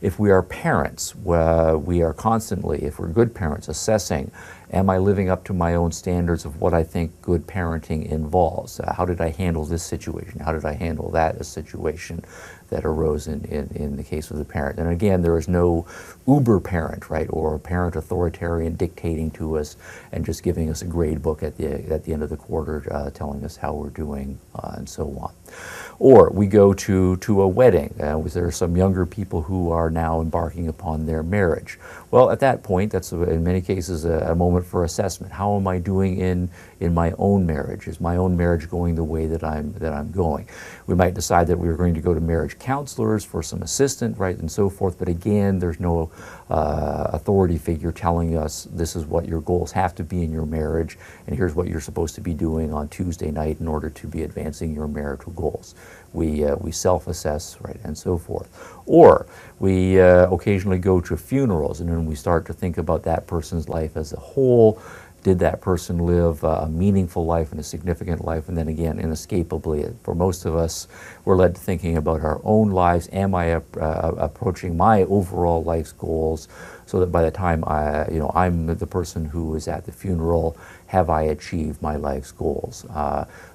Speaker 1: If we are parents, we are constantly, if we're good parents, assessing, am I living up to my own standards of what I think good parenting involves? How did I handle this situation? How did I handle that situation? that arose in the case of the parent. And again, there is no uber parent, right, or a parent authoritarian dictating to us and just giving us a grade book at the end of the quarter telling us how we're doing and so on. Or we go to a wedding. There are some younger people who are now embarking upon their marriage. Well, at that point, that's in many cases a moment for assessment. How am I doing in my own marriage? Is my own marriage going the way that I'm going? We might decide that we're going to go to marriage counselors for some assistance, right, and so forth. But again, there's no authority figure telling us this is what your goals have to be in your marriage, and here's what you're supposed to be doing on Tuesday night in order to be advancing your marital goals. We self-assess, right, and so forth. Or we occasionally go to funerals, and then we start to think about that person's life as a whole. Did that person live a meaningful life and a significant life? And then again, inescapably, for most of us, we're led to thinking about our own lives. Am I approaching my overall life's goals so that by the time I'm the person who is at the funeral, have I achieved my life's goals?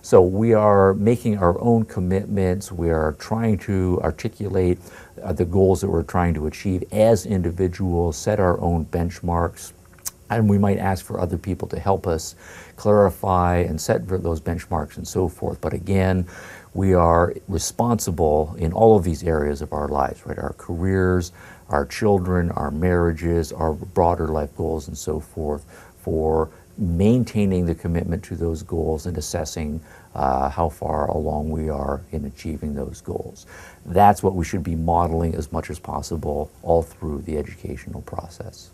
Speaker 1: So we are making our own commitments. We are trying to articulate the goals that we're trying to achieve as individuals, set our own benchmarks. And we might ask for other people to help us clarify and set those benchmarks and so forth. But again, we are responsible in all of these areas of our lives, right? Our careers, our children, our marriages, our broader life goals and so forth, for maintaining the commitment to those goals and assessing how far along we are in achieving those goals. That's what we should be modeling as much as possible all through the educational process.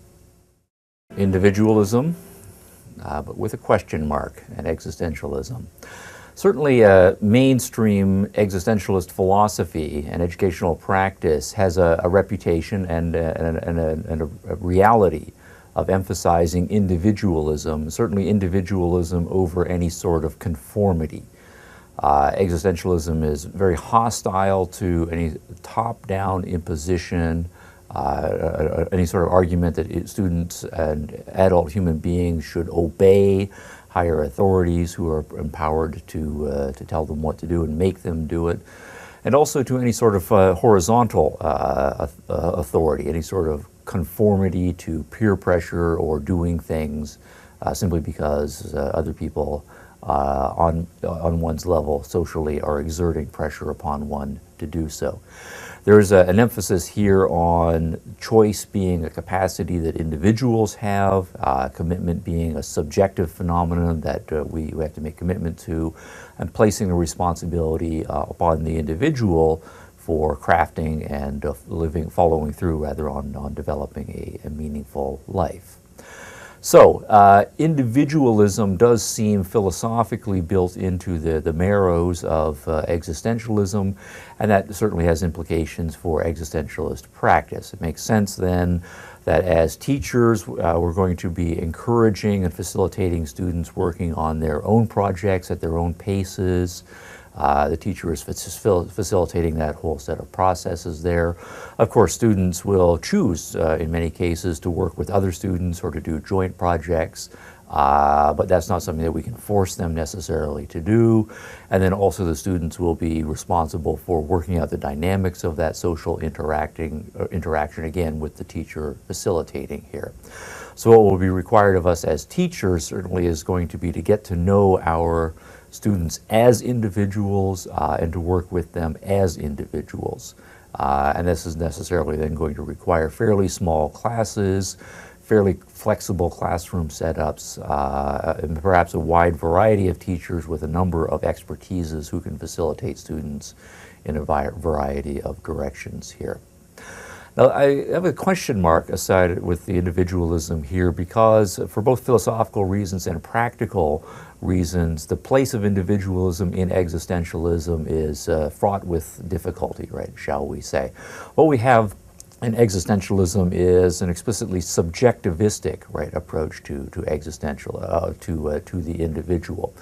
Speaker 1: Individualism, but with a question mark, and existentialism. Certainly mainstream existentialist philosophy and educational practice has a reputation and a reality of emphasizing individualism, certainly individualism over any sort of conformity. Existentialism is very hostile to any top-down imposition, any sort of argument that students and adult human beings should obey higher authorities who are empowered to tell them what to do and make them do it, and also to any sort of horizontal authority, any sort of conformity to peer pressure or doing things simply because other people on one's level socially are exerting pressure upon one to do so. There's an emphasis here on choice being a capacity that individuals have, commitment being a subjective phenomenon that we have to make commitment to, and placing the responsibility upon the individual for crafting and following through rather on developing a meaningful life. So individualism does seem philosophically built into the marrows of existentialism, and that certainly has implications for existentialist practice. It makes sense then that as teachers, we're going to be encouraging and facilitating students working on their own projects at their own paces. The teacher is facilitating that whole set of processes there. Of course, students will choose, in many cases, to work with other students or to do joint projects, but that's not something that we can force them necessarily to do. And then also the students will be responsible for working out the dynamics of that social interaction, again, with the teacher facilitating here. So what will be required of us as teachers certainly is going to be to get to know our students as individuals and to work with them as individuals. And this is necessarily then going to require fairly small classes, fairly flexible classroom setups, and perhaps a wide variety of teachers with a number of expertises who can facilitate students in a variety of directions here. Now, I have a question mark aside with the individualism here because for both philosophical reasons and practical reasons, the place of individualism in existentialism is fraught with difficulty, right, shall we say. What we have in existentialism is an explicitly subjectivistic, right, approach to the individual.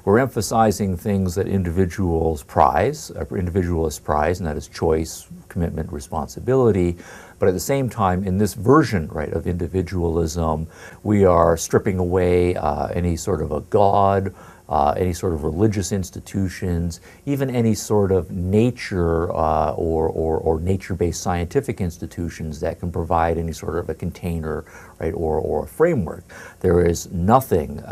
Speaker 1: We're emphasizing things that individualists prize, and that is choice, commitment, responsibility. But at the same time, in this version, right, of individualism, we are stripping away any sort of a God any sort of religious institutions, even any sort of nature or nature-based scientific institutions that can provide any sort of a container, right, or a framework. There is nothing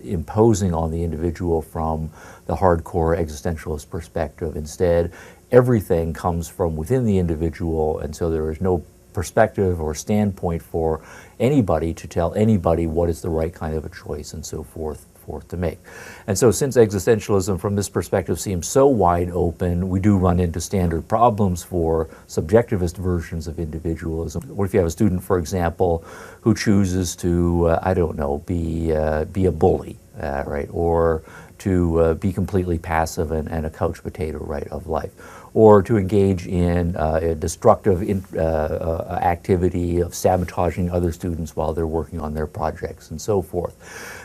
Speaker 1: imposing on the individual from the hardcore existentialist perspective. Instead, everything comes from within the individual, and so there is no perspective or standpoint for anybody to tell anybody what is the right kind of a choice and so forth to make. And so since existentialism from this perspective seems so wide open, we do run into standard problems for subjectivist versions of individualism. What if you have a student, for example, who chooses to, I don't know, be a bully, right, or to be completely passive and a couch potato, right, of life, or to engage in a destructive activity of sabotaging other students while they're working on their projects and so forth.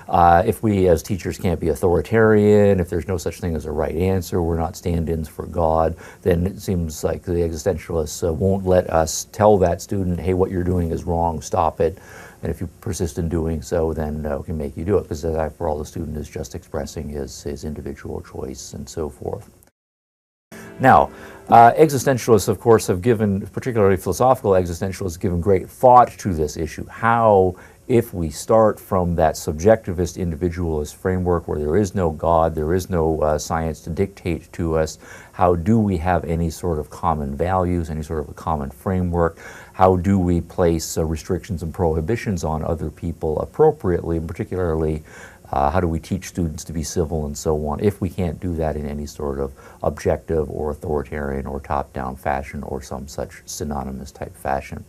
Speaker 1: If we as teachers can't be authoritarian, if there's no such thing as a right answer, we're not stand-ins for God, then it seems like the existentialists won't let us tell that student, hey, what you're doing is wrong, stop it. And if you persist in doing so, then we can make you do it, because after all, the student is just expressing his individual choice and so forth. Now, existentialists, of course, have given, particularly philosophical existentialists, given great thought to this issue. How, if we start from that subjectivist individualist framework where there is no God, there is no science to dictate to us, how do we have any sort of common values, any sort of a common framework? How do we place restrictions and prohibitions on other people appropriately, and particularly how do we teach students to be civil and so on, if we can't do that in any sort of objective or authoritarian or top-down fashion or some such synonymous type fashion?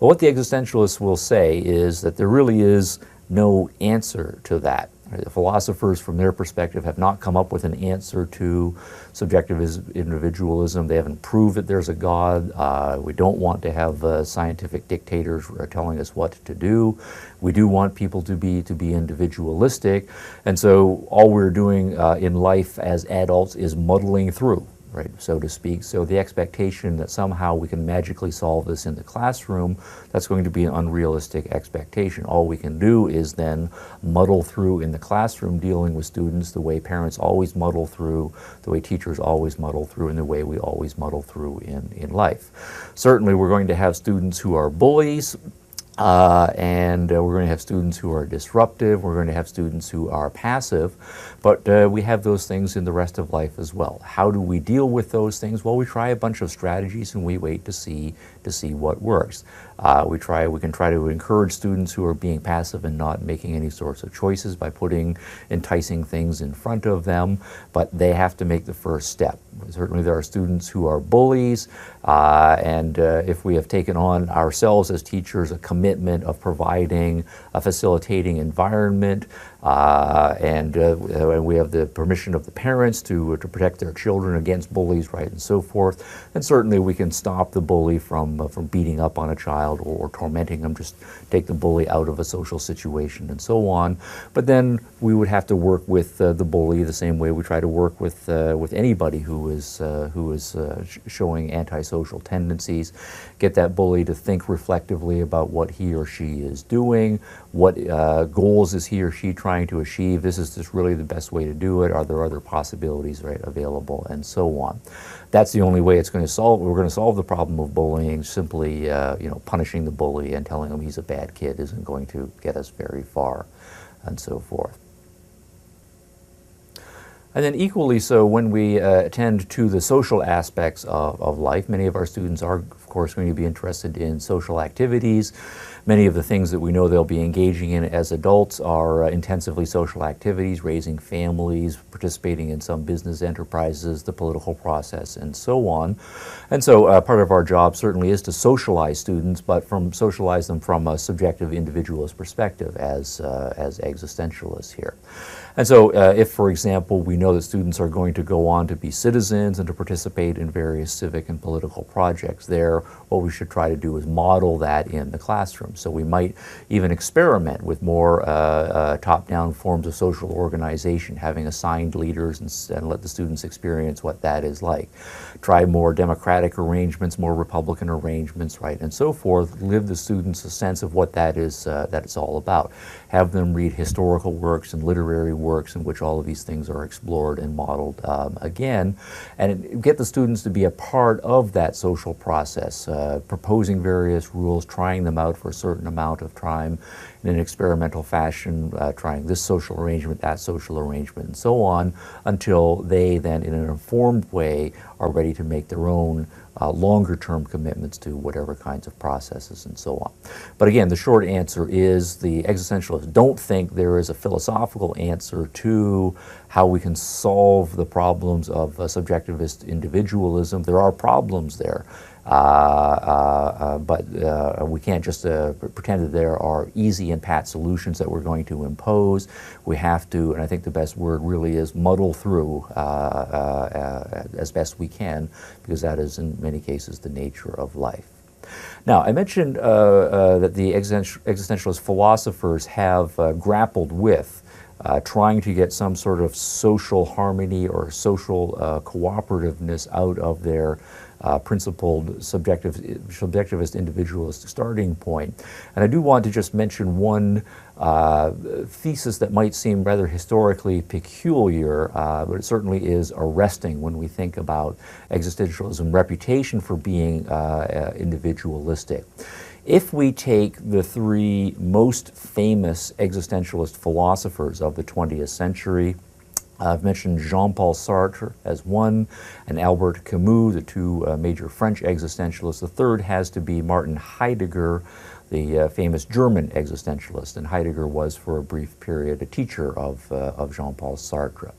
Speaker 1: Well, what the existentialists will say is that there really is no answer to that. The philosophers, from their perspective, have not come up with an answer to subjective individualism. They haven't proved that there's a God. We don't want to have scientific dictators telling us what to do. We do want people to be individualistic. And so all we're doing in life as adults is muddling through, right, so to speak. So the expectation that somehow we can magically solve this in the classroom, that's going to be an unrealistic expectation. All we can do is then muddle through in the classroom, dealing with students the way parents always muddle through, the way teachers always muddle through, and the way we always muddle through in life. Certainly we're going to have students who are bullies, and we're going to have students who are disruptive, we're going to have students who are passive, but we have those things in the rest of life as well. How do we deal with those things? Well, we try a bunch of strategies and we wait to see what works. We can try to encourage students who are being passive and not making any sorts of choices by putting enticing things in front of them, but they have to make the first step. Certainly there are students who are bullies, and if we have taken on ourselves as teachers a commitment of providing a facilitating environment, and we have the permission of the parents to protect their children against bullies, right, and so forth, then certainly we can stop the bully from beating up on a child or tormenting them, just take the bully out of a social situation and so on. But then we would have to work with the bully the same way we try to work with anybody who is showing antisocial tendencies. Get that bully to think reflectively about what he or she is doing, what goals is he or she trying to achieve. This is just really the best way to do it. Are there other possibilities, right, available, and so on. That's the only way it's going to solve. We're going to solve the problem of bullying. Simply, punishing the bully and telling him he's a bad kid isn't going to get us very far, and so forth. And then equally so, when we attend to the social aspects of life, many of our students are, of course, going to be interested in social activities. Many of the things that we know they'll be engaging in as adults are intensively social activities, raising families, participating in some business enterprises, the political process, and so on. And so part of our job certainly is to socialize students, but socialize them from a subjective individualist perspective as existentialists here. And so if, for example, we know that students are going to go on to be citizens and to participate in various civic and political projects there, what we should try to do is model that in the classroom. So we might even experiment with more top-down forms of social organization, having assigned leaders and let the students experience what that is like. Try more democratic arrangements, more Republican arrangements, right, and so forth. Give the students a sense of what that is, that it's all about. Have them read historical works and literary works in which all of these things are explored and modeled again, and get the students to be a part of that social process, proposing various rules, trying them out for a certain amount of time in an experimental fashion, trying this social arrangement, that social arrangement, and so on, until they then, in an informed way, are ready to make their own longer-term commitments to whatever kinds of processes and so on. But again, the short answer is the existentialists don't think there is a philosophical answer to how we can solve the problems of subjectivist individualism. There are problems there. But we can't just pretend that there are easy and pat solutions that we're going to impose. We have to, and I think the best word really is muddle through as best we can, because that is in many cases the nature of life. Now, I mentioned that the existentialist philosophers have grappled with trying to get some sort of social harmony or social cooperativeness out of their principled subjectivist individualist starting point. And I do want to just mention one thesis that might seem rather historically peculiar, but it certainly is arresting when we think about existentialism reputation for being individualistic. If we take the three most famous existentialist philosophers of the 20th century, I've mentioned Jean-Paul Sartre as one, and Albert Camus, the two major French existentialists. The third has to be Martin Heidegger, the famous German existentialist, and Heidegger was for a brief period a teacher of Jean-Paul Sartre.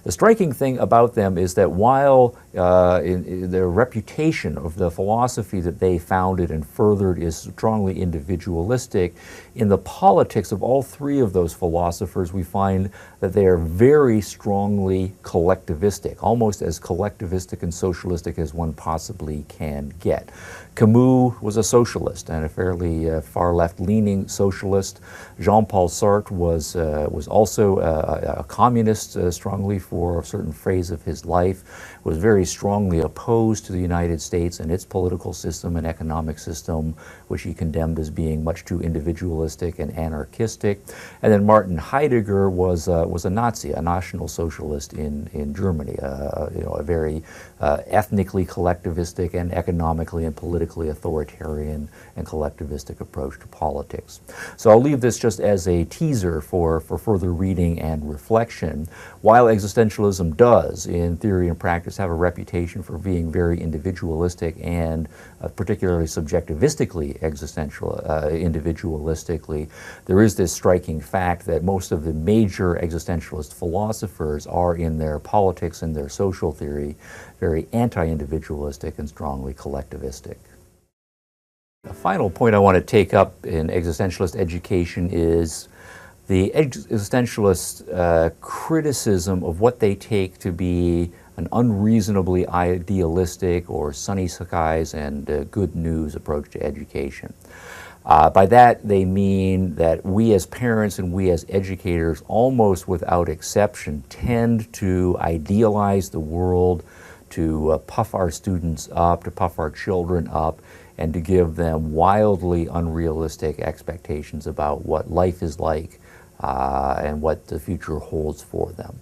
Speaker 1: The striking thing about them is that while in the reputation of the philosophy that they founded and furthered is strongly individualistic, in the politics of all three of those philosophers we find that they are very strongly collectivistic, almost as collectivistic and socialistic as one possibly can get. Camus was a socialist and a fairly far left-leaning socialist. Jean-Paul Sartre was also a communist, strongly for a certain phase of his life, was very strongly opposed to the United States and its political system and economic system, which he condemned as being much too individualistic and anarchistic. And then Martin Heidegger was a Nazi, a National Socialist in Germany, a very ethnically collectivistic and economically and politically authoritarian and collectivistic approach to politics. So I'll leave this just as a teaser for further reading and reflection. While existentialism does, in theory and practice, have a reputation for being very individualistic and particularly subjectivistically individualistically, there is this striking fact that most of the major existentialist philosophers are in their politics and their social theory very anti-individualistic and strongly collectivistic. The final point I want to take up in existentialist education is the existentialist criticism of what they take to be an unreasonably idealistic or sunny skies and good news approach to education. By that they mean that we as parents and we as educators, almost without exception, tend to idealize the world, to puff our students up, to puff our children up, and to give them wildly unrealistic expectations about what life is like and what the future holds for them.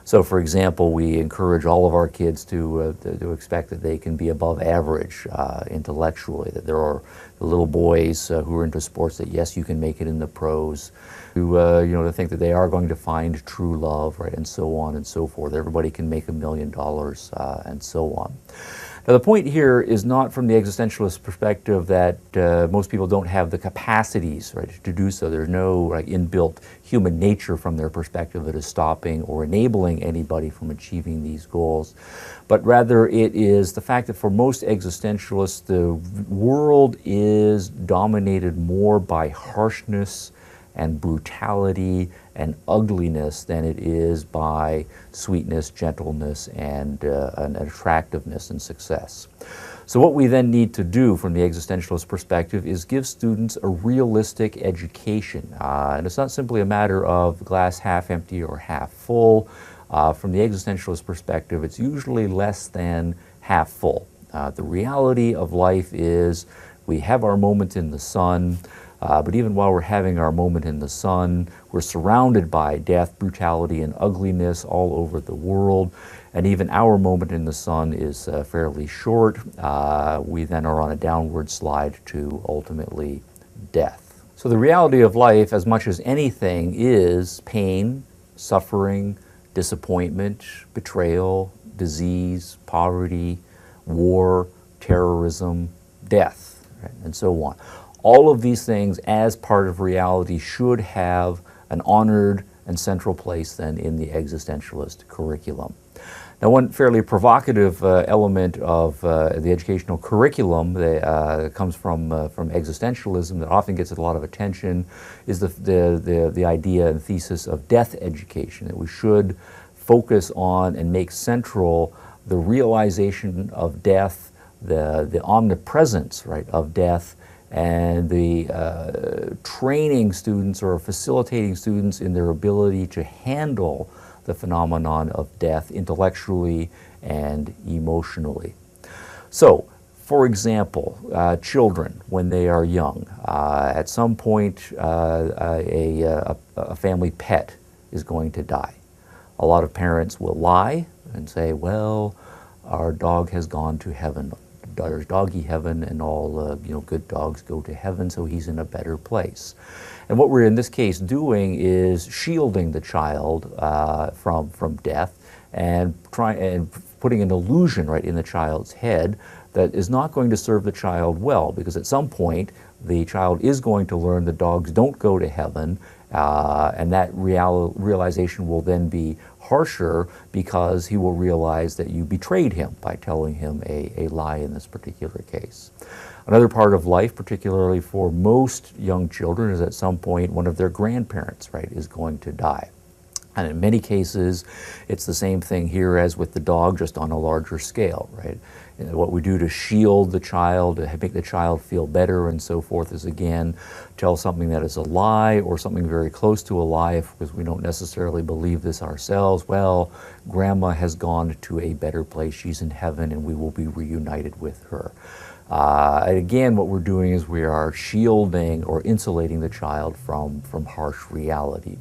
Speaker 1: So, for example, we encourage all of our kids to expect that they can be above average intellectually, that there are the little boys who are into sports that, yes, you can make it in the pros, to think that they are going to find true love, right, and so on and so forth. Everybody can make $1 million and so on. Now, the point here is not from the existentialist perspective that most people don't have the capacities, right, to do so. There's no inbuilt human nature from their perspective that is stopping or enabling anybody from achieving these goals. But rather it is the fact that for most existentialists, the world is dominated more by harshness and brutality and ugliness than it is by sweetness, gentleness, and attractiveness and success. So what we then need to do from the existentialist perspective is give students a realistic education. And it's not simply a matter of glass half empty or half full. From the existentialist perspective, it's usually less than half full. The reality of life is we have our moment in the sun. But even while we're having our moment in the sun, we're surrounded by death, brutality, and ugliness all over the world. And even our moment in the sun is fairly short. We then are on a downward slide to ultimately death. So the reality of life, as much as anything, is pain, suffering, disappointment, betrayal, disease, poverty, war, terrorism, death, right, and so on. All of these things, as part of reality, should have an honored and central place then in the existentialist curriculum. Now, one fairly provocative element of the educational curriculum that comes from existentialism that often gets a lot of attention is the idea and thesis of death education, that we should focus on and make central the realization of death, the omnipresence, right, of death, and the training students or facilitating students in their ability to handle the phenomenon of death intellectually and emotionally. So, for example, children, when they are young, at some point a family pet is going to die. A lot of parents will lie and say, well, our dog has gone to heaven. There's doggy heaven, and all good dogs go to heaven, so he's in a better place. And what we're in this case doing is shielding the child from death and putting an illusion right in the child's head that is not going to serve the child well, because at some point the child is going to learn that dogs don't go to heaven, and that realization will then be harsher because he will realize that you betrayed him by telling him a lie in this particular case. Another part of life, particularly for most young children, is at some point one of their grandparents, right, is going to die. And in many cases, it's the same thing here as with the dog, just on a larger scale, right? What we do to shield the child, to make the child feel better and so forth, is again, tell something that is a lie or something very close to a lie, because we don't necessarily believe this ourselves. Well, grandma has gone to a better place. She's in heaven and we will be reunited with her. And again, what we're doing is we are shielding or insulating the child from harsh reality.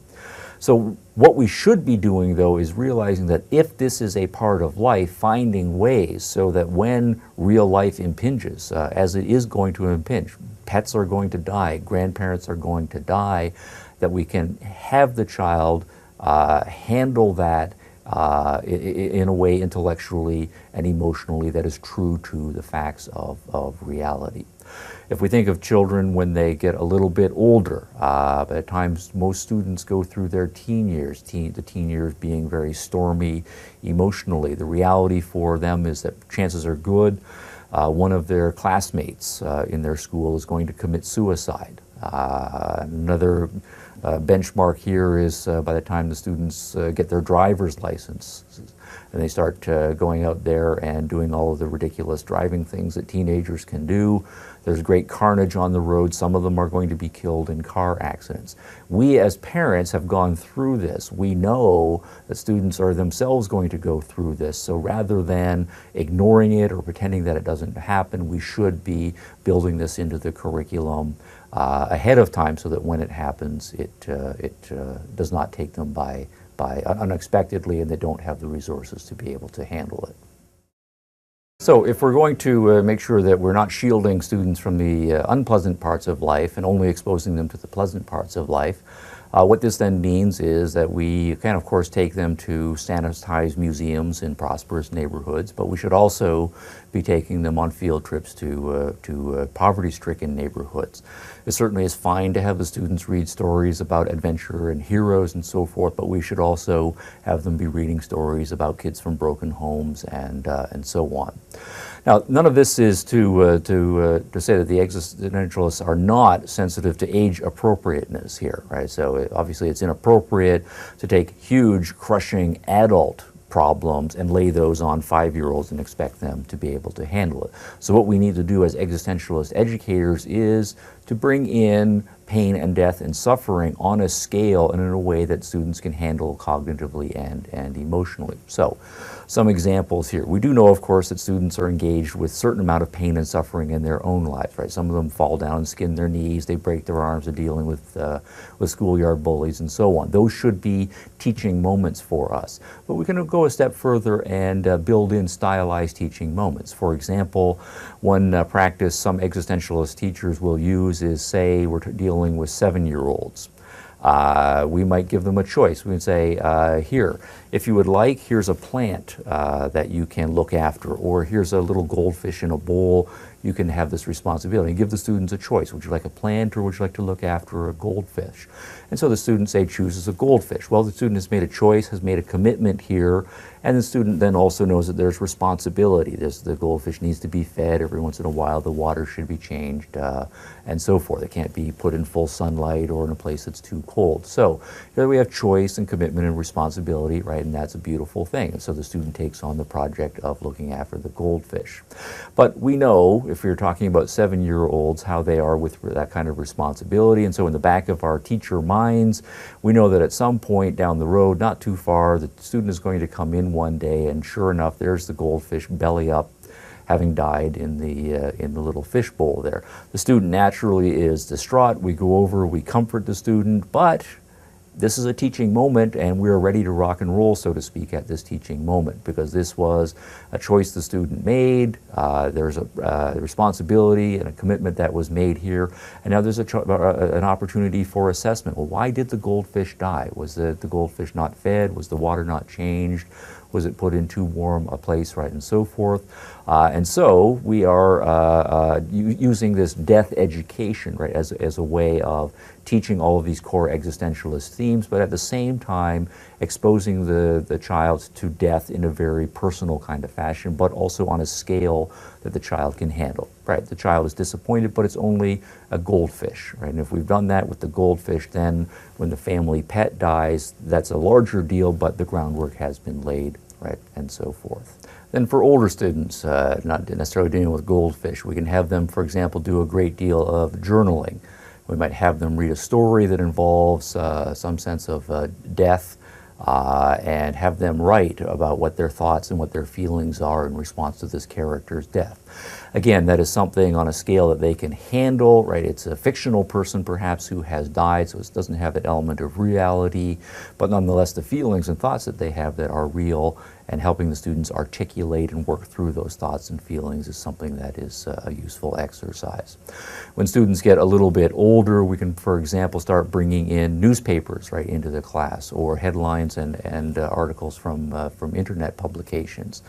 Speaker 1: So what we should be doing, though, is realizing that if this is a part of life, finding ways so that when real life impinges, as it is going to impinge, pets are going to die, grandparents are going to die, that we can have the child handle that in a way intellectually and emotionally that is true to the facts of reality. If we think of children when they get a little bit older, at times most students go through their teen years, the teen years being very stormy emotionally. The reality for them is that chances are good one of their classmates in their school is going to commit suicide. Another benchmark here is by the time the students get their driver's license and they start going out there and doing all of the ridiculous driving things that teenagers can do. There's great carnage on the road. Some of them are going to be killed in car accidents. We as parents have gone through this. We know that students are themselves going to go through this. So rather than ignoring it or pretending that it doesn't happen, we should be building this into the curriculum ahead of time so that when it happens, it does not take them by unexpectedly, and they don't have the resources to be able to handle it. So if we're going to make sure that we're not shielding students from the unpleasant parts of life and only exposing them to the pleasant parts of life, what this then means is that we can, of course, take them to sanitized museums in prosperous neighborhoods, but we should also be taking them on field trips to poverty-stricken neighborhoods. It certainly is fine to have the students read stories about adventure and heroes and so forth, but we should also have them be reading stories about kids from broken homes and so on. Now, none of this is to say that the existentialists are not sensitive to age appropriateness here, right? So obviously it's inappropriate to take huge, crushing adult problems and lay those on 5-year-olds and expect them to be able to handle it. So what we need to do as existentialist educators is to bring in pain and death and suffering on a scale and in a way that students can handle cognitively and emotionally. So, some examples here. We do know, of course, that students are engaged with a certain amount of pain and suffering in their own lives, right? Some of them fall down and skin their knees, they break their arms, they're dealing with schoolyard bullies and so on. Those should be teaching moments for us. But we can go a step further and build in stylized teaching moments. For example, one practice some existentialist teachers will use is, say, we're dealing with 7-year-olds. We might give them a choice. We can say, here, if you would like, here's a plant that you can look after, or here's a little goldfish in a bowl. You can have this responsibility. Give the students a choice. Would you like a plant, or would you like to look after a goldfish? And so the student, say, chooses a goldfish. Well, the student has made a choice, has made a commitment here, and the student then also knows that there's responsibility. The goldfish needs to be fed every once in a while. The water should be changed, and so forth. It can't be put in full sunlight or in a place that's too cold. So here we have choice and commitment and responsibility, right? And that's a beautiful thing. And so the student takes on the project of looking after the goldfish. But we know, if you're talking about 7-year-olds, how they are with that kind of responsibility. And so in the back of our teacher minds, we know that at some point down the road, not too far, the student is going to come in one day, and sure enough, there's the goldfish belly up, having died in the little fish bowl there. The student naturally is distraught. We go over, we comfort the student, but this is a teaching moment, and we're ready to rock and roll, so to speak, at this teaching moment, because this was a choice the student made. There's a responsibility and a commitment that was made here, and now there's an opportunity for assessment. Well, why did the goldfish die? Was the goldfish not fed? Was the water not changed? Was it put in too warm a place, right, and so forth? And so we are using this death education, right, as a way of teaching all of these core existentialist themes, but at the same time exposing the child to death in a very personal kind of fashion, but also on a scale that the child can handle, right? The child is disappointed, but it's only a goldfish, right? And if we've done that with the goldfish, then when the family pet dies, that's a larger deal, but the groundwork has been laid, right, and so forth. Then for older students, not necessarily dealing with goldfish, we can have them, for example, do a great deal of journaling. We might have them read a story that involves some sense of death, and have them write about what their thoughts and what their feelings are in response to this character's death. Again, that is something on a scale that they can handle, right? It's a fictional person perhaps who has died, so it doesn't have that element of reality, but nonetheless the feelings and thoughts that they have that are real, and helping the students articulate and work through those thoughts and feelings is something that is a useful exercise. When students get a little bit older, we can, for example, start bringing in newspapers right into the class, or headlines and articles from internet publications.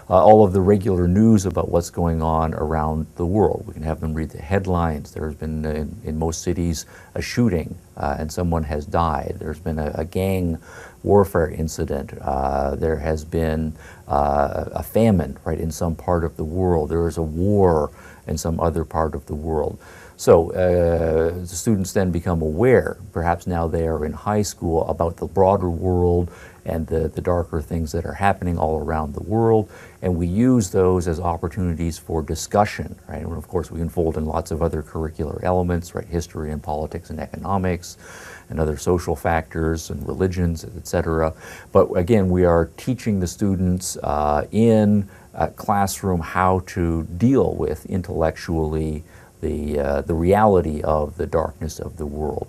Speaker 1: All of the regular news about what's going on around the world. We can have them read the headlines. There's been, in most cities, a shooting and someone has died. There's been a gang warfare incident. There has been a famine, right, in some part of the world. There is a war in some other part of the world. So the students then become aware, perhaps now they are in high school, about the broader world and the darker things that are happening all around the world, and we use those as opportunities for discussion, right? And of course we can fold in lots of other curricular elements, right? History and politics and economics and other social factors and religions, etc. But again, we are teaching the students in a classroom how to deal with intellectually the reality of the darkness of the world.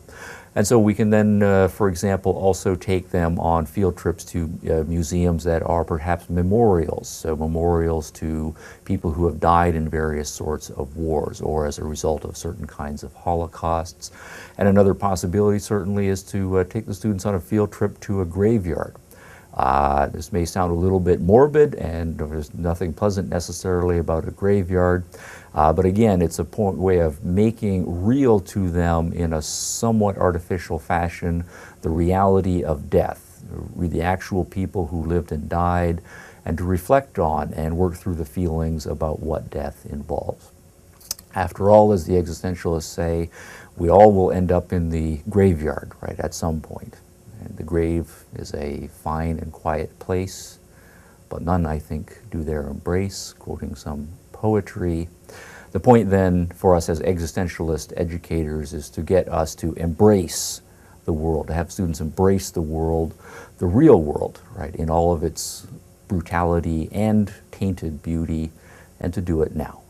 Speaker 1: And so we can then, for example, also take them on field trips to museums that are perhaps memorials, so memorials to people who have died in various sorts of wars or as a result of certain kinds of holocausts. And another possibility certainly is to take the students on a field trip to a graveyard. This may sound a little bit morbid, and there's nothing pleasant necessarily about a graveyard, but again, it's a way of making real to them in a somewhat artificial fashion the reality of death, the actual people who lived and died, and to reflect on and work through the feelings about what death involves. After all, as the existentialists say, we all will end up in the graveyard, right, at some point. And the grave is a fine and quiet place, but none, I think, do there embrace, quoting some poetry. The point then for us as existentialist educators is to get us to embrace the world, to have students embrace the world, the real world, right, in all of its brutality and tainted beauty, and to do it now.